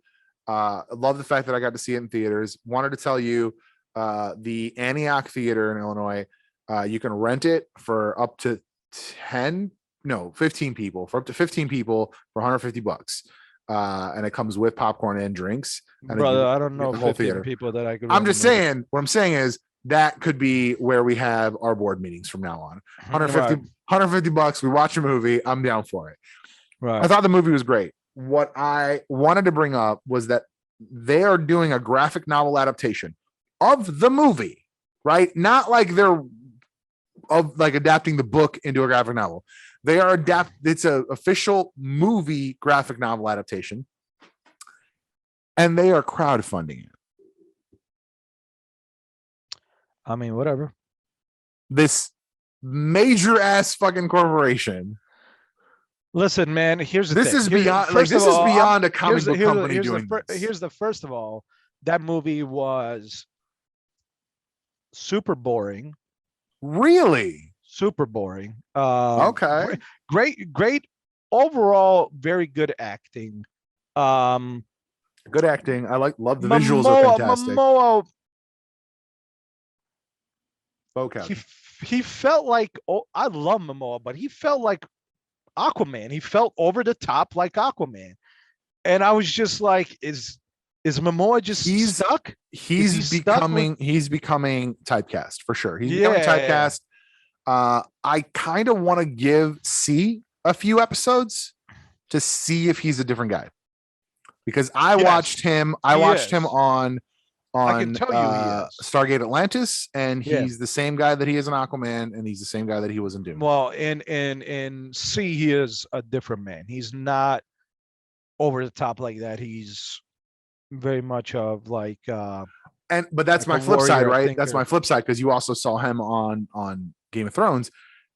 Love the fact that I got to see it in theaters. Wanted to tell you, the Antioch Theater in Illinois. You can rent it for up to 15 people. For up to 15 people for $150. And it comes with popcorn and drinks. And brother, I don't know the whole theater. people that I could. I'm just saying. What I'm saying is that could be where we have our board meetings from now on. $150. We watch a movie. I'm down for it. Right. I thought the movie was great. What I wanted to bring up was that they are doing a graphic novel adaptation of the movie, right? Not like they're adapting the book into a graphic novel. They are it's an official movie graphic novel adaptation, and they are crowdfunding it. I mean, whatever. This major ass fucking corporation. Listen, man. Here's the thing. This is beyond a comic book company doing this. Here's the first of all. That movie was super boring. Really? Super boring. Okay. Great. Overall, very good acting. Good acting. I love the visuals are fantastic. Momoa, okay. He felt like, I love Momoa, but he felt like Aquaman. He felt over the top like Aquaman. And I was just like, is Momoa just stuck? He's becoming typecast for sure. He's becoming typecast. I kind of want to see a few episodes to see if he's a different guy, because I watched him on I can tell you Stargate Atlantis, and he's the same guy that he is in Aquaman, and he's the same guy that he was in Dune. Well, in C, he is a different man. He's not over the top like that. He's very much of like but that's my flip side, right? That's my flip side, because you also saw him on Game of Thrones.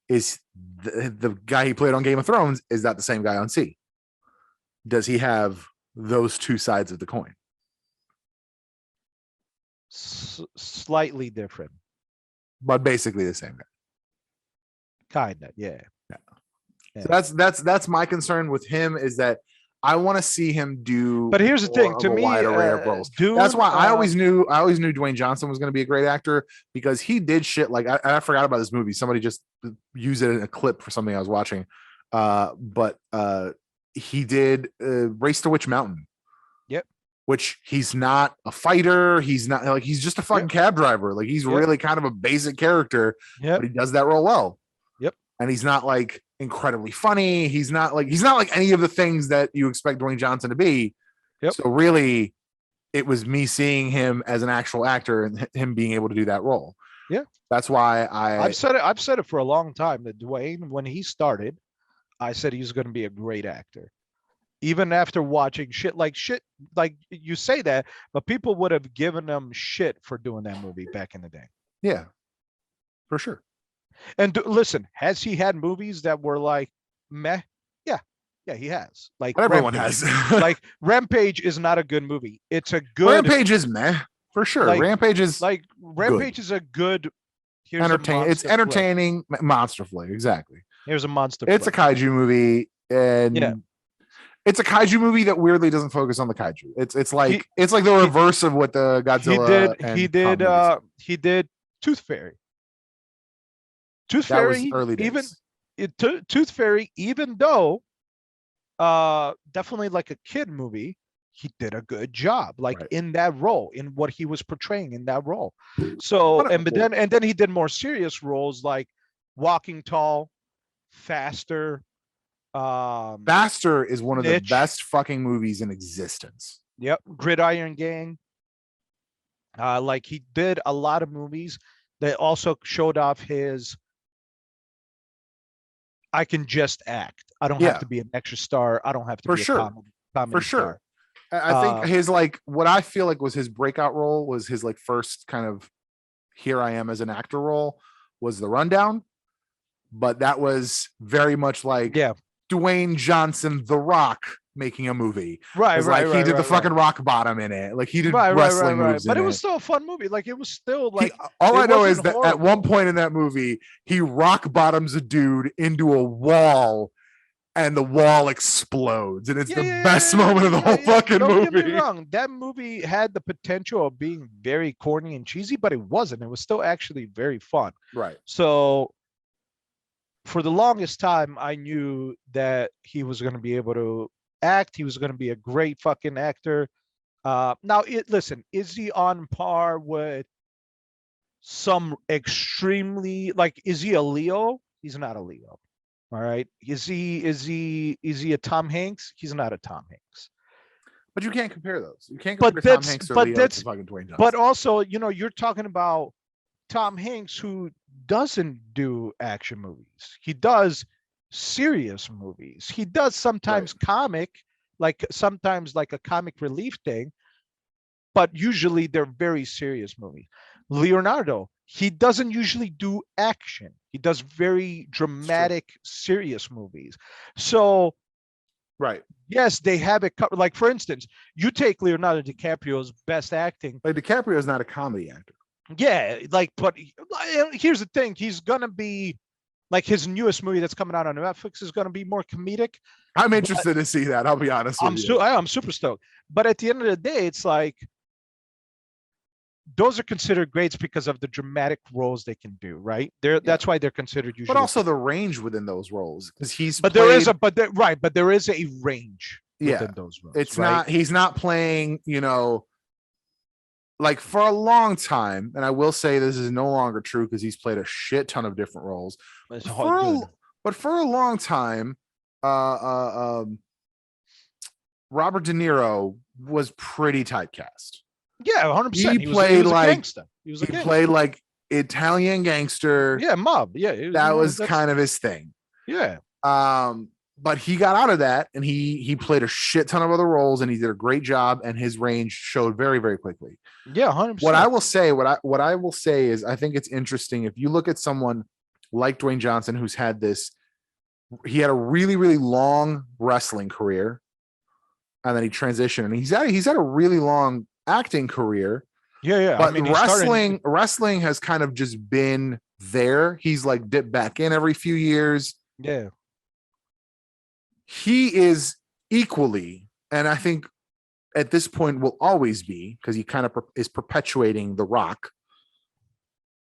Is the guy he played on Game of Thrones, is that the same guy on C? Does he have those two sides of the coin? Slightly different, but basically the same guy. Kinda, yeah. So that's my concern with him, is that I want to see him do. But here's the thing, to me, wide array of roles. That's why I always knew Dwayne Johnson was going to be a great actor, because he did shit like I forgot about this movie. Somebody just used it in a clip for something I was watching. But he did Race to Witch Mountain. Yep. Which he's not a fighter. He's not like, he's just a fucking cab driver. Like he's really kind of a basic character. Yeah. But he does that real well. Yep. And he's not like incredibly funny. He's not like any of the things that you expect Dwayne Johnson to be. Yep. So really, it was me seeing him as an actual actor and him being able to do that role. Yeah. That's why I've said it for a long time that Dwayne, when he started, I said he's going to be a great actor. Even after watching shit like you say that, but people would have given him shit for doing that movie back in the day. Yeah, for sure. And listen, has he had movies that were like meh? Yeah, he has. Like everyone Rampage. has. Like Rampage is not a good movie. It's a good. Rampage is meh. For sure. Like- Rampage is Like Rampage is a good. Here's entertaining. It's monster flick. entertaining monster flick. Exactly. Here's a monster. It's a flick. kaiju movie, and Yeah. it's a kaiju movie that weirdly doesn't focus on the kaiju. It's like the reverse of what the Godzilla. He did Tooth Fairy. Tooth That was Fairy, early days. Tooth Fairy, even though definitely like a kid movie, he did a good job, like Right. in that role, in what he was portraying in that role. So and then he did more serious roles like Walking Tall, Faster. Faster is one of the Niche. best fucking movies in existence. Yep, Gridiron Gang. Like he did a lot of movies that also showed off his I can just act. I don't have to be an extra star. I don't have to For be sure. a comedy For sure. star. I think his like what I feel like was his breakout role was his like first kind of here I am as an actor role was The Rundown, but that was very much like Dwayne Johnson, The Rock making a movie. Right. He did the fucking rock bottom in it. Like he did wrestling moves. But it was still a fun movie. Like it was still like all I know is that at one point in that movie, he rock bottoms a dude into a wall. And the wall explodes, and it's the best moment of the whole fucking movie. Don't get me wrong. That movie had the potential of being very corny and cheesy, but it wasn't. It was still actually very fun. Right. So for the longest time, I knew that he was going to be able to act. He was going to be a great fucking actor. Now, listen, is he on par with some extremely is he a Leo? He's not a Leo. All right. Is he a Tom Hanks? He's not a Tom Hanks. But you can't compare those. You can't compare Tom Hanks or Leo to fucking Dwayne Johnson. But also, you're talking about Tom Hanks, who doesn't do action movies. He does serious movies. He does sometimes comic, sometimes like a comic relief thing, but usually they're very serious movies. Leonardo, he doesn't usually do action. He does very dramatic, serious movies. So, yes, they have it covered. Like, for instance, you take Leonardo DiCaprio's best acting. Like, DiCaprio is not a comedy actor. Yeah, but here's the thing. He's going to be, like, his newest movie that's coming out on Netflix is going to be more comedic. I'm interested to see that. I'll be honest with you. I'm super stoked. But at the end of the day, it's like, those are considered greats because of the dramatic roles they can do, right? That's why they're considered usually. But also the range within those roles, because there is a range within those roles. It's not. He's not playing. Like for a long time, and I will say this is no longer true because he's played a shit ton of different roles. But for a long time, Robert De Niro was pretty typecast. Yeah, 100%. He played like Italian gangster. Yeah, mob. Yeah, that was kind of his thing. Yeah. But he got out of that, and he played a shit ton of other roles, and he did a great job, and his range showed very, very quickly. Yeah, 100%. What I will say is, I think it's interesting if you look at someone like Dwayne Johnson, who's had this. He had a really, really long wrestling career, and then he transitioned, and he's had a really long acting career. But wrestling has kind of just been there. He's like dipped back in every few years. Yeah, he is equally, and I think at this point will always be, because he kind of is perpetuating The Rock.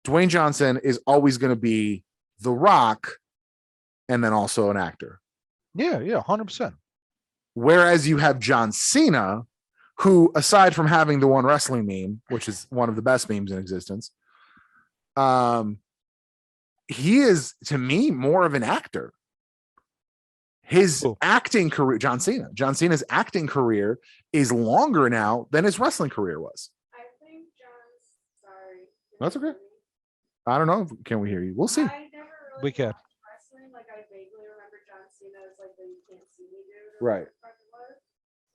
Dwayne Johnson is always going to be The Rock, and then also an actor. Yeah, 100%. Whereas you have John Cena, who, aside from having the one wrestling meme, which is one of the best memes in existence, he is, to me, more of an actor. His acting career, John Cena's acting career is longer now than his wrestling career was. I think sorry. That's okay. I don't know. Can we hear you? We'll see. I never really we can. Wrestling. Like, I vaguely remember John Cena as like the "you can't see me" dude. Right.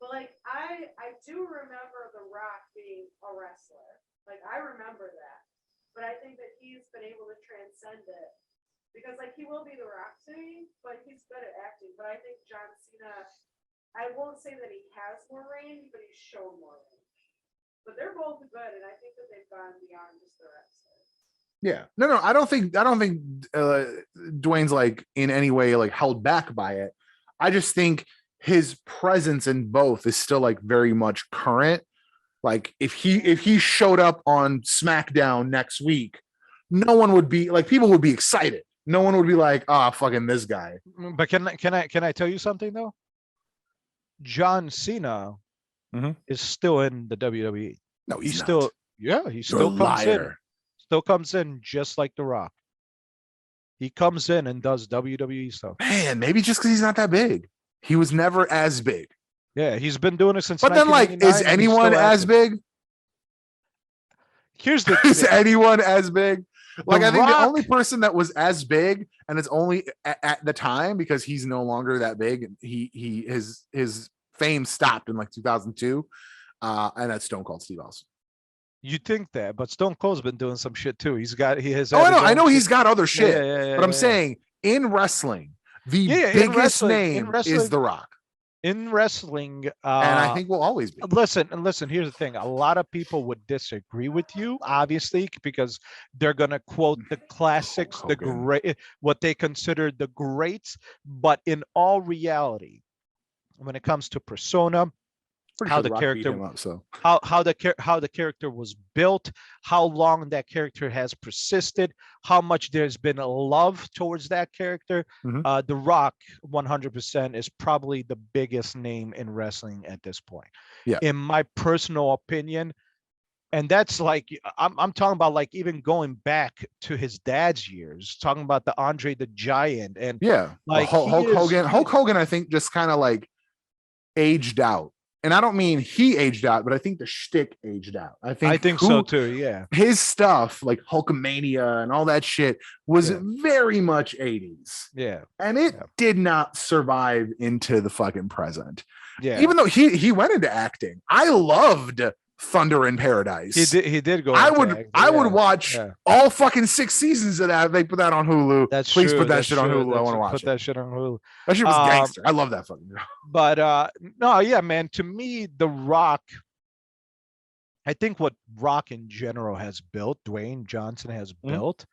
But like I do remember The Rock being a wrestler. Like I remember that. But I think that he's been able to transcend it. Because like he will be The Rock to me, but he's good at acting. But I think John Cena, I won't say that he has more range, but he's shown more range. but they're both good, and I think that they've gone beyond just the wrestler. Yeah. No, I don't think Dwayne's like in any way like held back by it. I just think his presence in both is still like very much current. Like if he showed up on SmackDown next week, no one would be like, people would be excited. No one would be like, oh, fucking this guy. But can I tell you something though? John Cena is still in the WWE. No, he's still not. Yeah, he You're still a comes in. liar. Still comes in just like The Rock. He comes in and does WWE stuff. Man, maybe just because he's not that big. He was never as big. Yeah, he's been doing it since. But then, like, is 1999, and he's anyone still as active. big? Here's the Is thing. anyone as big? Like, The I think the Rock- only person that was as big, and it's only at the time because he's no longer that big. His fame stopped in like 2002, and that's Stone Cold Steve Austin. You think that, but Stone Cold's been doing some shit too. He has. Oh, I know he's got other shit, Yeah, but I'm saying in wrestling, the in biggest wrestling- name is The Rock, in wrestling, and I think will always be. Listen. Here's the thing: a lot of people would disagree with you, obviously, because they're gonna quote the classics, the Hogan. great, what they consider the greats. But in all reality, when it comes to persona, Pretty how sure the Rock beat character- him up, so how the character was built, how long that character has persisted, how much there's been a love towards that character. Mhm. The Rock 100% is probably the biggest name in wrestling at this point. Yeah. In my personal opinion, and that's like I'm talking about like even going back to his dad's years, talking about the Andre the Giant, and yeah, like Hulk Hogan, I think just kind of like aged out. And I don't mean he aged out, but I think the shtick aged out. I think so too. Yeah. His stuff like Hulkamania and all that shit was Yeah. very much 80s. Yeah. And it Yeah. did not survive into the fucking present. Yeah. Even though he went into acting. I loved Thunder in Paradise. He did go. I into would acting, I would yeah, watch yeah. all fucking 6 seasons of that. They put that on Hulu. That's Please true, put that that's shit on true, Hulu. I that's want to true. watch Put it. that shit on Hulu. That shit was gangster. I love that fucking girl. But no, yeah, man. To me, The Rock. I think what Rock in general has built, Dwayne Johnson has built.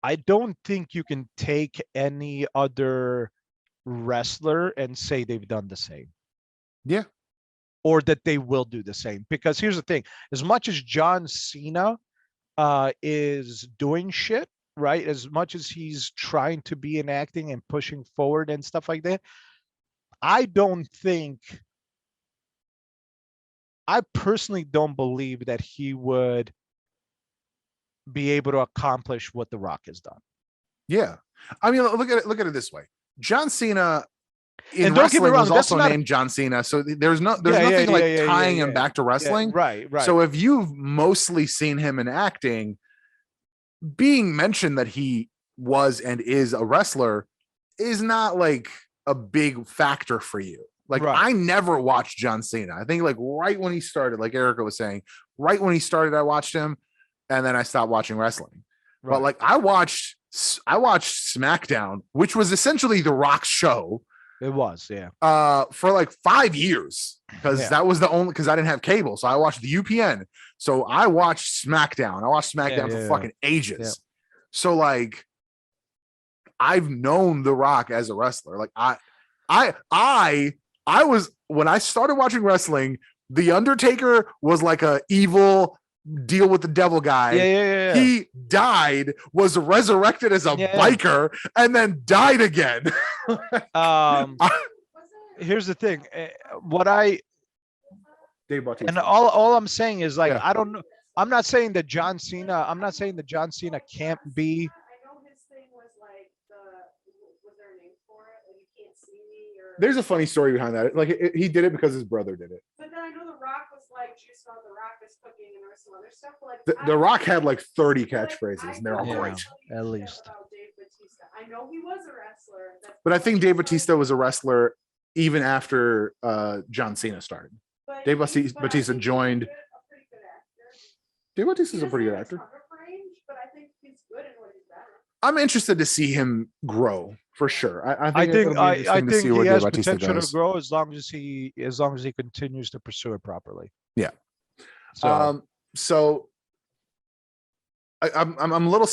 I don't think you can take any other wrestler and say they've done the same. Yeah. Or that they will do the same. Because here's the thing: as much as John Cena is doing shit, right? As much as he's trying to be in acting and pushing forward and stuff like that, I personally don't believe that he would be able to accomplish what The Rock has done. Yeah. I mean, look at it this way. John Cena in And don't get me wrestling wrong, was that's also not- named John Cena. So there's Yeah, nothing like yeah, tying yeah, him yeah. back to wrestling. Right. So if you've mostly seen him in acting, being mentioned that he was and is a wrestler is not like a big factor for you. Like Right. I never watched John Cena. I think like right when he started, like Erica was saying, right when he started, I watched him, and then I stopped watching wrestling. But like I watched SmackDown, which was essentially The Rock's show. It was, yeah. For like 5 years, because Yeah. that was the only, because I didn't have cable, so I watched the UPN. So I watched SmackDown. I watched SmackDown for fucking ages. Yeah. So like, I've known The Rock as a wrestler. Like I was, when I started watching wrestling, The Undertaker was like a evil deal with the devil guy. Yeah. He died, was resurrected as a biker, and then died again. Here's the thing. Dave Bautista. And all I'm saying is like, Yeah. I don't know. I'm not saying that John Cena can't be. I know his thing was like was there a name for it? Like you can't see me or. There's a funny story behind that. Like he did it because his brother did it. But then I know The Rock was like juice on The Rock is cooking and there's some other stuff. But like The Rock had like 30 I feel like catchphrases, and they're all Yeah. great. At least. about Dave Bautista. I know he was a wrestler. But I think Dave Bautista was a wrestler even after John Cena started. Dave Bautista joined. Dave Bautista's a pretty good actor. But I think he's good in what he's done. I'm interested to see him grow for sure. I I think think it'll be I interesting to see think he where Dave has Bautista potential to goes. grow as long as he continues to pursue it properly. Yeah. So So I'm a little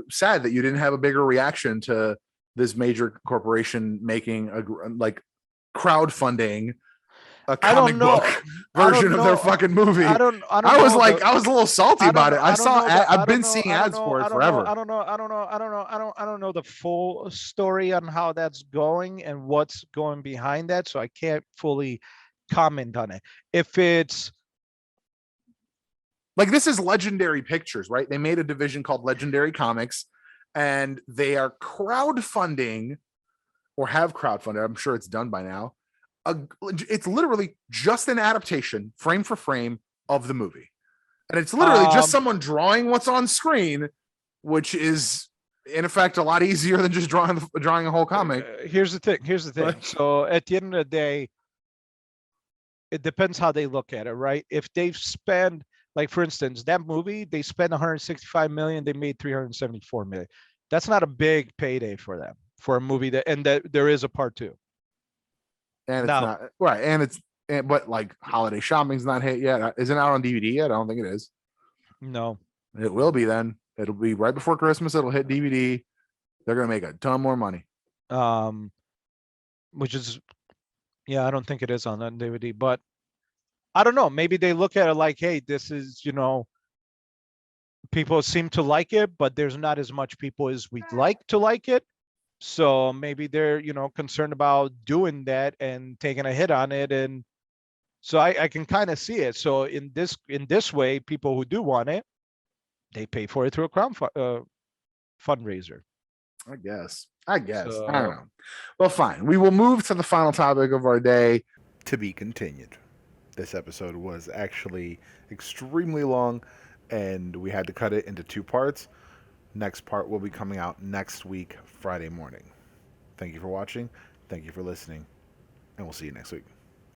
sad that you didn't have a bigger reaction to this major corporation making a like crowdfunding a I don't comic know. book I don't version of their know. fucking movie. I don't I was know like, the I was a little salty about it. I've been seeing I don't ads know for it I don't know forever. I don't know I don't know the full story on how that's going and what's going behind that, so I can't fully comment on it. If it's Like, this is Legendary Pictures, right? They made a division called Legendary Comics, and they are crowdfunding or have crowdfunded. I'm sure it's done by now. It's literally just an adaptation, frame for frame, of the movie, and it's literally just someone drawing what's on screen, which is in effect a lot easier than just drawing a whole comic. Here's the thing. So at the end of the day, it depends how they look at it, right? If they've spent, like for instance, that movie, they spent 165 million, they made 374 million. That's not a big payday for them for a movie that there is a part two. And it's Now, not right, but like holiday shopping's not hit yet. Isn't out on DVD yet? I don't think it is. no. It will be then. It'll be right before Christmas. It'll hit DVD. They're gonna make a ton more money. Which is, yeah, I don't think it is on that DVD, but I don't know. Maybe they look at it like, hey, this is, people seem to like it, but there's not as much people as we'd like to like it. So maybe they're, concerned about doing that and taking a hit on it. And so I can kind of see it. So in this way, people who do want it, they pay for it through a fundraiser. I guess. I don't So know. Well, fine. We will move to the final topic of our day. To be continued. This episode was actually extremely long, and we had to cut it into 2 parts. Next part will be coming out next week, Friday morning. Thank you for watching. Thank you for listening, and we'll see you next week.